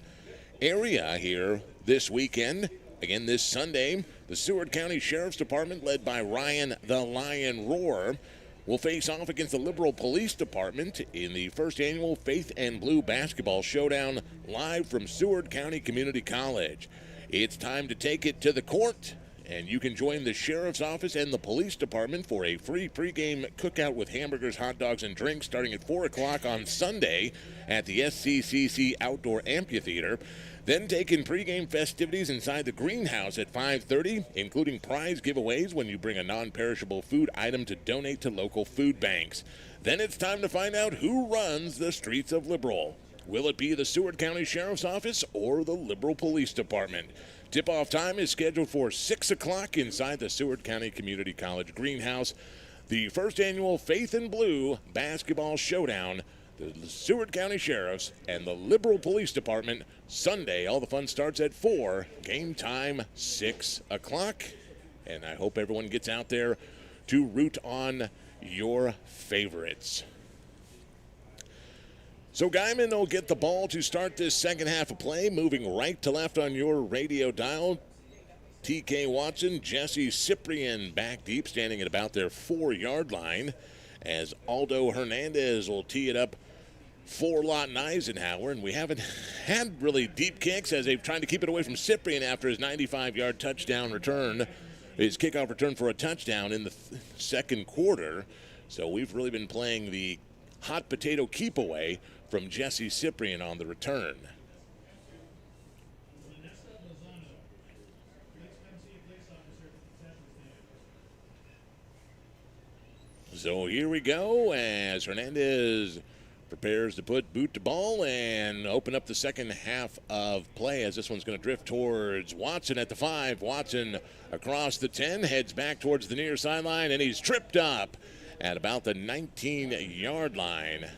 area here this weekend. Again, this Sunday, the Seward County Sheriff's Department, led by Ryan the Lion Roar, will face off against the Liberal Police Department in the first annual Faith and Blue Basketball Showdown, live from Seward County Community College. It's time to take it to the court, and you can join the Sheriff's Office and the Police Department for a free pregame cookout with hamburgers, hot dogs, and drinks starting at 4 o'clock on Sunday at the SCCC Outdoor Amphitheater. Then take in pregame festivities inside the greenhouse at 5:30, including prize giveaways when you bring a non-perishable food item to donate to local food banks. Then it's time to find out who runs the streets of Liberal. Will it be the Seward County Sheriff's Office or the Liberal Police Department? Tip-off time is scheduled for 6 o'clock inside the Seward County Community College Greenhouse. The first annual Faith and Blue Basketball Showdown, the Seward County Sheriffs and the Liberal Police Department, Sunday. All the fun starts at 4, game time 6 o'clock. And I hope everyone gets out there to root on your favorites. So Guymon will get the ball to start this second half of play, moving right to left on your radio dial. TK Watson, Jesse Cyprian back deep, standing at about their 4-yard line, as Aldo Hernandez will tee it up for Lawton Eisenhower. And we haven't had really deep kicks as they've tried to keep it away from Cyprian after his 95-yard touchdown return, his kickoff return for a touchdown in the second quarter. So we've really been playing the hot potato keep away from Jesse Cyprian on the return. So here we go as Hernandez prepares to put boot to ball and open up the second half of play, as this one's going to drift towards Watson at the 5. Watson across the 10, heads back towards the near sideline, and he's tripped up at about the 19-yard line.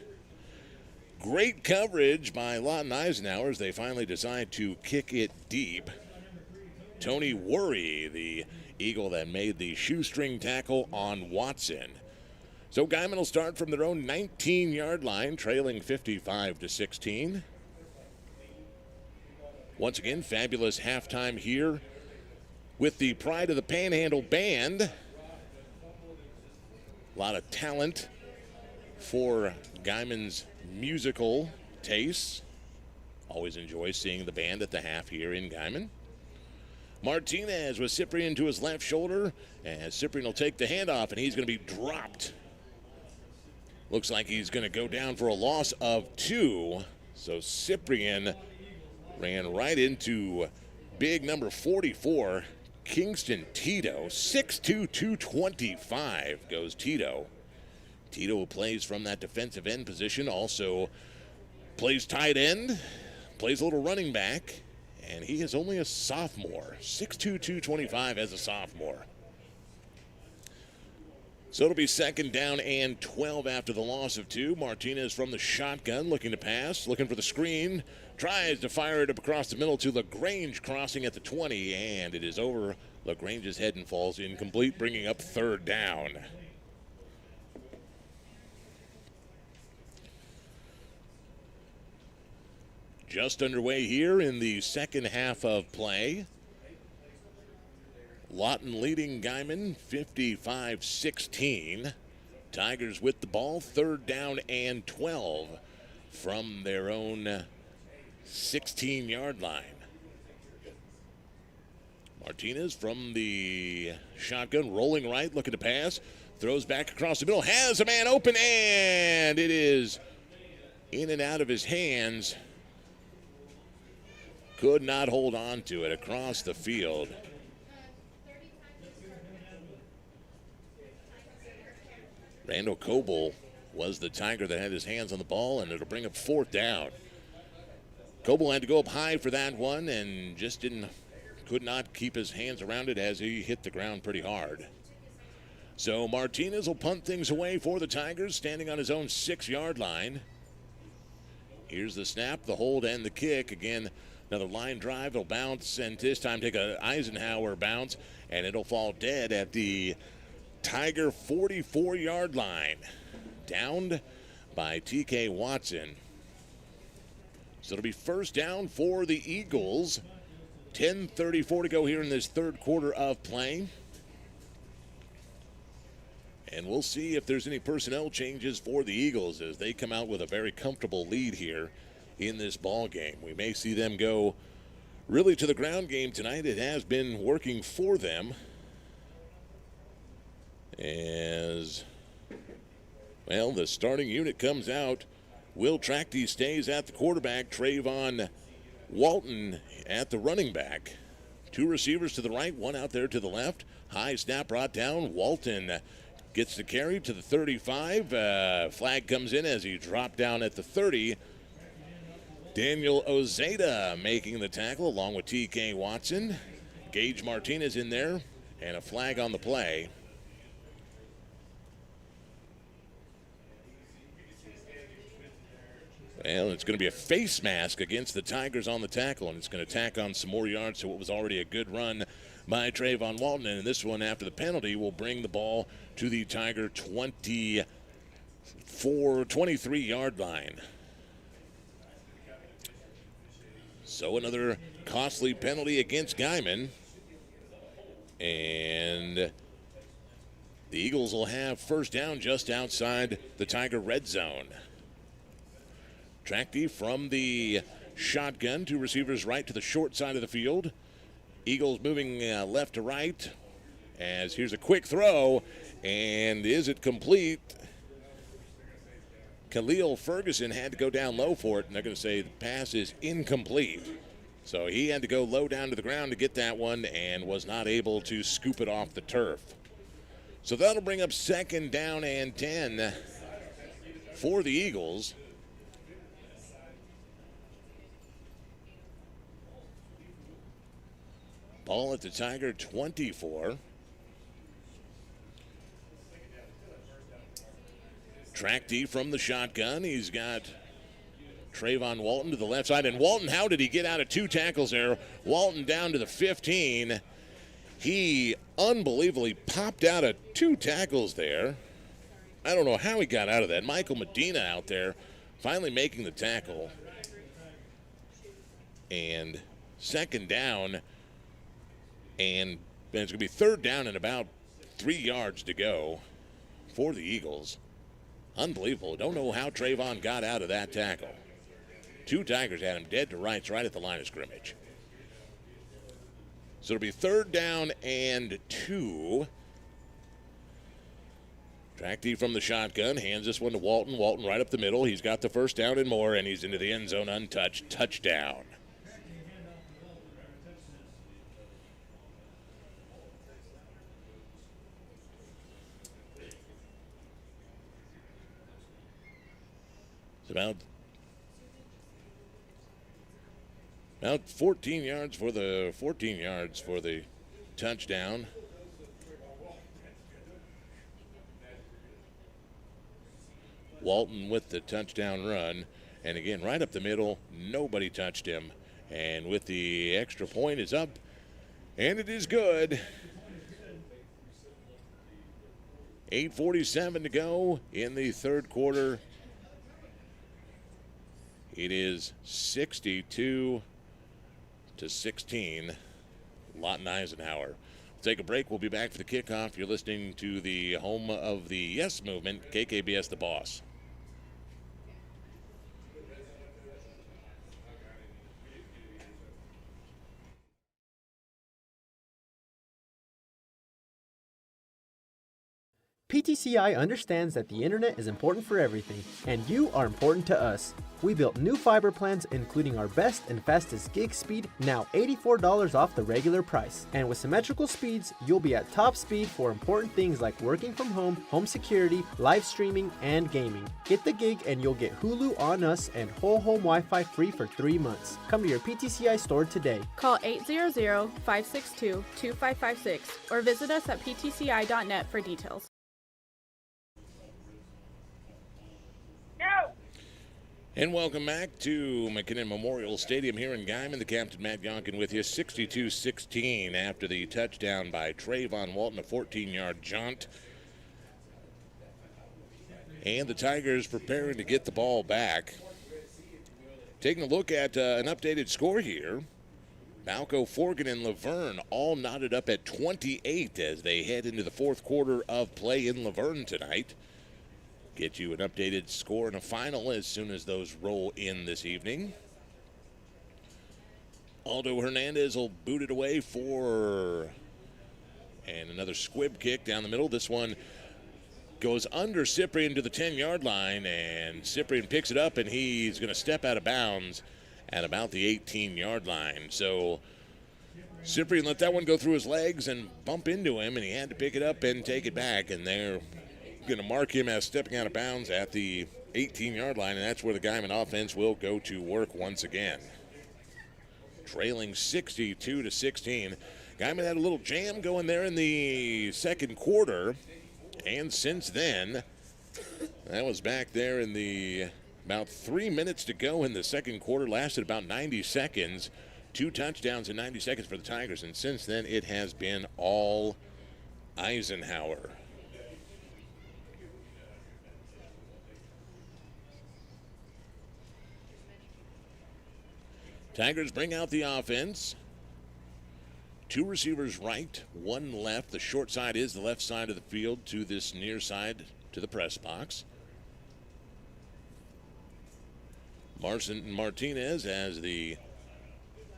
Great coverage by Lawton Eisenhower as they finally decide to kick it deep. Tony Worry, the Eagle that made the shoestring tackle on Watson. So Guymon will start from their own 19-yard line, trailing 55-16. Once again, fabulous halftime here with the Pride of the Panhandle Band. A lot of talent for Guymon's musical tastes. Always enjoy seeing the band at the half here in Guymon. Martinez with Cyprian to his left shoulder, as Cyprian will take the handoff, and he's going to be dropped Looks like he's going to go down for a loss of 2. So Cyprian ran right into big number 44, Kingston Tito. 6'2", 225 goes Tito. Tito plays from that defensive end position, also plays tight end, plays a little running back, and he is only a sophomore. 6'2", 225 as a sophomore. So it'll be 2nd down and 12 after the loss of 2. Martinez from the shotgun, looking to pass, looking for the screen. Tries to fire it up across the middle to LaGrange, crossing at the 20, and it is over LaGrange's head and falls incomplete, bringing up 3rd down. Just underway here in the second half of play. Lawton leading Guymon 55-16. Tigers with the ball, 3rd down and 12 from their own 16-yard line. Martinez from the shotgun, rolling right, looking to pass. Throws back across the middle, has a man open, and it is in and out of his hands. Could not hold on to it across the field. Randall Coble was the Tiger that had his hands on the ball, and it'll bring up 4th down. Coble had to go up high for that one and just could not keep his hands around it as he hit the ground pretty hard. So Martinez will punt things away for the Tigers, standing on his own 6-yard line. Here's the snap, the hold, and the kick. Again, another line drive. It'll bounce, and this time take a Eisenhower bounce, and it'll fall dead at the Tiger 44-yard line. Downed by TK Watson. So it'll be 1st down for the Eagles. 10:34 to go here in this 3rd quarter of play. And we'll see if there's any personnel changes for the Eagles as they come out with a very comfortable lead here in this ball game. We may see them go really to the ground game tonight. It has been working for them. As, well, the starting unit comes out. Will Tracty stays at the quarterback. Trayvon Walton at the running back. 2 receivers to the right, 1 out there to the left. High snap brought down. Walton gets the carry to the 35. Flag comes in as he dropped down at the 30. Daniel Ozeda making the tackle along with TK Watson. Gage Martinez in there, and a flag on the play. Well, it's going to be a face mask against the Tigers on the tackle, and it's going to tack on some more yards to what was already a good run by Trayvon Walton. And this one, after the penalty, will bring the ball to the Tiger 23-yard line. So another costly penalty against Guymon. And the Eagles will have 1st down just outside the Tiger red zone. Tracty from the shotgun, 2 receivers right to the short side of the field. Eagles moving left to right as here's a quick throw, and is it complete? Khalil Ferguson had to go down low for it, and they're going to say the pass is incomplete. So he had to go low down to the ground to get that one and was not able to scoop it off the turf. So that'll bring up 2nd down and 10 for the Eagles. Ball at the Tiger 24. Tracty from the shotgun. He's got Trayvon Walton to the left side. And Walton, how did he get out of 2 tackles there? Walton down to the 15. He unbelievably popped out of 2 tackles there. I don't know how he got out of that. Michael Medina out there finally making the tackle. And 2nd down. And it's going to be 3rd down and about 3 yards to go for the Eagles. Unbelievable. Don't know how Trayvon got out of that tackle. 2 Tigers had him dead to rights right at the line of scrimmage. So it'll be 3rd down and 2. Track D from the shotgun, hands this one to Lawton. Lawton right up the middle. He's got the first down and more, and he's into the end zone untouched. Touchdown. It's about 14 yards for the touchdown. Lawton with the touchdown run, and again right up the middle, nobody touched him, and with the extra point is up, and it is good. 8:47 to go in the third quarter. It is 62-16. Lawton Eisenhower. Take a break. We'll be back for the kickoff. You're listening to the home of the Yes Movement, KKBS The Boss. PTCI understands that the internet is important for everything, and you are important to us. We built new fiber plans including our best and fastest gig speed, now $84 off the regular price. And with symmetrical speeds, you'll be at top speed for important things like working from home, home security, live streaming, and gaming. Get the gig and you'll get Hulu on us and whole home Wi-Fi free for 3 months. Come to your PTCI store today. Call 800-562-2556 or visit us at ptci.net for details. And welcome back to McKinnon Memorial Stadium here in Guymon. The captain, Matt Yonkin, with you. 62-16 after the touchdown by Trayvon Walton, a 14-yard jaunt. And the Tigers preparing to get the ball back. Taking a look at an updated score here. Balco, Forgan, and Laverne all knotted up at 28 as they head into the fourth quarter of play in Laverne tonight. Get you an updated score and a final as soon as those roll in this evening. Aldo Hernandez will boot it away for, and another squib kick down the middle. This one goes under Cyprian to the 10-yard line, and Cyprian picks it up, and he's going to step out of bounds at about the 18-yard line. So Cyprian let that one go through his legs and bump into him, and he had to pick it up and take it back, and they're going to mark him as stepping out of bounds at the 18-yard line, and that's where the Guymon offense will go to work once again. Trailing 62-16. Guymon had a little jam going there in the second quarter, and since then, that was back there in the about 3 minutes to go in the second quarter, lasted about 90 seconds. 2 touchdowns in 90 seconds for the Tigers, and since then it has been all Eisenhower. Tigers bring out the offense. 2 receivers right, 1 left. The short side is the left side of the field to this near side to the press box. Martinez as the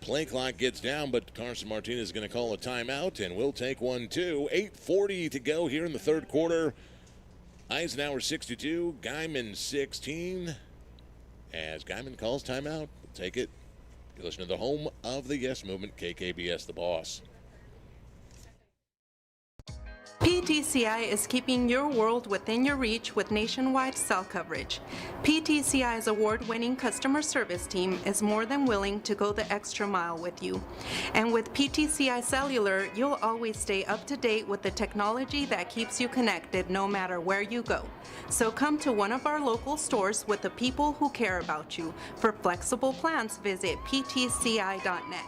play clock gets down, but Carson Martinez is going to call a timeout, and we'll take one too. 8:40 to go here in the third quarter. Eisenhower 62, Guymon 16. As Guymon calls timeout, we'll take it. You're listening to the home of the Yes Movement, KKBS The Boss. PTCI is keeping your world within your reach with nationwide cell coverage. PTCI's award-winning customer service team is more than willing to go the extra mile with you. And with PTCI Cellular, you'll always stay up to date with the technology that keeps you connected no matter where you go. So come to one of our local stores with the people who care about you. For flexible plans, visit ptci.net.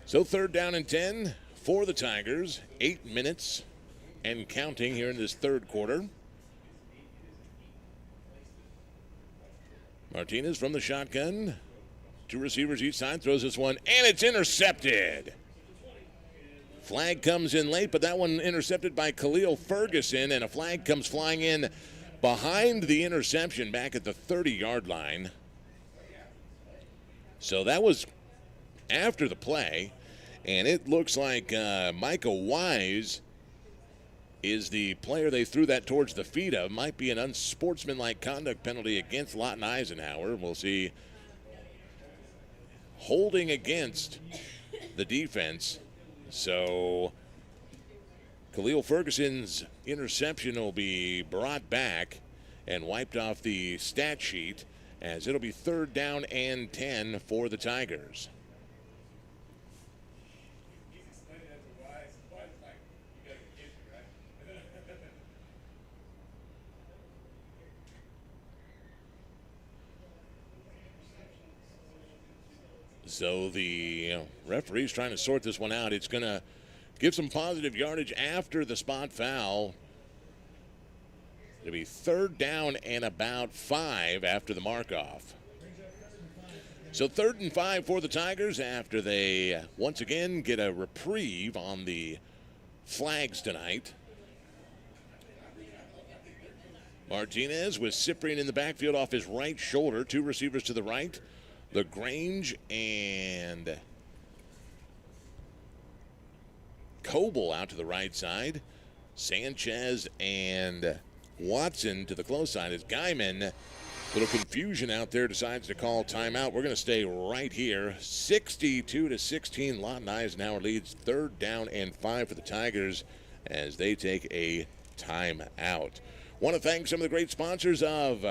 So 3rd down and 10 for the Tigers. 8 minutes and counting here in this third quarter. Martinez from the shotgun. 2 receivers each side, throws this one, and it's intercepted. Flag comes in late, but that one intercepted by Khalil Ferguson, and a flag comes flying in behind the interception back at the 30-yard line. So that was after the play, and it looks like Micah Wise is the player they threw that towards the feet of. Might be an unsportsmanlike conduct penalty against Lawton Eisenhower. We'll see. Holding against the defense. So Khalil Ferguson's interception will be brought back and wiped off the stat sheet, as it'll be 3rd down and 10 for the Tigers. So the referee's trying to sort this one out. It's going to give some positive yardage after the spot foul. It'll be 3rd down and about 5 after the mark-off. So 3rd and 5 for the Tigers after they once again get a reprieve on the flags tonight. Martinez with Cyprian in the backfield off his right shoulder. 2 receivers to the right. LaGrange and Coble out to the right side. Sanchez and Watson to the close side as Guymon, little confusion out there, decides to call timeout. We're going to stay right here. 62-16, Lawton Eisenhower leads. 3rd down and 5 for the Tigers as they take a timeout. Want to thank some of the great sponsors of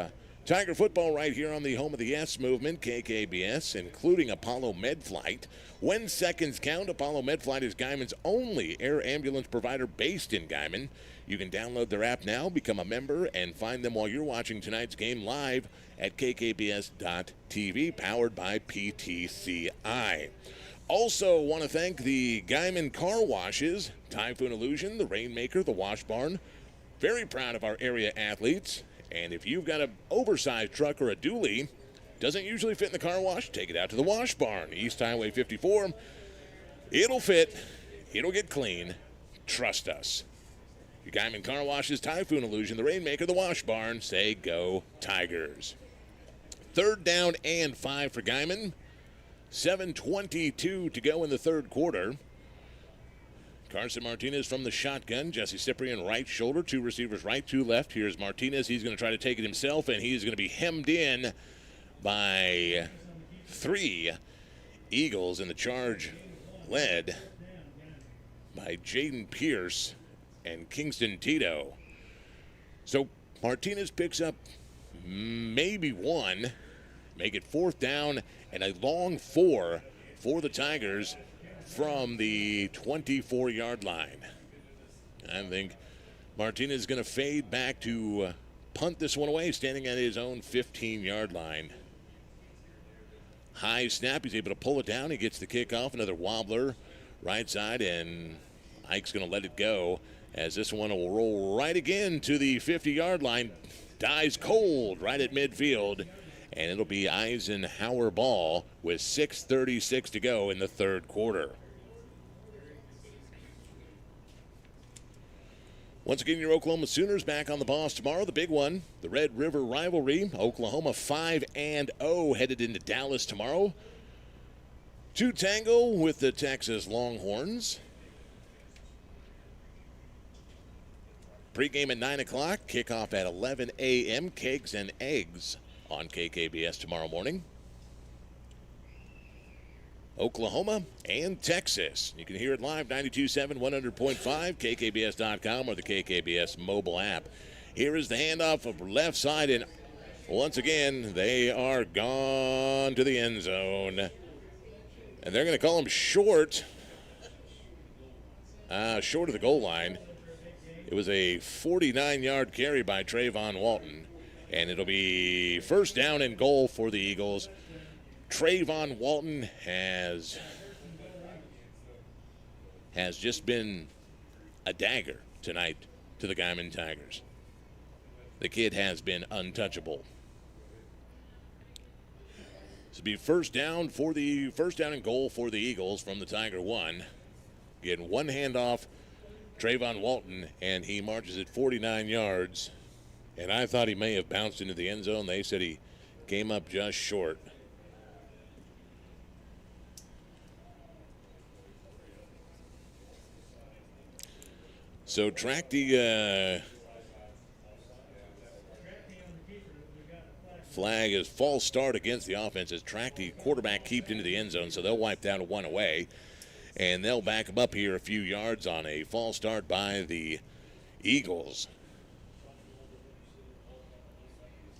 Tiger football right here on the home of the Yes movement, KKBS, including Apollo MedFlight. When seconds count, Apollo MedFlight is Guymon's only air ambulance provider based in Guymon. You can download their app now, become a member, and find them while you're watching tonight's game live at kkbs.tv, powered by PTCI. Also want to thank the Guymon Car Washes, Typhoon Illusion, the Rainmaker, the Wash Barn. Very proud of our area athletes. And if you've got an oversized truck or a dually, doesn't usually fit in the car wash, take it out to the Wash Barn, East Highway 54. It'll fit. It'll get clean. Trust us. Your Guymon Car Washes, Typhoon Illusion, the Rainmaker, the Wash Barn. Say go Tigers. 3rd down and 5 for Guymon. 7:22 to go in the third quarter. Carson Martinez from the shotgun. Jesse Cyprian right shoulder. 2 receivers right, 2 left. Here's Martinez. He's going to try to take it himself, and he's going to be hemmed in by 3 Eagles in the charge, led by Jaden Pierce and Kingston Tito. So Martinez picks up maybe 1, make it 4th down and a long 4 for the Tigers from the 24-yard line. I think Martinez is going to fade back to punt this one away, standing at his own 15-yard line. High snap, he's able to pull it down. He gets the kickoff, another wobbler right side, and Ike's going to let it go as this one will roll right again to the 50-yard line. Dies cold right at midfield, and it'll be Eisenhower ball with 6:36 to go in the third quarter. Once again, your Oklahoma Sooners back on the boss tomorrow. The big one, the Red River rivalry. Oklahoma 5-0 headed into Dallas tomorrow to tangle with the Texas Longhorns. Pregame at 9 o'clock, kickoff at 11 a.m. Cakes and eggs on KKBS tomorrow morning. Oklahoma and Texas. You can hear it live, 92.7, 100.5, kkbs.com or the KKBS mobile app. Here is the handoff of left side, and once again, they are gone to the end zone. And they're going to call him short of the goal line. It was a 49-yard carry by Trayvon Walton, and it'll be 1st down and goal for the Eagles. Trayvon Walton has has just been a dagger tonight to the Guymon Tigers. The kid has been untouchable. This will be first down and goal for the Eagles from the Tiger 1. Getting one handoff, Trayvon Walton, and he marches at 49 yards. And I thought he may have bounced into the end zone. They said he came up just short. So Trachty flag is false start against the offense as Trachty quarterback keeped into the end zone, so they'll wipe down one away. And they'll back him up here a few yards on a false start by the Eagles.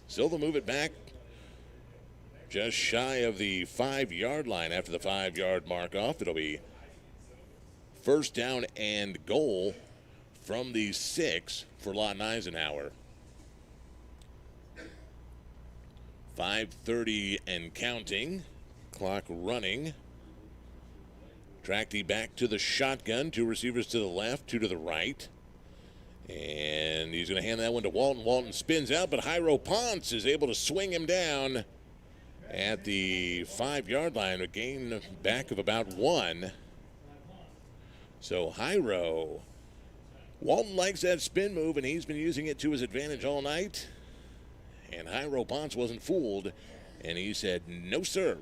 So they'll move it back just shy of the 5-yard line after the 5-yard mark off. It'll be first down and goal from the 6 for Lawton Eisenhower. 5:30 and counting. Clock running. Trachty back to the shotgun. 2 receivers to the left, 2 to the right. And he's going to hand that one to Walton. Walton spins out, but Jairo Ponce is able to swing him down at the 5-yard line. A gain back of about 1. So Jairo, Walton likes that spin move, and he's been using it to his advantage all night. And Jairo Ponce wasn't fooled, and he said, no, sir.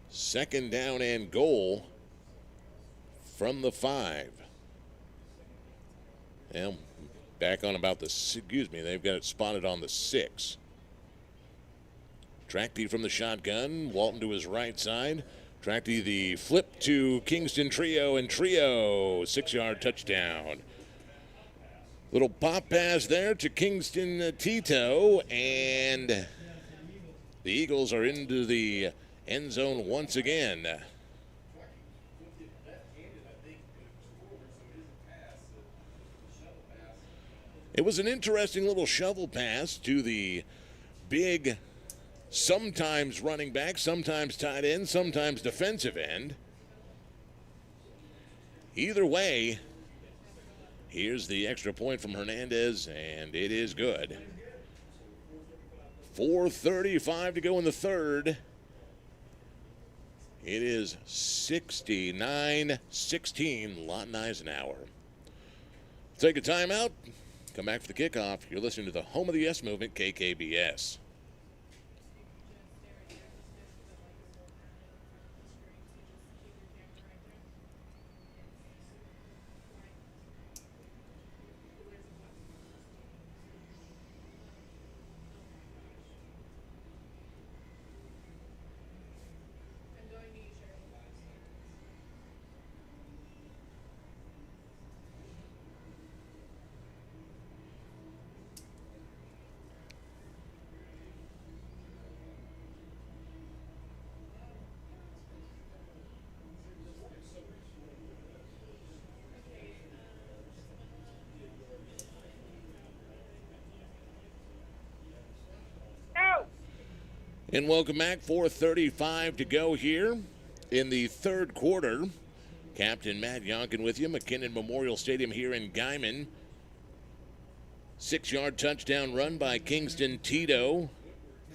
Second down and goal from the 5. And back on about they've got it spotted on the 6. Trachty from the shotgun, Walton to his right side. Trachty the flip to Kingston Trio, and Trio, 6-yard touchdown. Little pop pass there to Kingston Tito, and the Eagles are into the end zone once again. It was an interesting little shovel pass to the big, sometimes running back, sometimes tight end, sometimes defensive end. Either way, here's the extra point from Hernandez, and it is good. 4:35 to go in the third. It is 69-16, Lawton Eisenhower. Take a timeout. Come back for the kickoff. You're listening to the home of the Yes Movement, KKBS. And welcome back. 4:35 to go here in the third quarter. Captain Matt Yonkin with you. McKinnon Memorial Stadium here in Guymon. 6-yard touchdown run by Kingston Tito.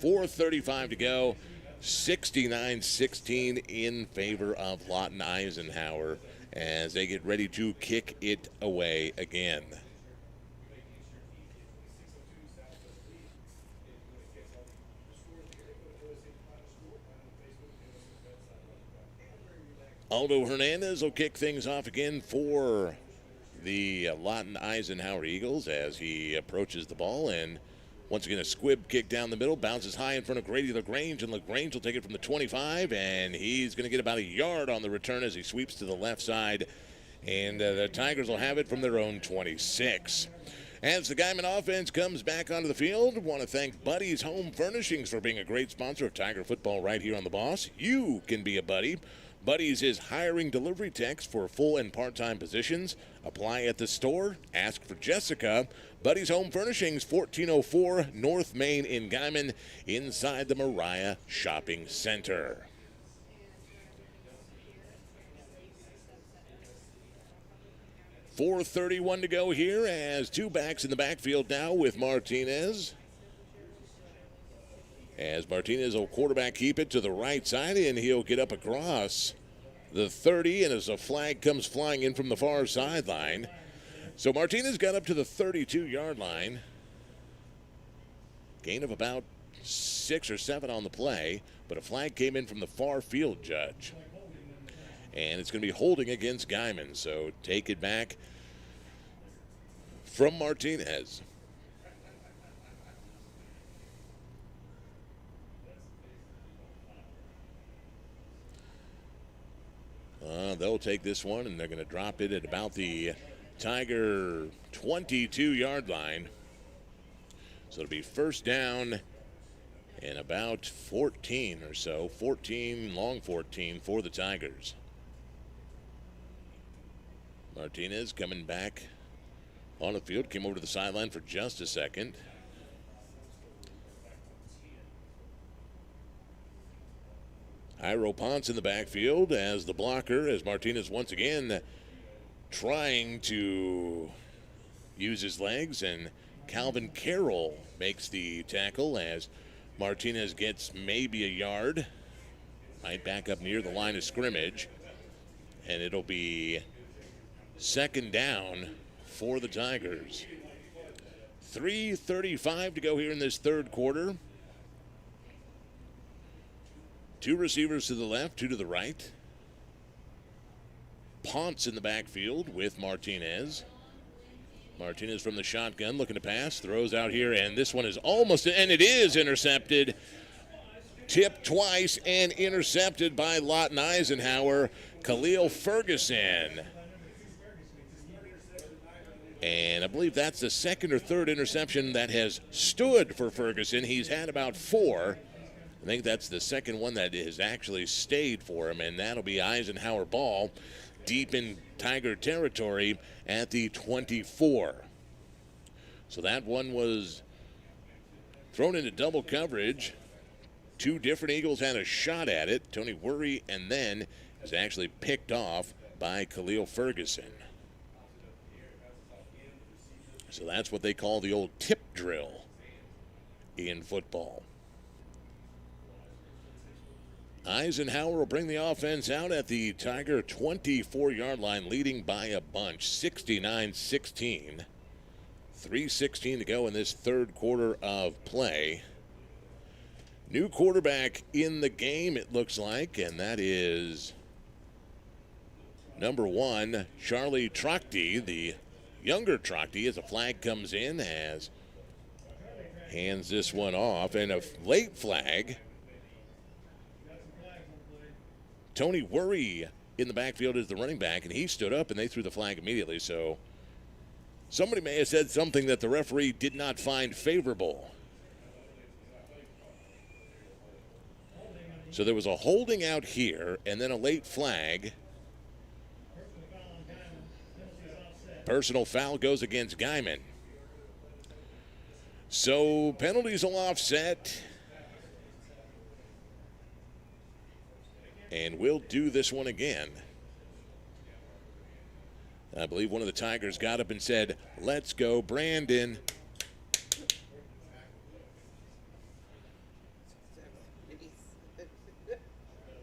4:35 to go. 69-16 in favor of Lawton Eisenhower as they get ready to kick it away again. Aldo Hernandez will kick things off again for the Lawton Eisenhower Eagles as he approaches the ball. And once again, a squib kick down the middle, bounces high in front of Grady LaGrange, and LaGrange will take it from the 25, and he's going to get about a yard on the return as he sweeps to the left side. And the Tigers will have it from their own 26. As the Guymon offense comes back onto the field, I want to thank Buddy's Home Furnishings for being a great sponsor of Tiger football right here on The Boss. You can be a Buddy. Buddy's is hiring delivery techs for full and part-time positions. Apply at the store. Ask for Jessica. Buddy's Home Furnishings, 1404 North Main in Guymon, inside the Mariah Shopping Center. 4:31 to go here as two backs in the backfield now with Martinez. As Martinez will quarterback keep it to the right side, and he'll get up across the 30, and as a flag comes flying in from the far sideline. So Martinez got up to the 32-yard line. Gain of about 6 or 7 on the play, but a flag came in from the far field judge. And it's going to be holding against Guymon, so take it back from Martinez. They'll take this one, and they're going to drop it at about the Tiger 22-yard line. So it'll be first down and about 14 or so. 14, long 14 for the Tigers. Martinez coming back on the field. Came over to the sideline for just a second. Iro Ponce in the backfield as the blocker, as Martinez once again trying to use his legs, and Calvin Carroll makes the tackle as Martinez gets maybe a yard. Might back up near the line of scrimmage, and it'll be second down for the Tigers. 3:35 to go here in this third quarter. Two receivers to the left, two to the right. Ponce in the backfield with Martinez. Martinez from the shotgun looking to pass, throws out here, and this one is almost, and it is intercepted. Tipped twice and intercepted by Lawton Eisenhower. Khalil Ferguson. And I believe that's the second or third interception that has stood for Ferguson. He's had about 4. I think that's the second one that has actually stayed for him, and that'll be Eisenhower ball deep in Tiger territory at the 24. So that one was thrown into double coverage. Two different Eagles had a shot at it. Tony Worry, and then is actually picked off by Khalil Ferguson. So that's what they call the old tip drill in football. Eisenhower will bring the offense out at the Tiger 24-yard line, leading by a bunch, 69-16. 3:16 to go in this third quarter of play. New quarterback in the game, it looks like, and that is number 1, Charlie Trochty, the younger Trochty, as a flag comes in, as hands this one off, and a late flag. Tony Worry in the backfield is the running back, and he stood up, and they threw the flag immediately. So somebody may have said something that the referee did not find favorable. So there was a holding out here, and then a late flag. Personal foul goes against Guymon. So penalties will offset. And we'll do this one again. I believe one of the Tigers got up and said, "Let's go, Brandon."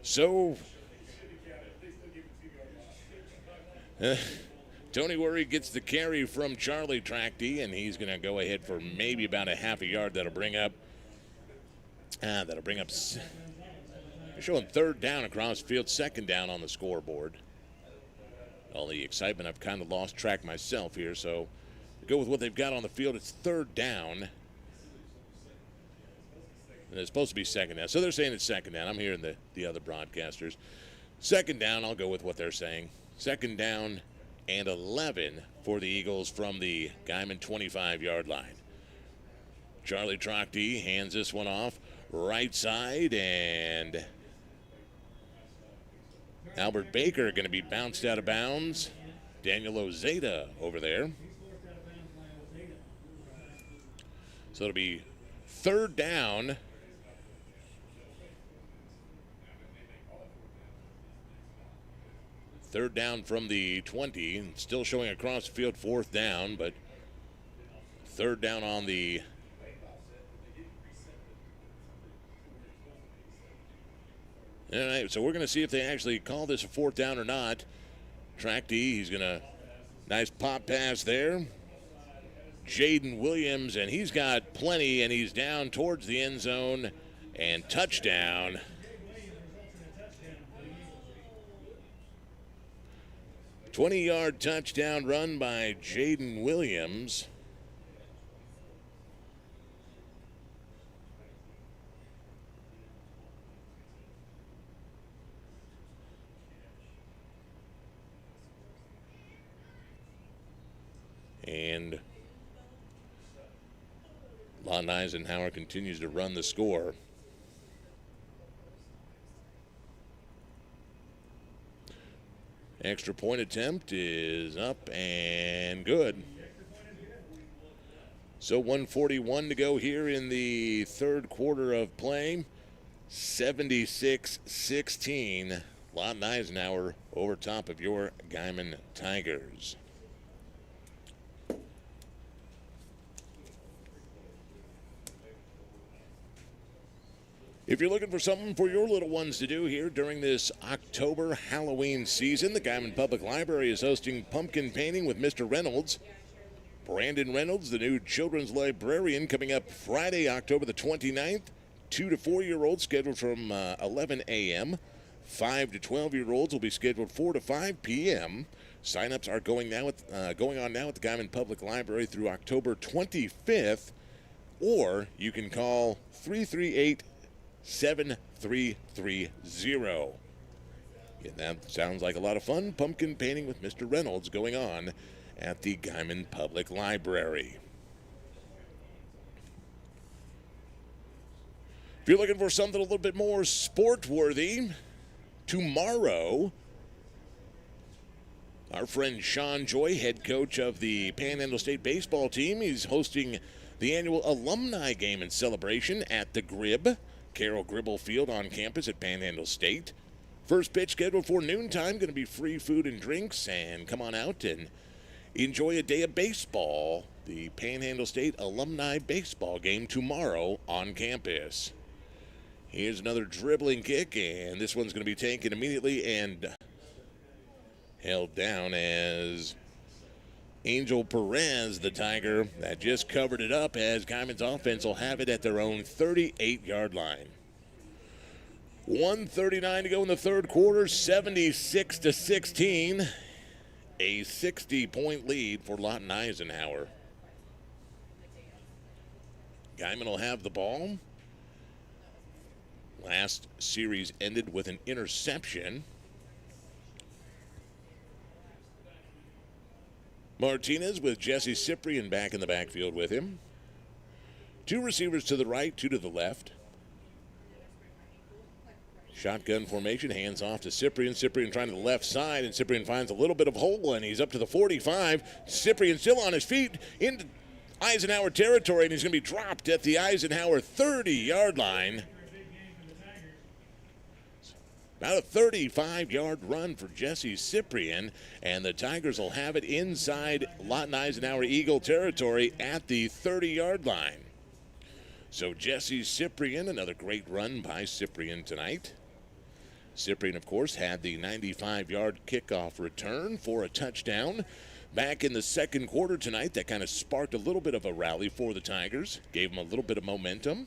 So, Tony Worry gets the carry from Charlie Trochty, and he's going to go ahead for maybe about a half a yard. That'll bring up showing third down across the field, second down on the scoreboard. All the excitement, I've kind of lost track myself here, so to go with what they've got on the field, it's third down. And it's supposed to be second down. So they're saying it's second down. I'm hearing the other broadcasters. Second down, I'll go with what they're saying. Second down and 11 for the Eagles from the Guymon 25-yard line. Charlie Trochty hands this one off right side, and Albert Baker going to be bounced out of bounds. Daniel Ozeda over there. So it'll be third down. Third down from the 20. Still showing across the field, fourth down, but third down on the all right, so we're going to see if they actually call this a fourth down or not. Track D, he's going to, nice pop pass there. Jaden Williams, and he's got plenty, and he's down towards the end zone, and touchdown. A 20-yard touchdown run by Jaden Williams. And Lawton Eisenhower continues to run the score. Extra point attempt is up and good. So 1:41 to go here in the third quarter of play. 76-16. Lawton Eisenhower over top of your Guymon Tigers. If you're looking for something for your little ones to do here during this October Halloween season, the Guymon Public Library is hosting pumpkin painting with Mr. Reynolds. Brandon Reynolds, the new children's librarian, coming up Friday, October the 29th. 2 to 4-year-olds scheduled from 11 a.m. 5 to 12-year-olds will be scheduled 4 to 5 p.m. Sign-ups are going on now at the Guymon Public Library through October 25th, or you can call 338-7330. Yeah, that sounds like a lot of fun. Pumpkin painting with Mr. Reynolds going on at the Guymon Public Library. If you're looking for something a little bit more sport-worthy, tomorrow, our friend Sean Joy, head coach of the Panhandle State baseball team, he's hosting the annual alumni game and celebration at the Grib, Carol Gribble Field on campus at Panhandle State. First pitch scheduled for noontime, going to be free food and drinks, and come on out and enjoy a day of baseball. The Panhandle State alumni baseball game tomorrow on campus. Here's another dribbling kick, and this one's going to be taken immediately and held down as Angel Perez, the Tiger, that just covered it up, as Guymon's offense will have it at their own 38-yard line. 1:39 to go in the third quarter, 76-16. A 60-point lead for Lawton Eisenhower. Guymon will have the ball. Last series ended with an interception. Martinez with Jesse Cyprian back in the backfield with him. Two receivers to the right, two to the left. Shotgun formation, hands off to Cyprian. Cyprian trying to the left side, and Cyprian finds a little bit of hole, and he's up to the 45. Cyprian still on his feet into Eisenhower territory, and he's going to be dropped at the Eisenhower 30-yard line. About a 35-yard run for Jesse Cyprian, and the Tigers will have it inside Lawton Eisenhower Eagle territory at the 30-yard line. So Jesse Cyprian, another great run by Cyprian tonight. Cyprian, of course, had the 95-yard kickoff return for a touchdown back in the second quarter tonight. That kind of sparked a little bit of a rally for the Tigers, gave them a little bit of momentum.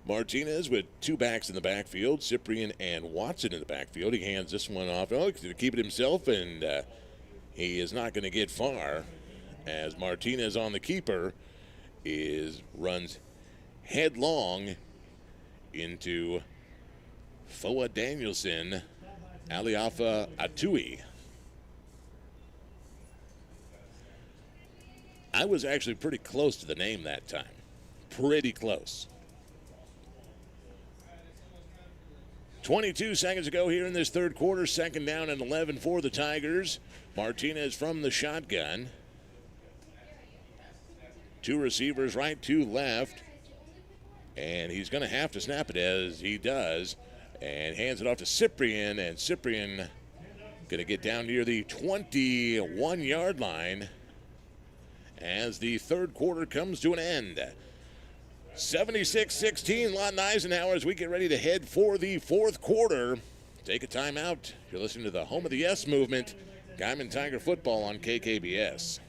Martinez with two backs in the backfield, Cyprian and Watson in the backfield. He hands this one off. Oh, he's going to keep it himself, and he is not going to get far, as Martinez on the keeper runs headlong into Foa Danielson, Aliafa Atui. I was actually pretty close to the name that time. Pretty close. 22 seconds ago here in this third quarter, second down and 11 for the Tigers. Martinez from the shotgun. Two receivers right, two left. And he's going to have to snap it, as he does, and hands it off to Cyprian, and Cyprian going to get down near the 21-yard line as the third quarter comes to an end. 76-16, Lawton Eisenhower as we get ready to head for the fourth quarter. Take a timeout. You're listening to the home of the Yes movement, Guymon Tiger football on KKBS.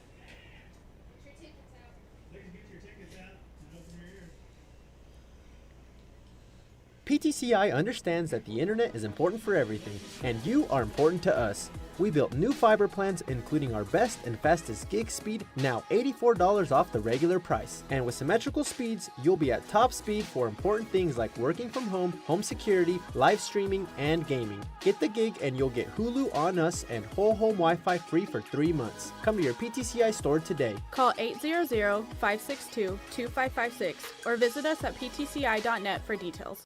PTCI understands that the internet is important for everything, and you are important to us. We built new fiber plans including our best and fastest gig speed, now $84 off the regular price. And with symmetrical speeds, you'll be at top speed for important things like working from home, home security, live streaming, and gaming. Get the gig and you'll get Hulu on us and whole home Wi-Fi free for 3 months. Come to your PTCI store today. Call 800-562-2556 or visit us at ptci.net for details.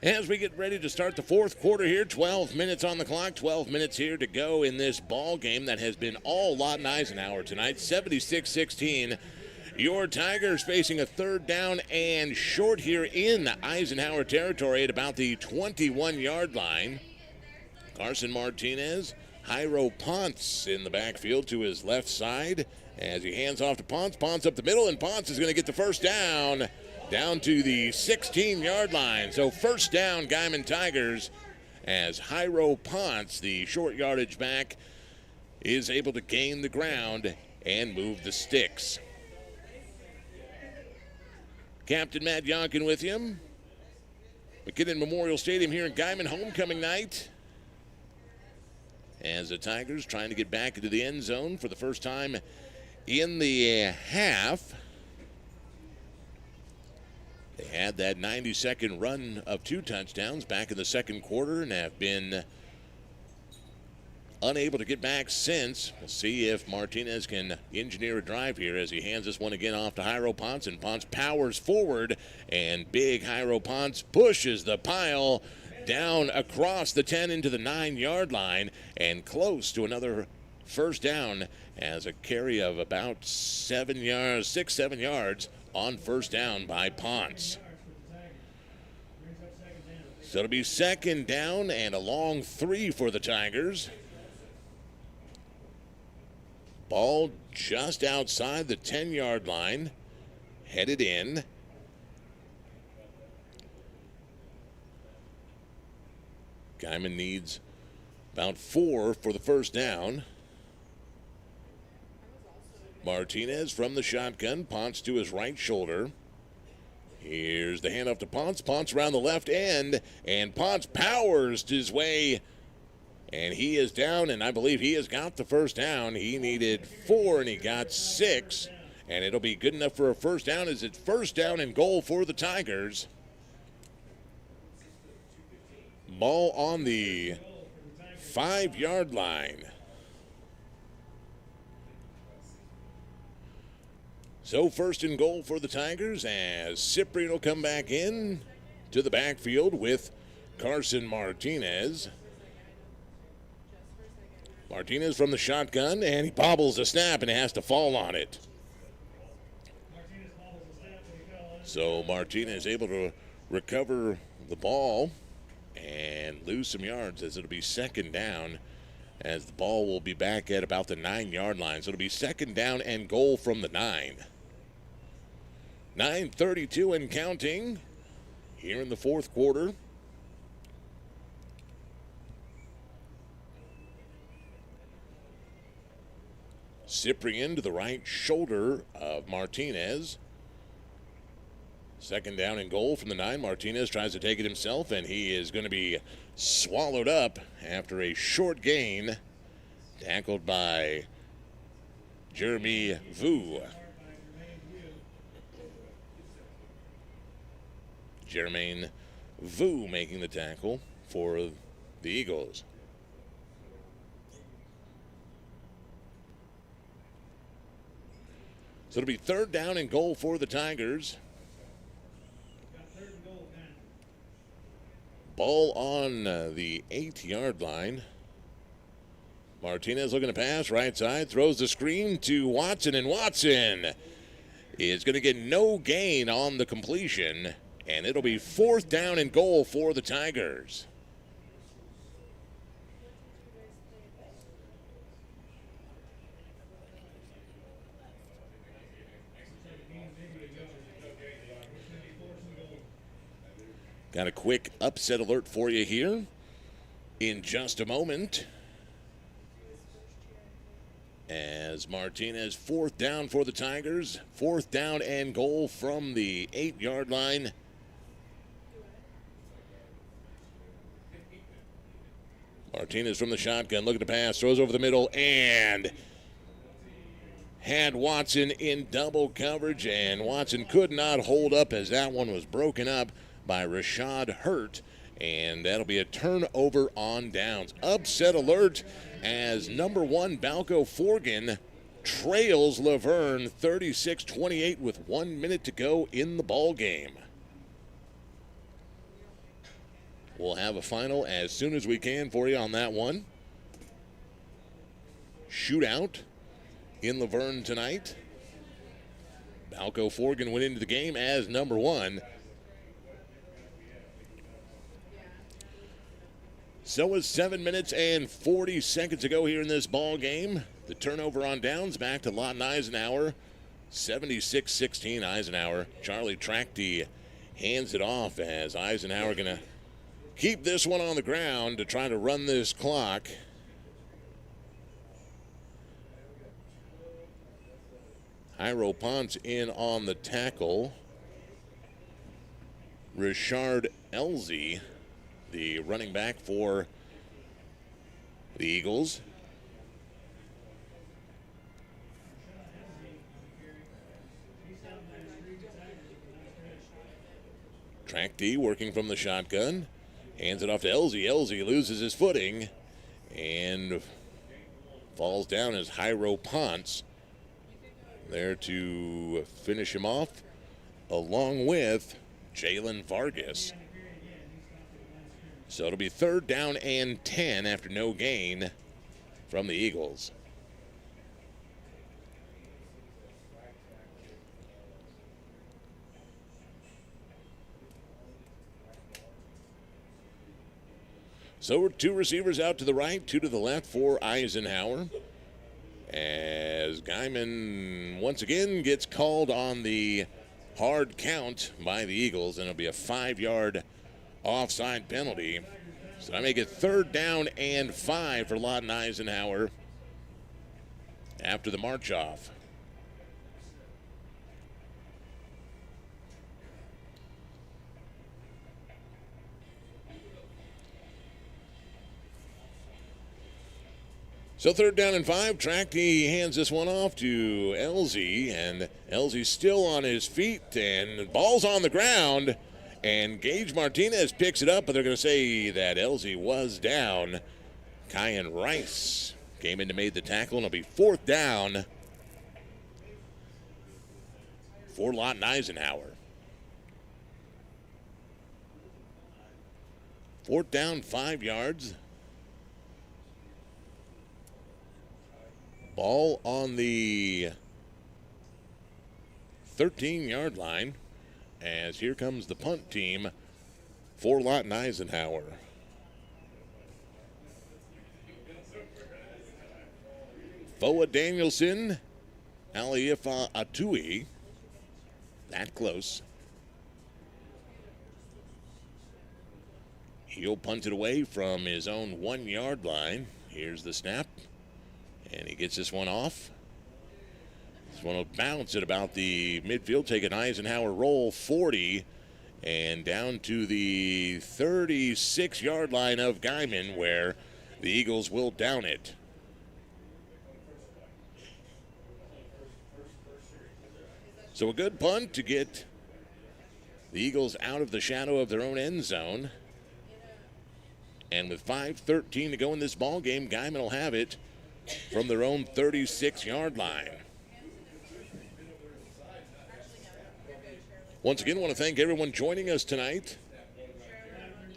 As we get ready to start the fourth quarter here, 12 minutes on the clock, 12 minutes here to go in this ball game that has been all Lawton Eisenhower tonight, 76-16. Your Tigers facing a third down and short here in Eisenhower territory at about the 21-yard line. Carson Martinez, Jairo Ponce in the backfield to his left side as he hands off to Ponce. Ponce up the middle, and Ponce is going to get the first down to the 16-yard line. So first down, Guymon Tigers, as Jairo Ponce, the short yardage back, is able to gain the ground and move the sticks. Captain Matt Yonkin with you. McKinnon Memorial Stadium here in Guymon, homecoming night. As the Tigers trying to get back into the end zone for the first time in the half. They had that 90-second run of 2 touchdowns back in the second quarter and have been unable to get back since. We'll see if Martinez can engineer a drive here as he hands this one again off to Jairo Ponce, and Ponce powers forward, and big Jairo Ponce pushes the pile down across the 10 into the 9-yard line and close to another first down as a carry of about 7 yards, 6-7 yards on first down by Ponce. So it'll be second down and a long 3 for the Tigers. Ball just outside the 10-yard line, headed in. Guymon needs about 4 for the first down. Martinez from the shotgun, Ponce to his right shoulder. Here's the handoff to Ponce. Ponce around the left end, and Ponce powers his way, and he is down, and I believe he has got the first down. He needed 4, and he got 6, and it'll be good enough for a first down as it's first down and goal for the Tigers. Ball on the 5-yard line. So first and goal for the Tigers as Cyprian will come back in to the backfield with Carson Martinez. Martinez from the shotgun, and he bobbles a snap and has to fall on it. So Martinez able to recover the ball and lose some yards as it'll be second down, as the ball will be back at about the 9-yard line. So it'll be second down and goal from the 9. 9:32 and counting here in the fourth quarter. Cyprian to the right shoulder of Martinez. Second down and goal from the 9. Martinez tries to take it himself, and he is going to be swallowed up after a short gain, tackled by Jeremy Vu. Jermaine Vu making the tackle for the Eagles. So it'll be third down and goal for the Tigers. Ball on the 8-yard line. Martinez looking to pass, right side, throws the screen to Watson, and Watson is going to get no gain on the completion, and it'll be 4th down and goal for the Tigers. Got a quick upset alert for you here in just a moment. As Martinez, 4th down for the Tigers. 4th down and goal from the 8-yard line. Martinez from the shotgun, looking to pass, throws over the middle, and had Watson in double coverage, and Watson could not hold up as that one was broken up by Rashad Hurt, and that'll be a turnover on downs. Upset alert as number 1 Balco Forgan trails Laverne 36-28 with 1 minute to go in the ball game. We'll have a final as soon as we can for you on that one. Shootout in Laverne tonight. Balco Forgan went into the game as number 1. So with 7 minutes and 40 seconds to go here in this ball game. The turnover on downs back to Lawton Eisenhower. 76-16 Eisenhower. Charlie Tracty hands it off as Eisenhower going to keep this one on the ground to try to run this clock. Jairo Ponce in on the tackle. Richard Elzy, the running back for the Eagles. Track D working from the shotgun. Hands it off to Elzy. Elzy loses his footing and falls down as Jairo Ponce there to finish him off, along with Jalen Vargas. So it'll be 3rd down and 10 after no gain from the Eagles. So 2 receivers out to the right, 2 to the left for Eisenhower. As Guymon once again gets called on the hard count by the Eagles, and it'll be a 5-yard offside penalty. So I make it 3rd down and 5 for Lawton Eisenhower after the march off. So 3rd down and 5, Tracty hands this one off to Elzy, and Elzy's still on his feet, and the ball's on the ground, and Gage Martinez picks it up, but they're going to say that Elzy was down. Kyan Rice came in to make the tackle, and it'll be 4th down for Lawton Eisenhower. 4th down, 5 yards. Ball on the 13-yard line as here comes the punt team for Lawton Eisenhower. Foa Danielson, Aliifa Atui, that close. He'll punt it away from his own 1-yard line. Here's the snap. And he gets this one off. This one will bounce at about the midfield, take an Eisenhower roll, 40, and down to the 36-yard line of Guymon, where the Eagles will down it. So a good punt to get the Eagles out of the shadow of their own end zone. And with 5:13 to go in this ball game, Guymon will have it from their own 36-yard line. Once again, I want to thank everyone joining us tonight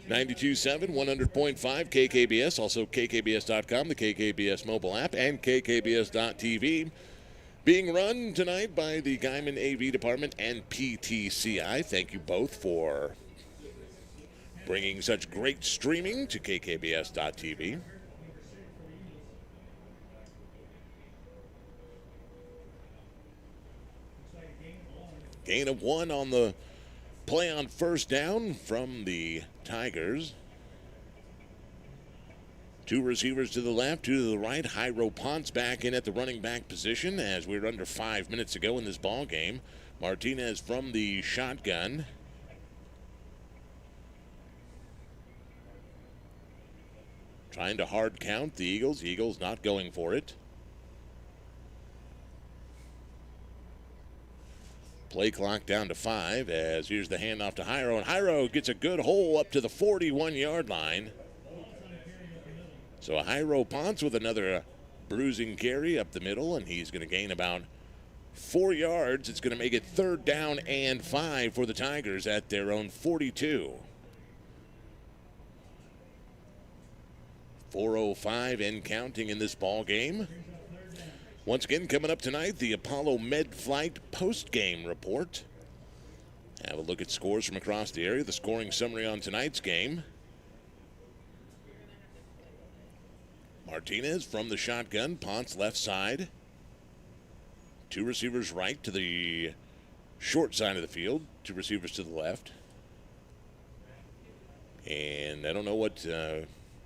92.7, 100.5 KKBS, also KKBS.com, the KKBS mobile app, and KKBS.TV. Being run tonight by the Guymon AV Department and PTCI. Thank you both for bringing such great streaming to KKBS.TV. Gain of 1 on the play on first down from the Tigers. 2 receivers to the left, 2 to the right. Jairo Ponce back in at the running back position as we're under 5 minutes to go in this ball game. Martinez from the shotgun. Trying to hard count the Eagles. Eagles not going for it. Play clock down to 5 as here's the handoff to Jairo. And Jairo gets a good hole up to the 41-yard line. So Jairo Ponce with another bruising carry up the middle, and he's going to gain about 4 yards. It's going to make it 3rd down and 5 for the Tigers at their own 42. 4:05 and counting in this ball game. Once again, coming up tonight, the Apollo Med Flight post-game report. Have a look at scores from across the area, the scoring summary on tonight's game. Martinez from the shotgun, Ponce left side. 2 receivers right to the short side of the field, 2 receivers to the left. And I don't know what...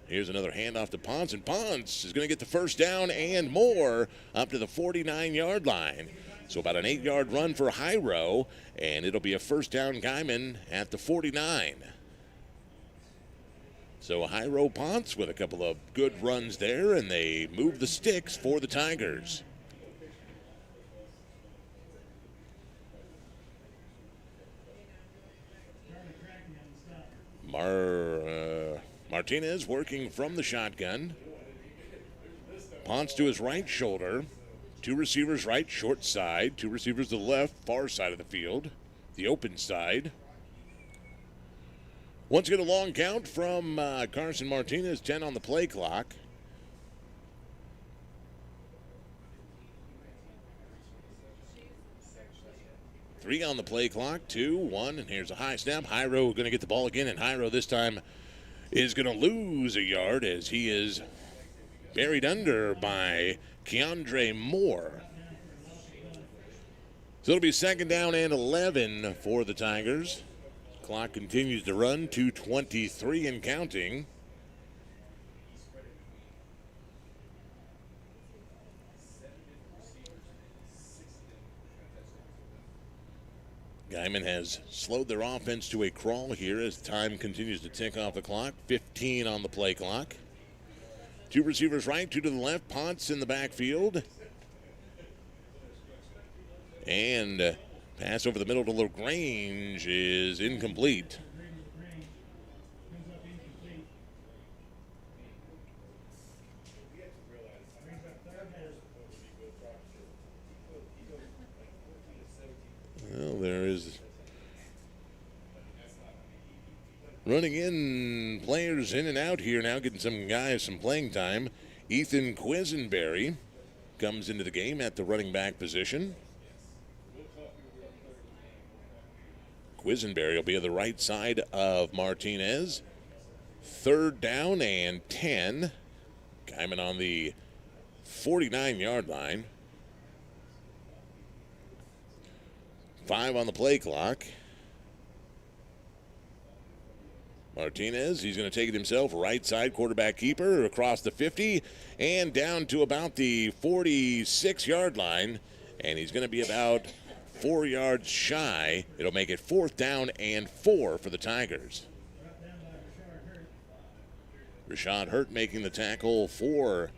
Here's another handoff to Ponce, and Ponce is going to get the first down and more up to the 49-yard line. So about an 8-yard run for Jairo, and it'll be a first down Guymon at the 49. So Jairo Ponce with a couple of good runs there, and they move the sticks for the Tigers. Martinez working from the shotgun. Ponce to his right shoulder. 2 receivers right, short side. 2 receivers to the left, far side of the field. The open side. Once again, a long count from Carson Martinez, 10 on the play clock. Three on the play clock, 2, 1, and here's a high snap. Jairo going to get the ball again, and Jairo this time is going to lose a yard as he is buried under by Keandre Moore. So it'll be 2nd down and 11 for the Tigers. Clock continues to run, 2:23 and counting. Guymon has slowed their offense to a crawl here as time continues to tick off the clock. 15 on the play clock. 2 receivers right, 2 to the left. Ponce in the backfield. And pass over the middle to LaGrange is incomplete. Well, there is running in players in and out here now, getting some guys some playing time. Ethan Quisenberry comes into the game at the running back position. Quisenberry will be on the right side of Martinez. 3rd down and 10. Guymon on the 49-yard line. 5 on the play clock. Martinez, he's going to take it himself, right side, quarterback keeper, across the 50, and down to about the 46-yard line, and he's going to be about 4 yards shy. It'll make it 4th down and 4 for the Tigers. Rashad Hurt making the tackle for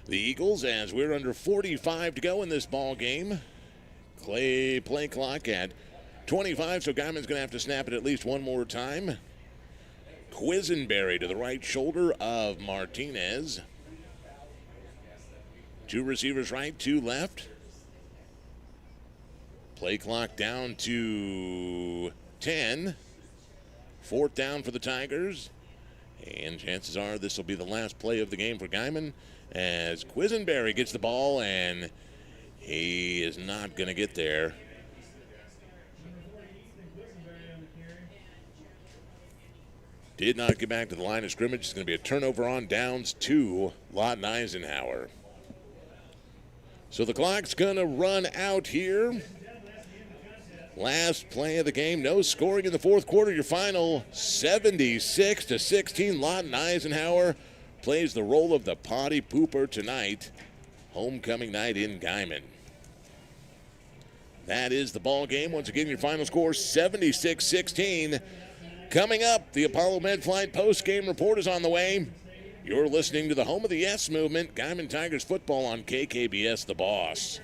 the Eagles as we're under 45 to go in this ball game. Play clock at 25, so Guymon's going to have to snap it at least one more time. Quisenberry to the right shoulder of Martinez. 2 receivers right, 2 left. Play clock down to 10. 4th down for the Tigers. And chances are this will be the last play of the game for Guymon as Quisenberry gets the ball, and he is not going to get there. Did not get back to the line of scrimmage. It's going to be a turnover on downs to Lawton Eisenhower. So the clock's going to run out here. Last play of the game. No scoring in the fourth quarter. Your final 76-16. Lawton Eisenhower plays the role of the potty pooper tonight. Homecoming night in Guymon. That is the ball game. Once again, your final score 76-16. Coming up, the Apollo Med-Flight post-game report is on the way. You're listening to the home of the Yes Movement, Guymon Tigers football on KKBS The Boss.